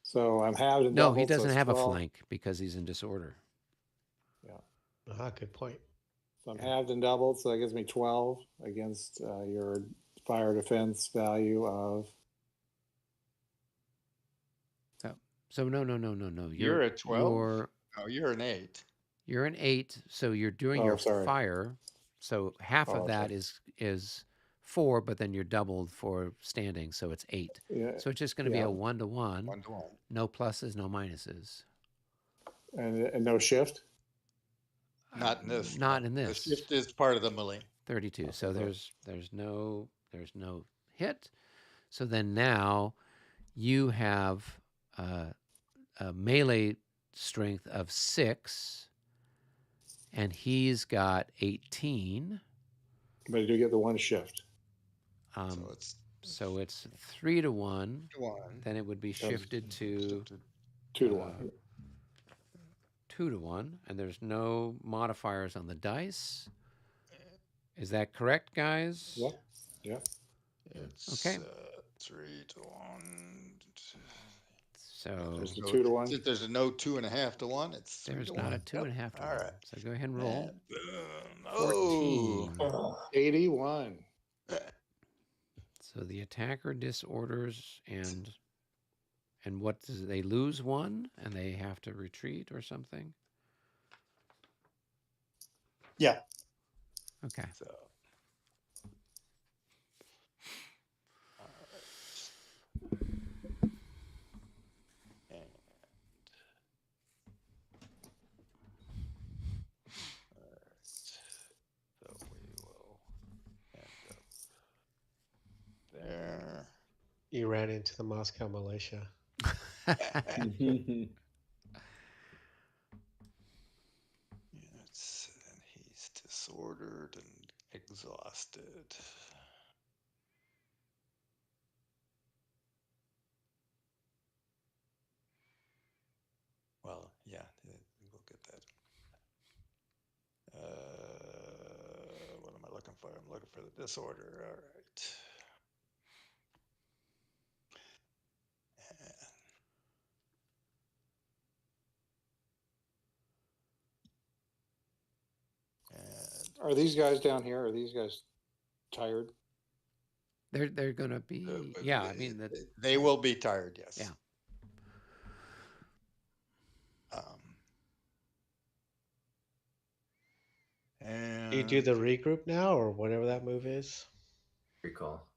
A: So I'm halved and
B: No,
A: doubled.
B: he
A: so
B: doesn't
A: it's
B: have
A: 12.
B: a flank because he's in disorder.
F: Good point.
A: So I'm halved and doubled, so that gives me 12 against your fire defense value of.
B: So no.
G: You're at 12?
B: You're
G: Oh, you're an 8.
B: you're an 8. So you're doing
A: Oh,
B: your
A: sorry.
B: fire. So half of that is 4, but then you're doubled for standing, so it's 8.
A: Yeah,
B: So it's just going to be
A: yeah.
B: a 1-to-1.
G: 1-to-1.
B: No pluses, no minuses.
A: and no shift.
G: Not in this.
B: Not
G: no.
B: in this.
G: The shift is part of the melee.
B: 32. So there's no hit. So then now you have a melee strength of 6, and he's got 18.
A: But I do get the one shift.
G: So it's
B: So it's 3-to-1.
G: 1.
B: Then it would be shifted to
A: 2 to 1.
B: 2-to-1, and there's no modifiers on the dice. Is that correct, guys?
A: Yeah. Yeah.
G: It's
B: Okay.
G: 3-to-1.
B: So
A: There's the 2 to 1.
G: Since there's no 2.5-to-1, it's 3
B: there's
G: to
B: not
G: 1.
B: a 2.5 to
G: All
B: 1.
G: right.
B: So go ahead and roll.
G: And boom.
B: 14.
A: 81.
B: So the attacker disorders and what does they lose 1 and they have to retreat or something?
E: Yeah.
B: Okay.
G: So, and, so we will end up there.
F: You ran into the Moscow militia.
G: Yes, and he's disordered and exhausted. Well, yeah, we'll get that. What am I looking for? I'm looking for the disorder. All right. And
A: Are these guys down here? Are these guys tired?
B: They're going to be, yeah. I mean,
G: they will be tired. Yes.
B: Yeah.
G: And
F: Do you do the regroup now or whatever that move is?
H: Recall.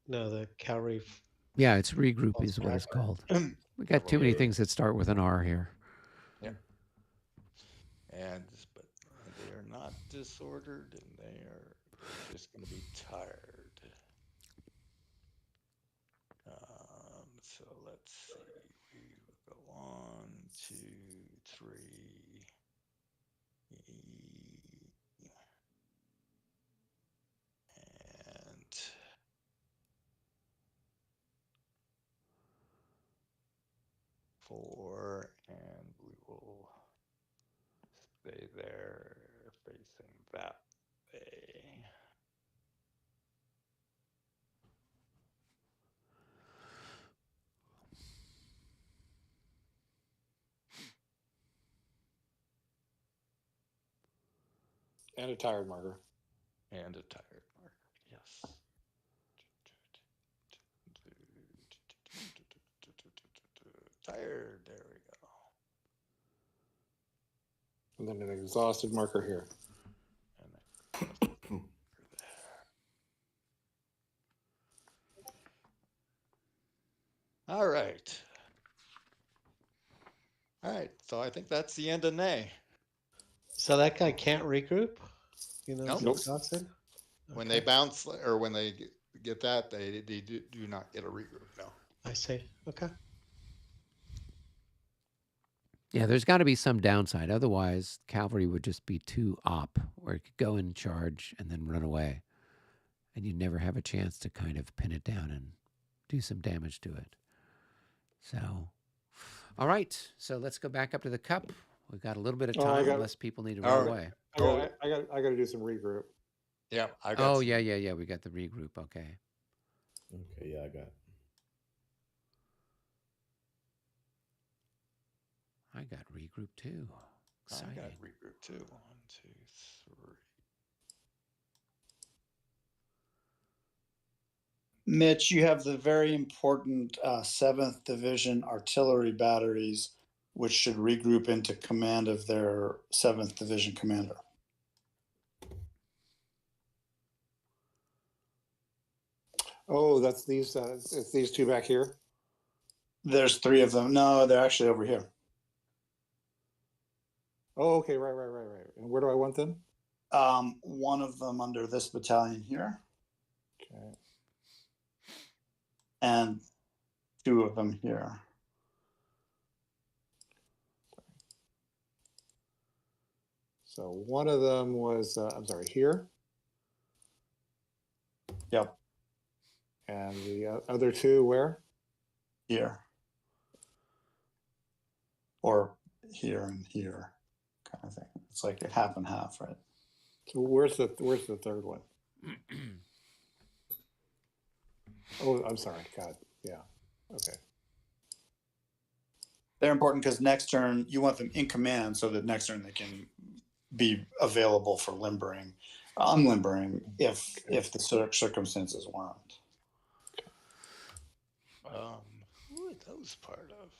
F: No, the cavalry.
B: yeah, it's regroup is what it's called. We got too many things that start with an R here.
G: Yeah. And but they are not disordered, and they're just going to be tired. So let's see. We will go on 2, 3. And 4, and we will stay there facing that way.
A: And a tired marker.
G: And a tired marker, yes. Tired, there we go.
A: And then an exhausted marker here.
G: All right. All right, so I think that's the end of Nay.
F: So that guy can't regroup? You know,
G: Nope.
F: exhausted?
G: When they bounce or when they get that, they do not get a regroup. No.
F: I see. Okay.
B: Yeah, there's got to be some downside. Otherwise, cavalry would just be too op, where it could go in charge and then run away. And you'd never have a chance to kind of pin it down and do some damage to it. So, all right. So let's go back up to the cup. We've got a little bit of time unless people need to run away.
A: I got to do some regroup.
G: Yeah, I got.
B: Yeah. We got the regroup. Okay.
C: Okay, yeah, I got.
B: I got regroup too. Exciting.
G: I got regroup too. 1, 2, 3.
E: Mitch, you have the very important 7th Division artillery batteries, which should regroup into command of their 7th Division commander.
A: Oh, that's these. It's these two back here.
E: There's 3 of them. No, they're actually over here.
A: Oh, okay, right. And where do I want them?
E: One of them under this battalion here.
A: Okay.
E: And 2 of them here.
A: So one of them was, I'm sorry, here.
E: Yep.
A: And the other 2 where?
E: Here. Or here and here, kind of thing. It's like a half and half, right?
A: So where's the third one? Oh, I'm sorry. God, yeah. Okay.
E: They're important because next turn you want them in command so that next turn they can be available for limbering, unlimbering if the circumstances warrant.
G: Who are those part of?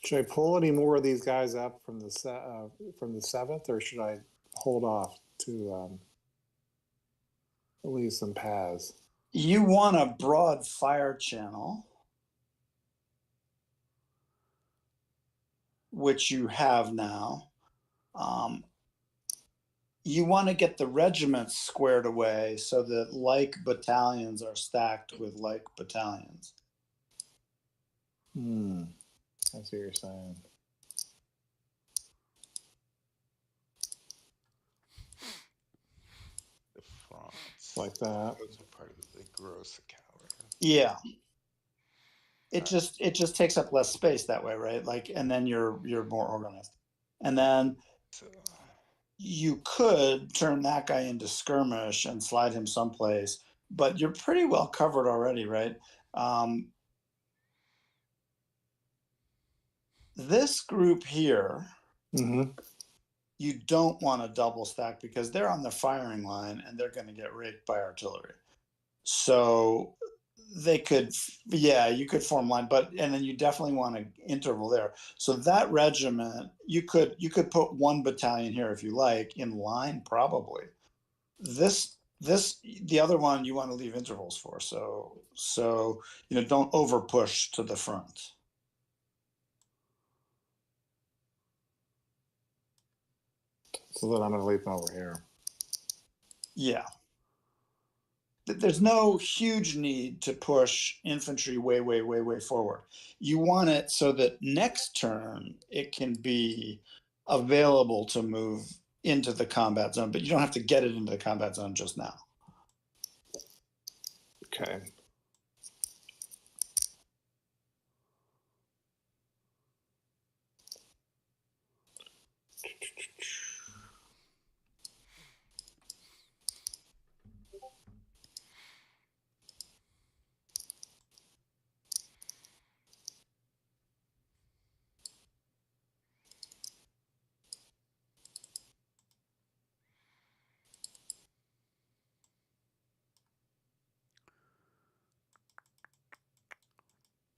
A: Should I pull any more of these guys up from the 7th, or should I hold off to leave some paths?
E: You want a broad fire channel, which you have now. You want to get the regiments squared away so that like battalions are stacked with like battalions.
A: I see what you're saying.
G: The fronts.
A: Like that.
G: Those are part of the gross cavalry.
E: Yeah. it just takes up less space that way, right? Like, and then you're more organized. And then you could turn that guy into skirmish and slide him someplace, but you're pretty well covered already, right? This group here, you don't want to double stack because they're on the firing line and they're going to get raked by artillery. So they could, yeah, you could form line, and then you definitely want an interval there. So that regiment, you could put one battalion here if you like in line, probably. The other one you want to leave intervals for. So don't over push to the front.
A: So then I'm going to leave them over here.
E: Yeah. There's no huge need to push infantry way forward. You want it so that next turn it can be available to move into the combat zone, but you don't have to get it into the combat zone just now.
A: Okay.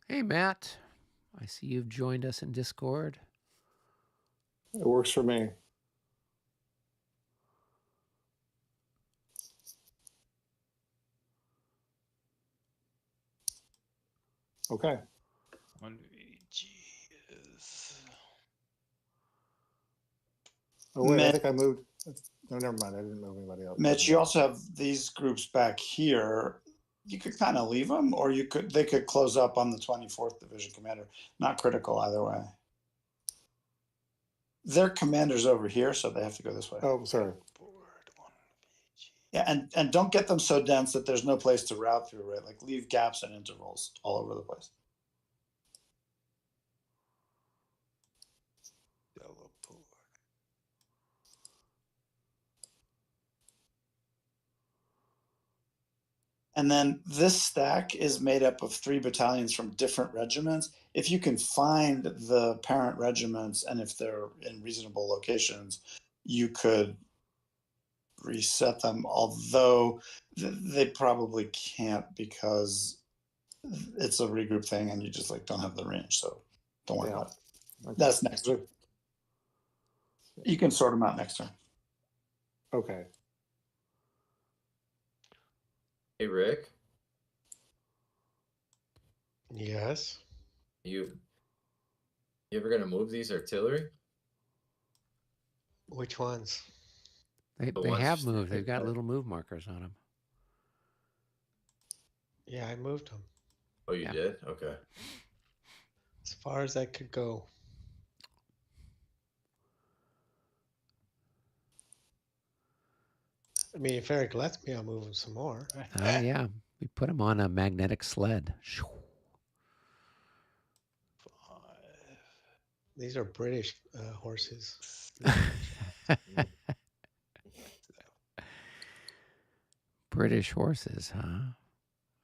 B: Hey, Matt. I see you've joined us in Discord.
A: It works for me. Okay.
G: 1VG is.
A: Oh, wait, I think I moved. No, never mind. I didn't move anybody else.
E: Mitch, you also have these groups back here. You could kind of leave them, or they could close up on the 24th Division commander. Not critical either way. Their commander's over here, so they have to go this way.
A: Oh, sorry.
E: Yeah, and don't get them so dense that there's no place to route through, right? Like leave gaps and intervals all over the place. And then this stack is made up of 3 battalions from different regiments. If you can find the parent regiments and if they're in reasonable locations, you could reset them, although they probably can't because it's a regroup thing and you just don't have the range. So don't worry about it. Okay. That's next turn. You can sort them out next turn.
A: Okay.
H: Hey, Rick.
F: Yes.
H: You ever gonna move these artillery?
F: Which ones?
B: They have moved. They've got little move markers on them.
F: Yeah, I moved them.
H: Oh, you did? Okay.
F: As far as I could go. I mean, if Eric lets me, I'll move them some more.
B: Oh, yeah. We put them on a magnetic sled.
F: These are British horses.
B: British horses, huh?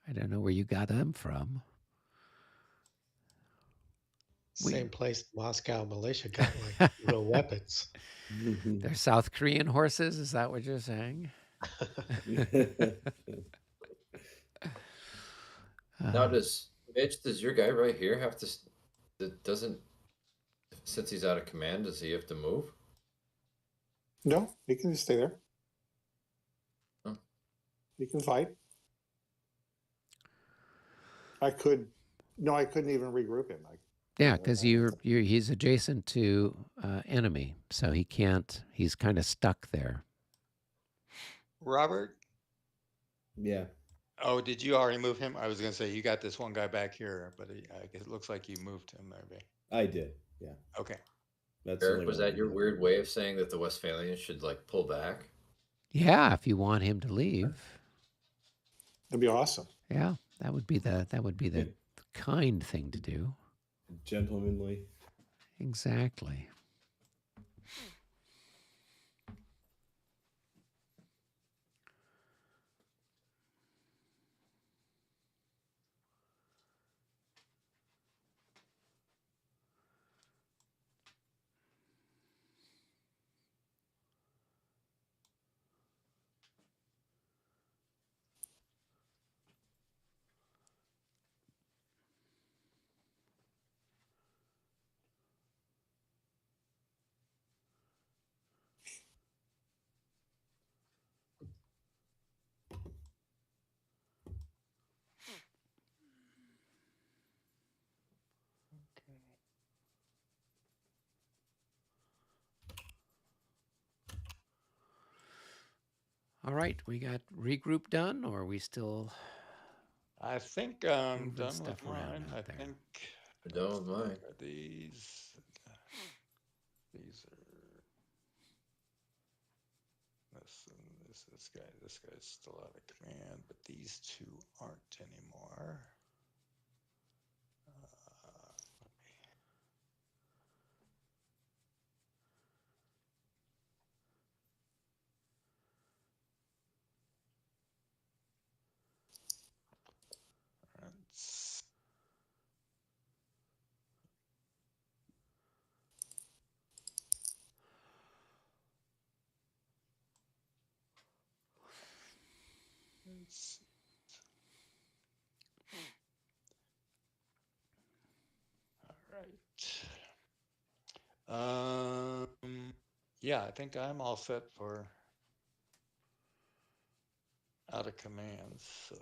B: I don't know where you got them from.
F: Same place Moscow militia got like real weapons.
B: They're South Korean horses? Is that what you're saying?
H: Now, does your guy right here have to? Since he's out of command, does he have to move?
A: No, he can just stay there.
H: Huh.
A: He can fight. I couldn't even regroup him.
B: Yeah, because he's adjacent to enemy, so he can't. He's kind of stuck there.
G: Robert?
C: Yeah.
G: Oh, did you already move him? I was going to say, you got this one guy back here, but it looks like you moved him, maybe.
C: I did, yeah.
G: Okay.
H: Eric, was that your weird way of saying that the Westphalians should pull back?
B: Yeah, if you want him to leave.
A: That'd be awesome.
B: Yeah, that would be the kind thing to do.
C: Gentlemanly.
B: Exactly. All right, we got regroup done, or are we still
G: I think I'm
B: moving
G: done
B: stuff
G: with
B: around
G: mine.
B: out
G: I
B: there?
G: think
H: I'm done with mine.
G: these are this guy's still out of command, but these two aren't anymore. Let's all right. Yeah, I think I'm all set for out of command. So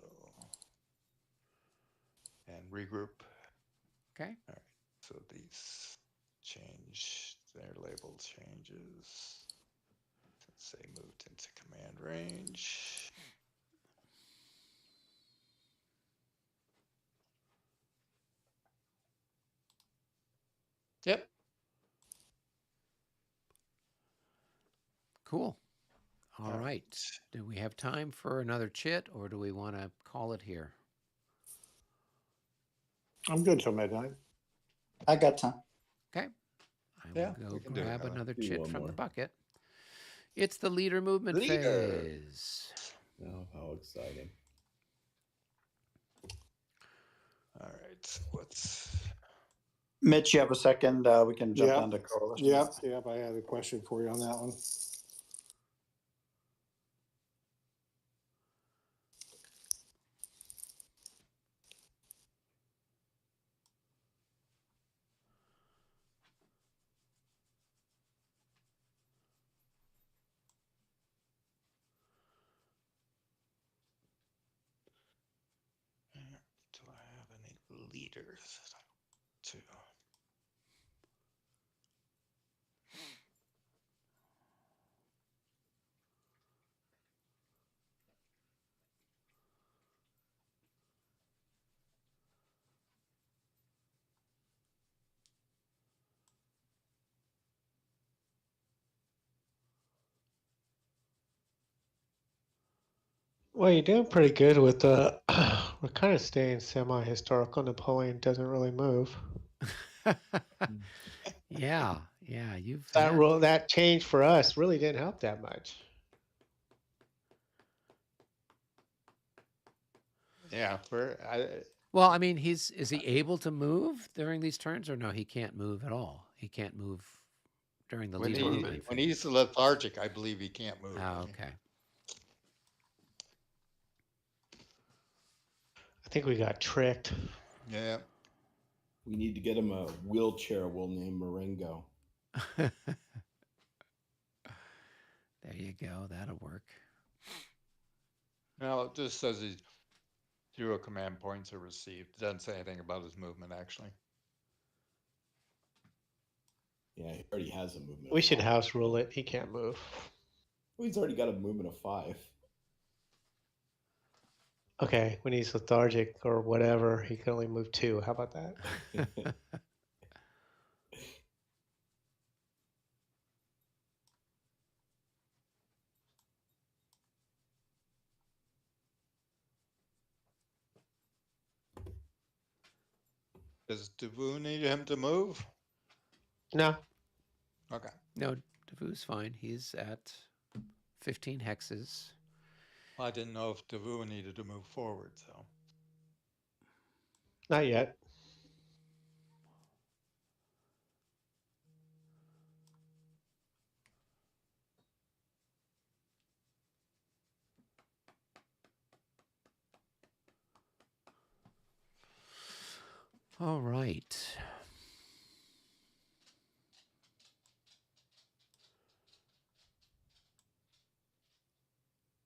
G: and regroup.
B: Okay.
G: All right. So these change their label changes since they moved into command range. Yep.
B: Cool. All
G: All
B: right. Do we have time for another chit, or do we want to call it here?
A: I'm good till midnight.
E: I got time.
B: Okay. I
G: Yeah,
B: will go
G: we can do
B: grab
G: another.
B: another
C: Do
B: chit
C: one
B: from the
C: more.
B: bucket. It's the leader movement
G: Leader.
B: phase.
C: Oh, how exciting.
G: All right. What's
E: Mitch, you have a second? We can jump
A: Yep.
E: down to coalition.
A: Yep. I had a question for you on that one.
G: do I have any leaders to?
F: Well, you're doing pretty good with the. We're kind of staying semi-historical. Napoleon doesn't really move.
B: Yeah. You've
F: That
B: had.
F: rule, that change for us really didn't help that much.
G: Yeah,
B: Well, I mean, is he able to move during these turns, or no? He can't move at all. He can't move during the leader movement
G: when
B: phase.
G: he's lethargic, I believe he can't move.
B: Oh, okay.
F: I think we got tricked.
G: Yeah.
C: We need to get him a wheelchair we'll name Marengo.
B: There you go. That'll work.
G: No, it just says he 0 command points are received. It doesn't say anything about his movement actually.
C: Yeah, he already has a movement.
F: We
C: of
F: should
C: 5.
F: house rule it. He can't move.
C: Well, he's already got a movement of 5.
F: Okay, when he's lethargic or whatever, he can only move 2. How about that?
G: Does Davu need him to move?
F: No.
G: Okay.
B: No, Davu's fine. He's at 15 hexes.
G: Well, I didn't know if Davu needed to move forward, so.
F: Not yet.
B: All right.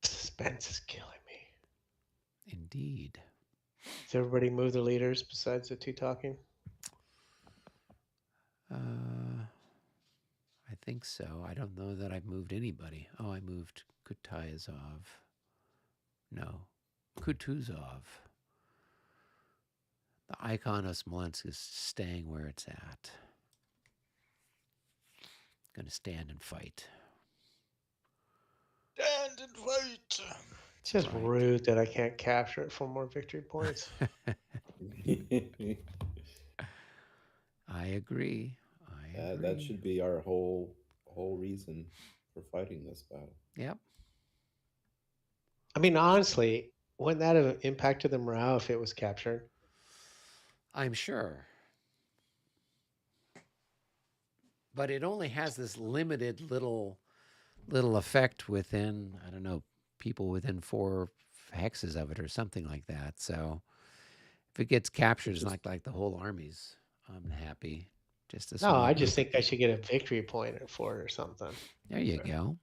F: Suspense is killing me.
B: Indeed.
F: Does everybody move the leaders besides the two talking?
B: I think so. I don't know that I've moved anybody. Oh, I moved Kutayazov. No, Kutuzov. The icon of Smolensk is staying where it's at. Going to stand and fight.
G: Stand and fight.
F: It's just
B: Right.
F: rude that I can't capture it for more victory points.
B: I agree. I agree.
C: That should be our whole reason for fighting this battle.
B: Yep.
F: I mean, honestly, wouldn't that have impacted the morale if it was captured?
B: I'm sure. But it only has this limited little effect within, I don't know, people within 4 hexes of it or something like that. So if it gets captured, it's not like the whole army's unhappy. Just a
F: No,
B: small
F: I just
B: group.
F: think I should get a victory point for it or something.
B: There you go.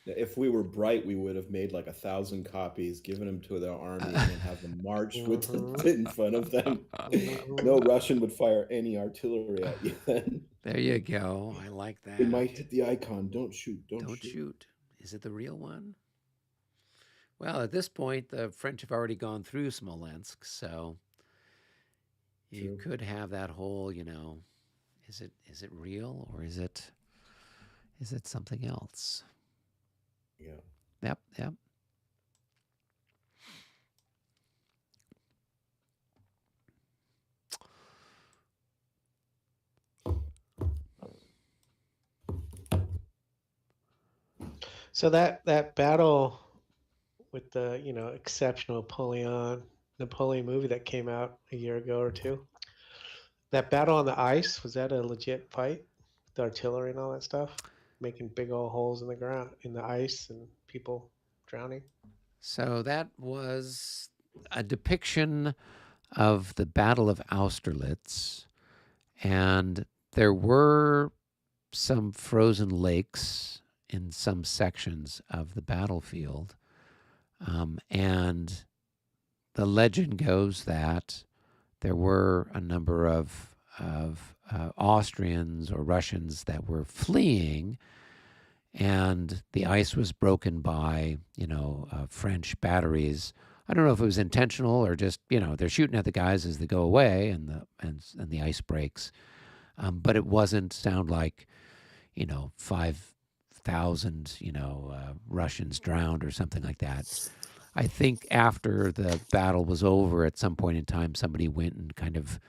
C: If we were bright, we would have made like 1,000 copies, given them to the army, and then have them march with it in front of them. No Russian would fire any artillery at you then.
B: There you go. I like that.
C: They might hit the icon. Don't shoot.
B: Don't shoot. Is it the real one? Well, at this point, the French have already gone through Smolensk, so you could have that whole, is it real or is it something else?
C: Yeah.
B: Yep.
F: So that battle with the exceptional Napoleon movie that came out a year ago or two, that battle on the ice, was that a legit fight? The artillery and all that stuff, making big old holes in the ground, in the ice, and people drowning.
B: So that was a depiction of the Battle of Austerlitz, and there were some frozen lakes in some sections of the battlefield, and the legend goes that there were a number of Austrians or Russians that were fleeing, and the ice was broken by French batteries. I don't know if it was intentional or just they're shooting at the guys as they go away, and the ice breaks. But it wasn't sound like 5,000 Russians drowned or something like that. I think after the battle was over, at some point in time, somebody went and kind of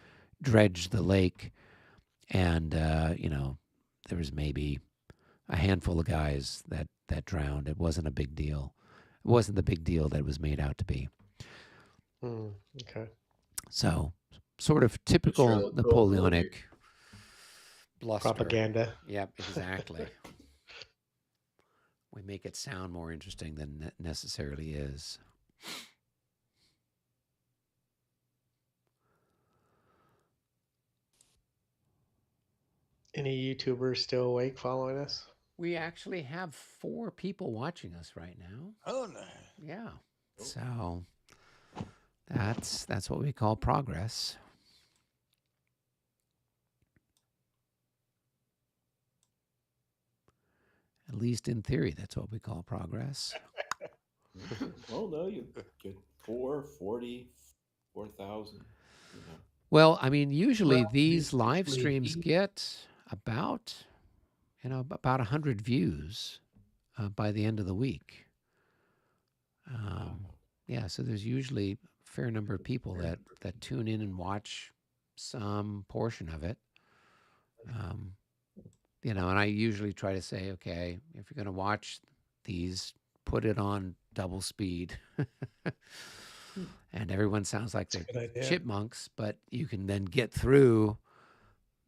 B: dredged the lake, and there was maybe a handful of guys that drowned. It wasn't a big deal. It wasn't the big deal that it was made out to be.
F: Okay.
B: So, sort of typical Napoleonic bluster.
F: Propaganda.
B: Yep, exactly. We make it sound more interesting than it necessarily is.
F: Any YouTubers still awake following us?
B: We actually have 4 people watching us right now.
G: Oh, no.
B: Yeah. So that's what we call progress. At least in theory, that's what we call progress.
C: Well, no, you get 40, 4,000.
B: Well, I mean, usually these live streams get about 100 views by the end of the week. Yeah, so there's usually a fair number of people that tune in and watch some portion of it. You know, and I usually try to say, okay, if you're going to watch these, put it on double speed. And everyone sounds like
F: That's a
B: they're
F: good idea.
B: chipmunks, but you can then get through,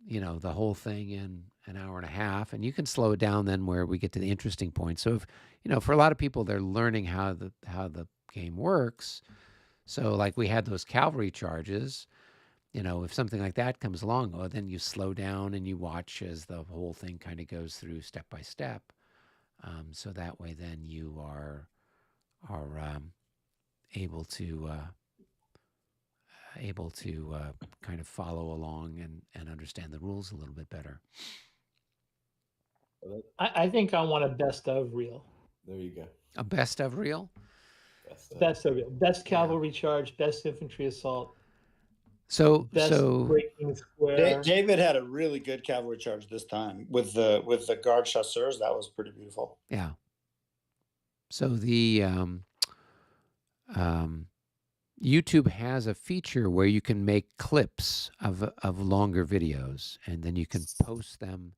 B: you know, the whole thing in an hour and a half, and you can slow it down then where we get to the interesting points. So if, you know, for a lot of people, they're learning how the game works. So like we had those cavalry charges, you know, if something like that comes along, well, then you slow down and you watch as the whole thing kind of goes through step by step. So that way, then you are able to kind of follow along and understand the rules a little bit better.
I: I think I want a best of reel.
C: There you go.
B: A best of reel.
I: Best of reel. Best cavalry charge. Best infantry assault.
B: So
I: Best breaking square.
E: David had a really good cavalry charge this time with the guard chasseurs. That was pretty beautiful.
B: Yeah. So the YouTube has a feature where you can make clips of longer videos, and then you can post them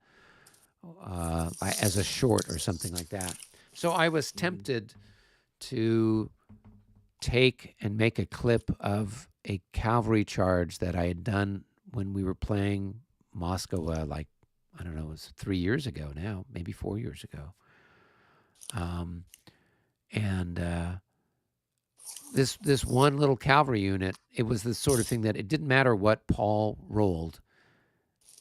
B: as a short or something like that. So I was tempted to take and make a clip of a cavalry charge that I had done when we were playing Moscow, like, I don't know, it was 3 years ago now, maybe 4 years ago. This one little cavalry unit, it was the sort of thing that it didn't matter what Paul rolled,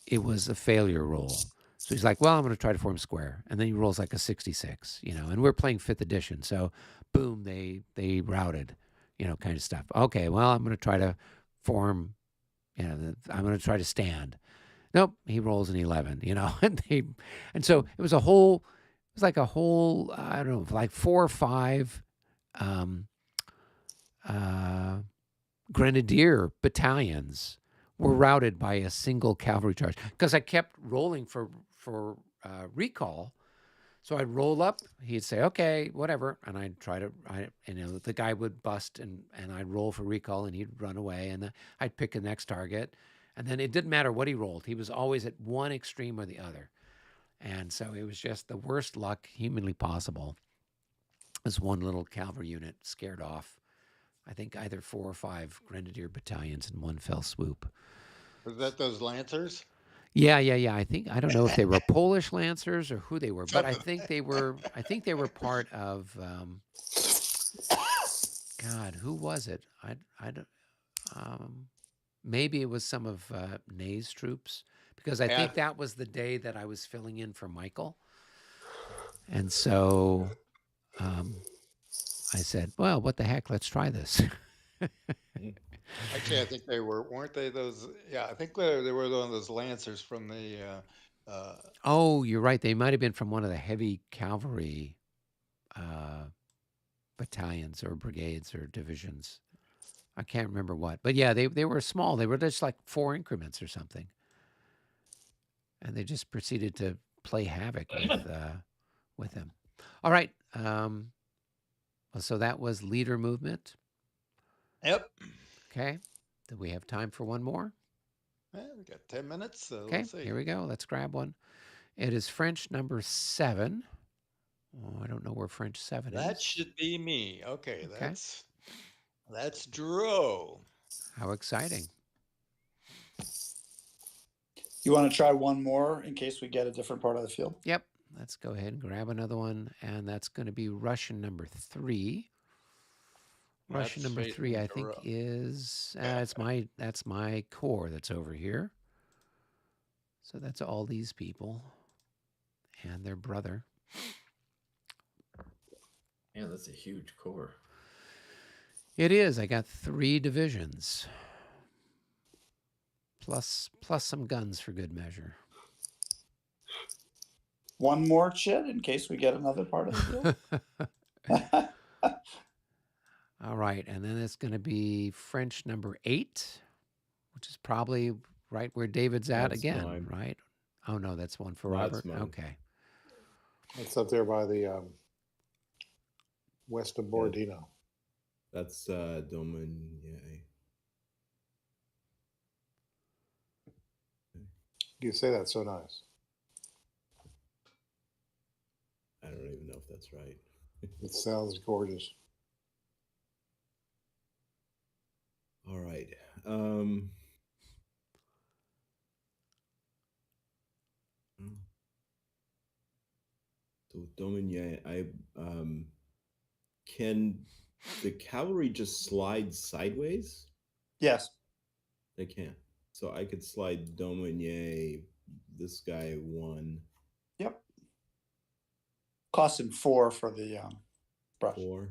B: it was a failure roll. So he's like, well, I'm going to try to form square. And then he rolls like a 66, you know, and we're playing 5th edition. So boom, they routed, you know, kind of stuff. Okay, well, I'm going to try to form, you know, I'm going to try to stand. Nope, he rolls an 11, you know, and so it was like a whole, I don't know, like 4 or 5 grenadier battalions were routed by a single cavalry charge because I kept rolling for recall. So I'd roll up, he'd say, okay, whatever. And I'd try to, you know, the guy would bust and I'd roll for recall and he'd run away and I'd pick the next target. And then it didn't matter what he rolled. He was always at one extreme or the other. And so it was just the worst luck humanly possible. This one little cavalry unit scared off, I think, either 4 or 5 grenadier battalions in one fell swoop.
G: Was that those Lancers?
B: Yeah. I don't know if they were Polish Lancers or who they were, but I think they were part of, God, who was it? I don't, maybe it was some of Ney's troops, because I think that was the day that I was filling in for Michael. And so I said, well, what the heck, let's try this.
G: Actually, I think they weren't they those? Yeah, I think they were one of those Lancers from the.
B: Oh, you're right. They might have been from one of the heavy cavalry battalions or brigades or divisions. I can't remember what. But yeah, they were small. They were just like 4 increments or something. And they just proceeded to play havoc with them. All right. So that was leader movement.
G: Yep.
B: Okay. Do we have time for one more?
G: Yeah, we got 10 minutes. So
B: Okay,
G: let's see.
B: here we go. Let's grab one. It is French number 7. Oh, I don't know where French 7 is.
G: That should be me. Okay, that's Drew.
B: How exciting.
E: You want to try one more in case we get a different part of the field?
B: Yep. Let's go ahead and grab another one. And that's going to be Russian number 3. Russian number 3, I think, is that's my corps that's over here. So that's all these people and their brother.
H: Yeah, that's a huge corps.
B: It is. I got 3 divisions. Plus some guns for good measure.
E: One more, Chid, in case we get another part of the field.
B: All right, and then it's going to be French number 8, which is probably right where David's at again,
C: mine.
B: right? Oh no, that's one for
C: That's
B: Robert.
C: mine.
B: Okay.
A: It's up there by the west of Borodino.
C: That's Dominier.
A: You say that so nice.
C: I don't even know if that's right.
A: It sounds gorgeous.
C: All right. So Dominier, can the cavalry just slide sideways?
E: Yes.
C: They can. So I could slide Dominier, this guy 1.
E: Yep. Cost him 4 for the brush.
C: 4.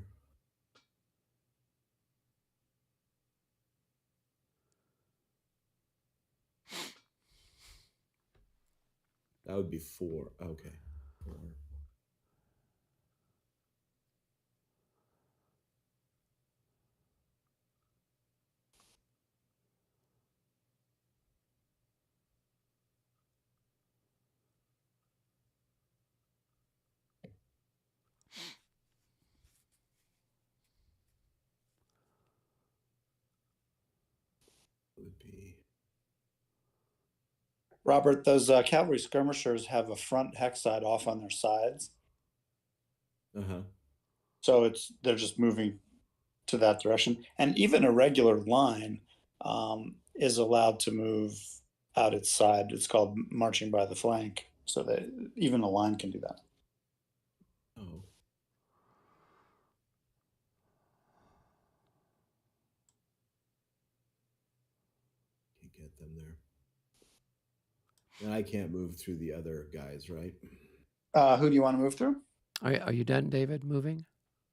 C: That would be 4. Okay. 4. Would be
E: Robert, those cavalry skirmishers have a front hex side off on their sides. So they're just moving to that direction. And even a regular line is allowed to move out its side. It's called marching by the flank. So that even a line can do that.
C: Oh. Can't get them there. And I can't move through the other guys, right?
E: Who do you want to move through?
B: Are you done, David, moving?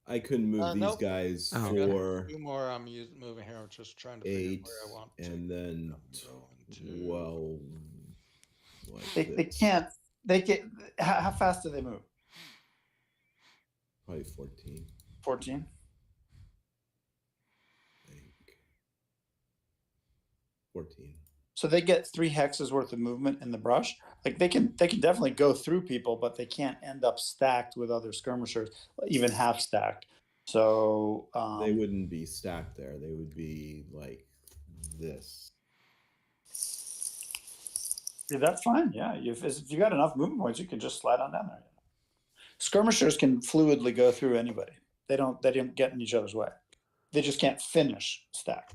C: I couldn't move these
G: Nope.
C: guys
B: Oh,
G: Got
C: for
G: 2 more I'm moving here. I'm just trying to figure
C: 8,
G: where I want
C: and
G: to.
C: then
G: Go into-
C: 12. Like
E: They
C: this.
E: can't. They get. How fast do they move?
C: Probably 14.
E: 14.
C: I think. 14.
E: So they get 3 hexes worth of movement in the brush. Like they can definitely go through people, but they can't end up stacked with other skirmishers, even half stacked. So
C: They wouldn't be stacked there. They would be like this.
E: Yeah, that's fine. Yeah, if you got enough movement points, you can just slide on down there. Skirmishers can fluidly go through anybody. They don't get in each other's way. They just can't finish stacked.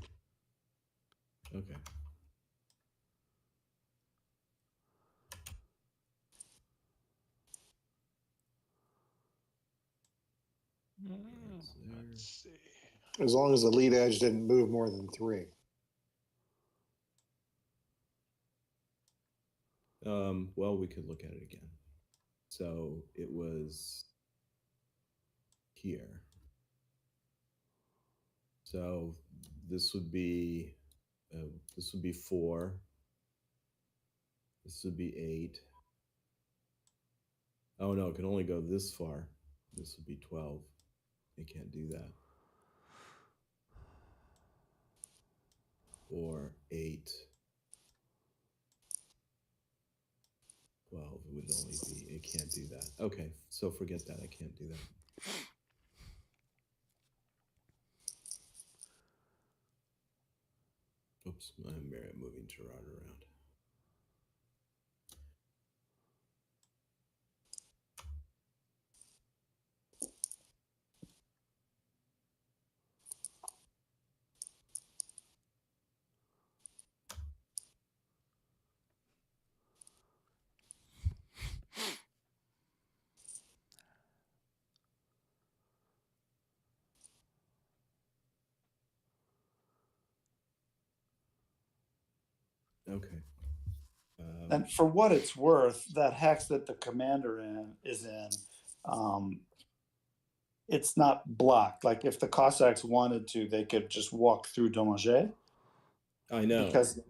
C: Okay.
G: Let's see.
A: As long as the lead edge didn't move more than 3.
C: Well, we could look at it again. So it was here. So this would be 4. This would be 8. Oh no, it can only go this far. This would be 12. It can't do that. Or 8. 12. It would only be. It can't do that. Okay, so forget that. I can't do that. Oops, I'm moving Gerard around. Okay.
E: And for what it's worth, that hex that the commander is in, it's not blocked. Like if the Cossacks wanted to, they could just walk through Domager.
C: I know.
E: Because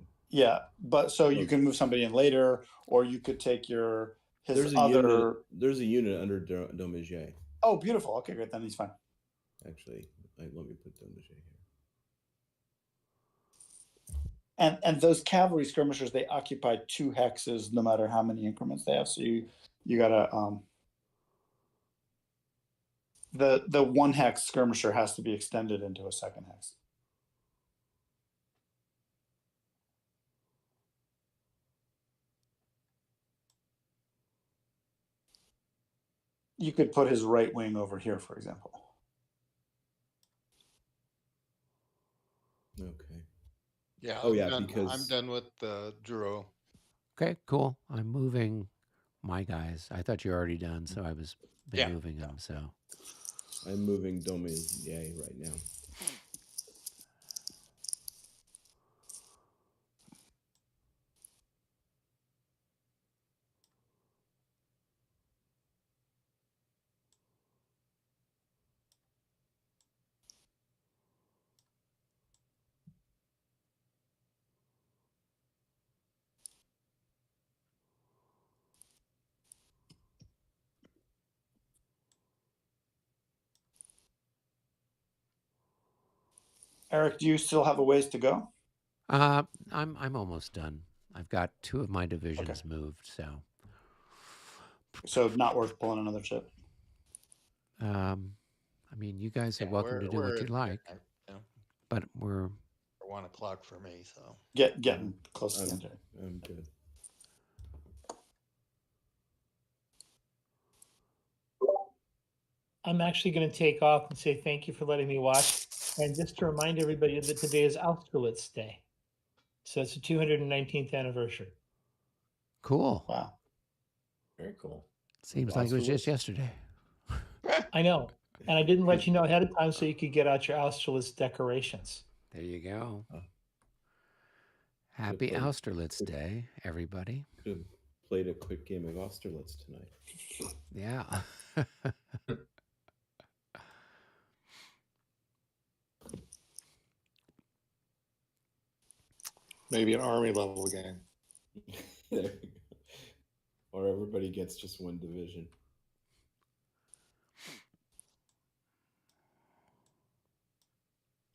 E: but so you can move somebody in later, or you could take
C: There's a unit under Domager.
E: Oh, beautiful. Okay, great. Then he's fine.
C: Actually, let me put Domager here.
E: And those cavalry skirmishers, they occupy 2 hexes no matter how many increments they have. So you gotta the 1 hex skirmisher has to be extended into a 2nd hex. you could put his right wing over here, for example.
C: Okay.
G: Yeah.
C: Oh,
G: I'm
C: yeah,
G: done. I'm
C: because
G: done with Drew.
B: Okay, cool. I'm moving my guys. I thought you were already done, so I was been
G: Yeah.
B: moving them. So
C: I'm moving Dominier right now.
E: Eric, do you still have a ways to go?
B: I'm almost done. I've got 2 of my divisions moved, so
E: So not worth pulling another chip.
B: I mean, you guys are
G: Yeah,
B: welcome to do what you like,
G: you know,
B: but we're
G: for 1 o'clock for me. So
E: Getting close to the end.
C: I'm good.
I: I'm actually going to take off and say thank you for letting me watch. And just to remind everybody that today is Austerlitz Day. So it's the 219th anniversary.
B: cool.
E: Wow.
H: Very cool.
B: Seems like it was just yesterday.
I: I know. And I didn't let you know ahead of time so you could get out your Austerlitz decorations.
B: There you go.
C: Oh.
B: Happy
C: played-
B: Austerlitz Day, everybody.
C: Could have played a quick game of Austerlitz tonight.
B: Yeah.
A: Maybe an army level game.
C: There you go. Or everybody gets just 1 division.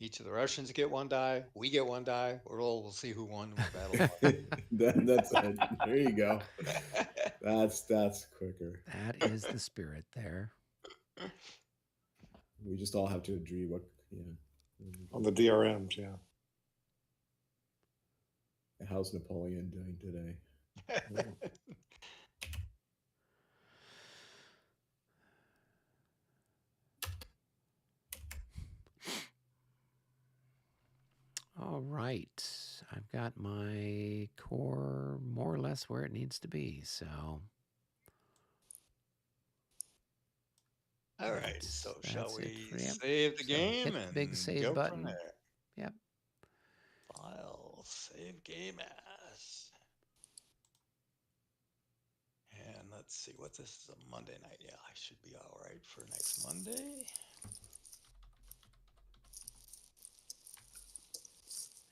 G: each of the Russians get 1 die. We get 1 die. We'll see who won the battle.
C: That's it. There you go. That's quicker.
B: That is the spirit there.
C: We just all have to agree what. Yeah.
A: On the DRMs, yeah.
C: How's Napoleon doing today?
B: All right. I've got my core more or less where it needs to be. So.
G: All right. So shall
B: That's it
G: we
B: for- yep.
G: save the
B: So
G: game
B: hit the
G: and
B: big save
G: go
B: button.
G: from there?
B: Yep.
G: File, save game as. And let's see what this is, a Monday night. Yeah, I should be all right for next Monday.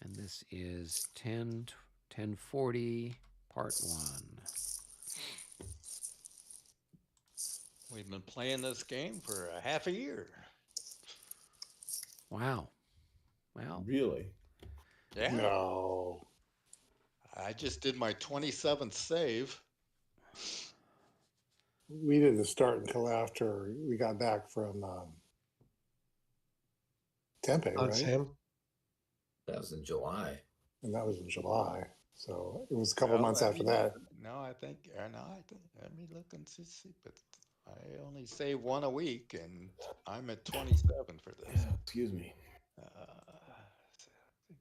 B: And this is 1040 part 1.
G: We've been playing this game for a half a year.
B: Wow. Well,
C: Really?
G: Yeah.
A: No.
G: I just did my 27th save.
A: We didn't start until after we got back from Tempe,
F: On
A: right?
F: Sam.
H: That was in July.
A: And that was in July. So it was a couple
G: Well,
A: months
G: let
A: after
G: me-
A: that.
G: No, I think, let me look and see, but I only save 1 a week and I'm at 27 for this.
C: Excuse me.
G: So I think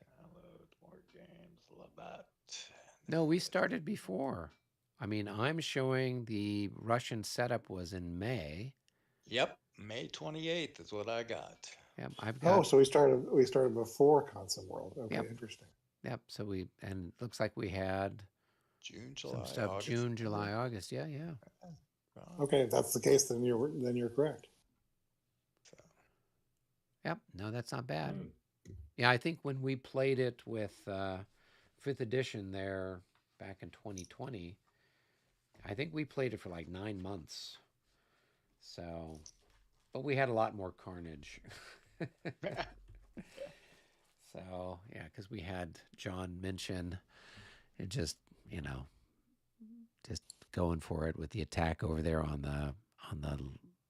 G: download more games, Labat.
B: no, we started before. I mean, I'm showing the Russian setup was in May.
G: Yep, May 28th is what I got.
B: Yep, I've got.
A: Oh, so we started before Consim World. Okay,
B: Yep.
A: interesting.
B: Yep. So and it looks like we had
G: June, July,
B: some stuff
G: August,
B: June,
G: September.
B: July, August. Yeah, yeah.
A: Okay, if that's the case, then you're correct.
G: So,
B: Yep. No, that's not bad.
C: Hmm.
B: Yeah, I think when we played it with 5th edition there back in 2020, I think we played it for like 9 months. So, but we had a lot more carnage. So, yeah, because we had John mention it just, just going for it with the attack over there on the,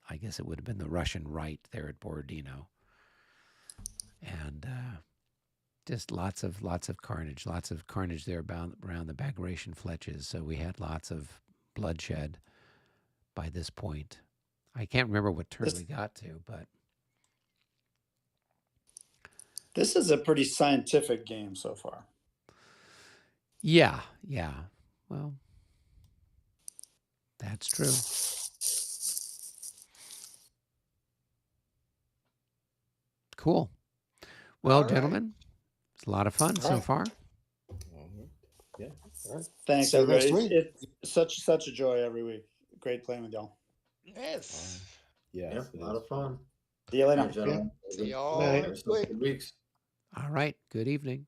B: I guess it would have been the Russian right there at Borodino. And just lots of carnage there around the Bagration fletches. So we had lots of bloodshed by this point. I can't remember what turn
E: This-
B: we got to, but
E: This is a pretty scientific game so far.
B: yeah. Well, that's true. Cool. Well,
E: All right.
B: gentlemen, it's a lot of fun so
A: right.
B: far.
C: Yeah.
A: All right.
E: Thanks,
A: See you next
E: everybody.
A: week.
E: It's such a joy every week. Great playing with y'all.
G: Yes.
C: Yes.
H: Yeah,
C: it
H: a lot
C: is.
H: of fun.
E: See you
H: All
E: later.
H: right, gentlemen.
G: See y'all
F: Night.
G: next week.
H: Good weeks.
B: All right. Good evening.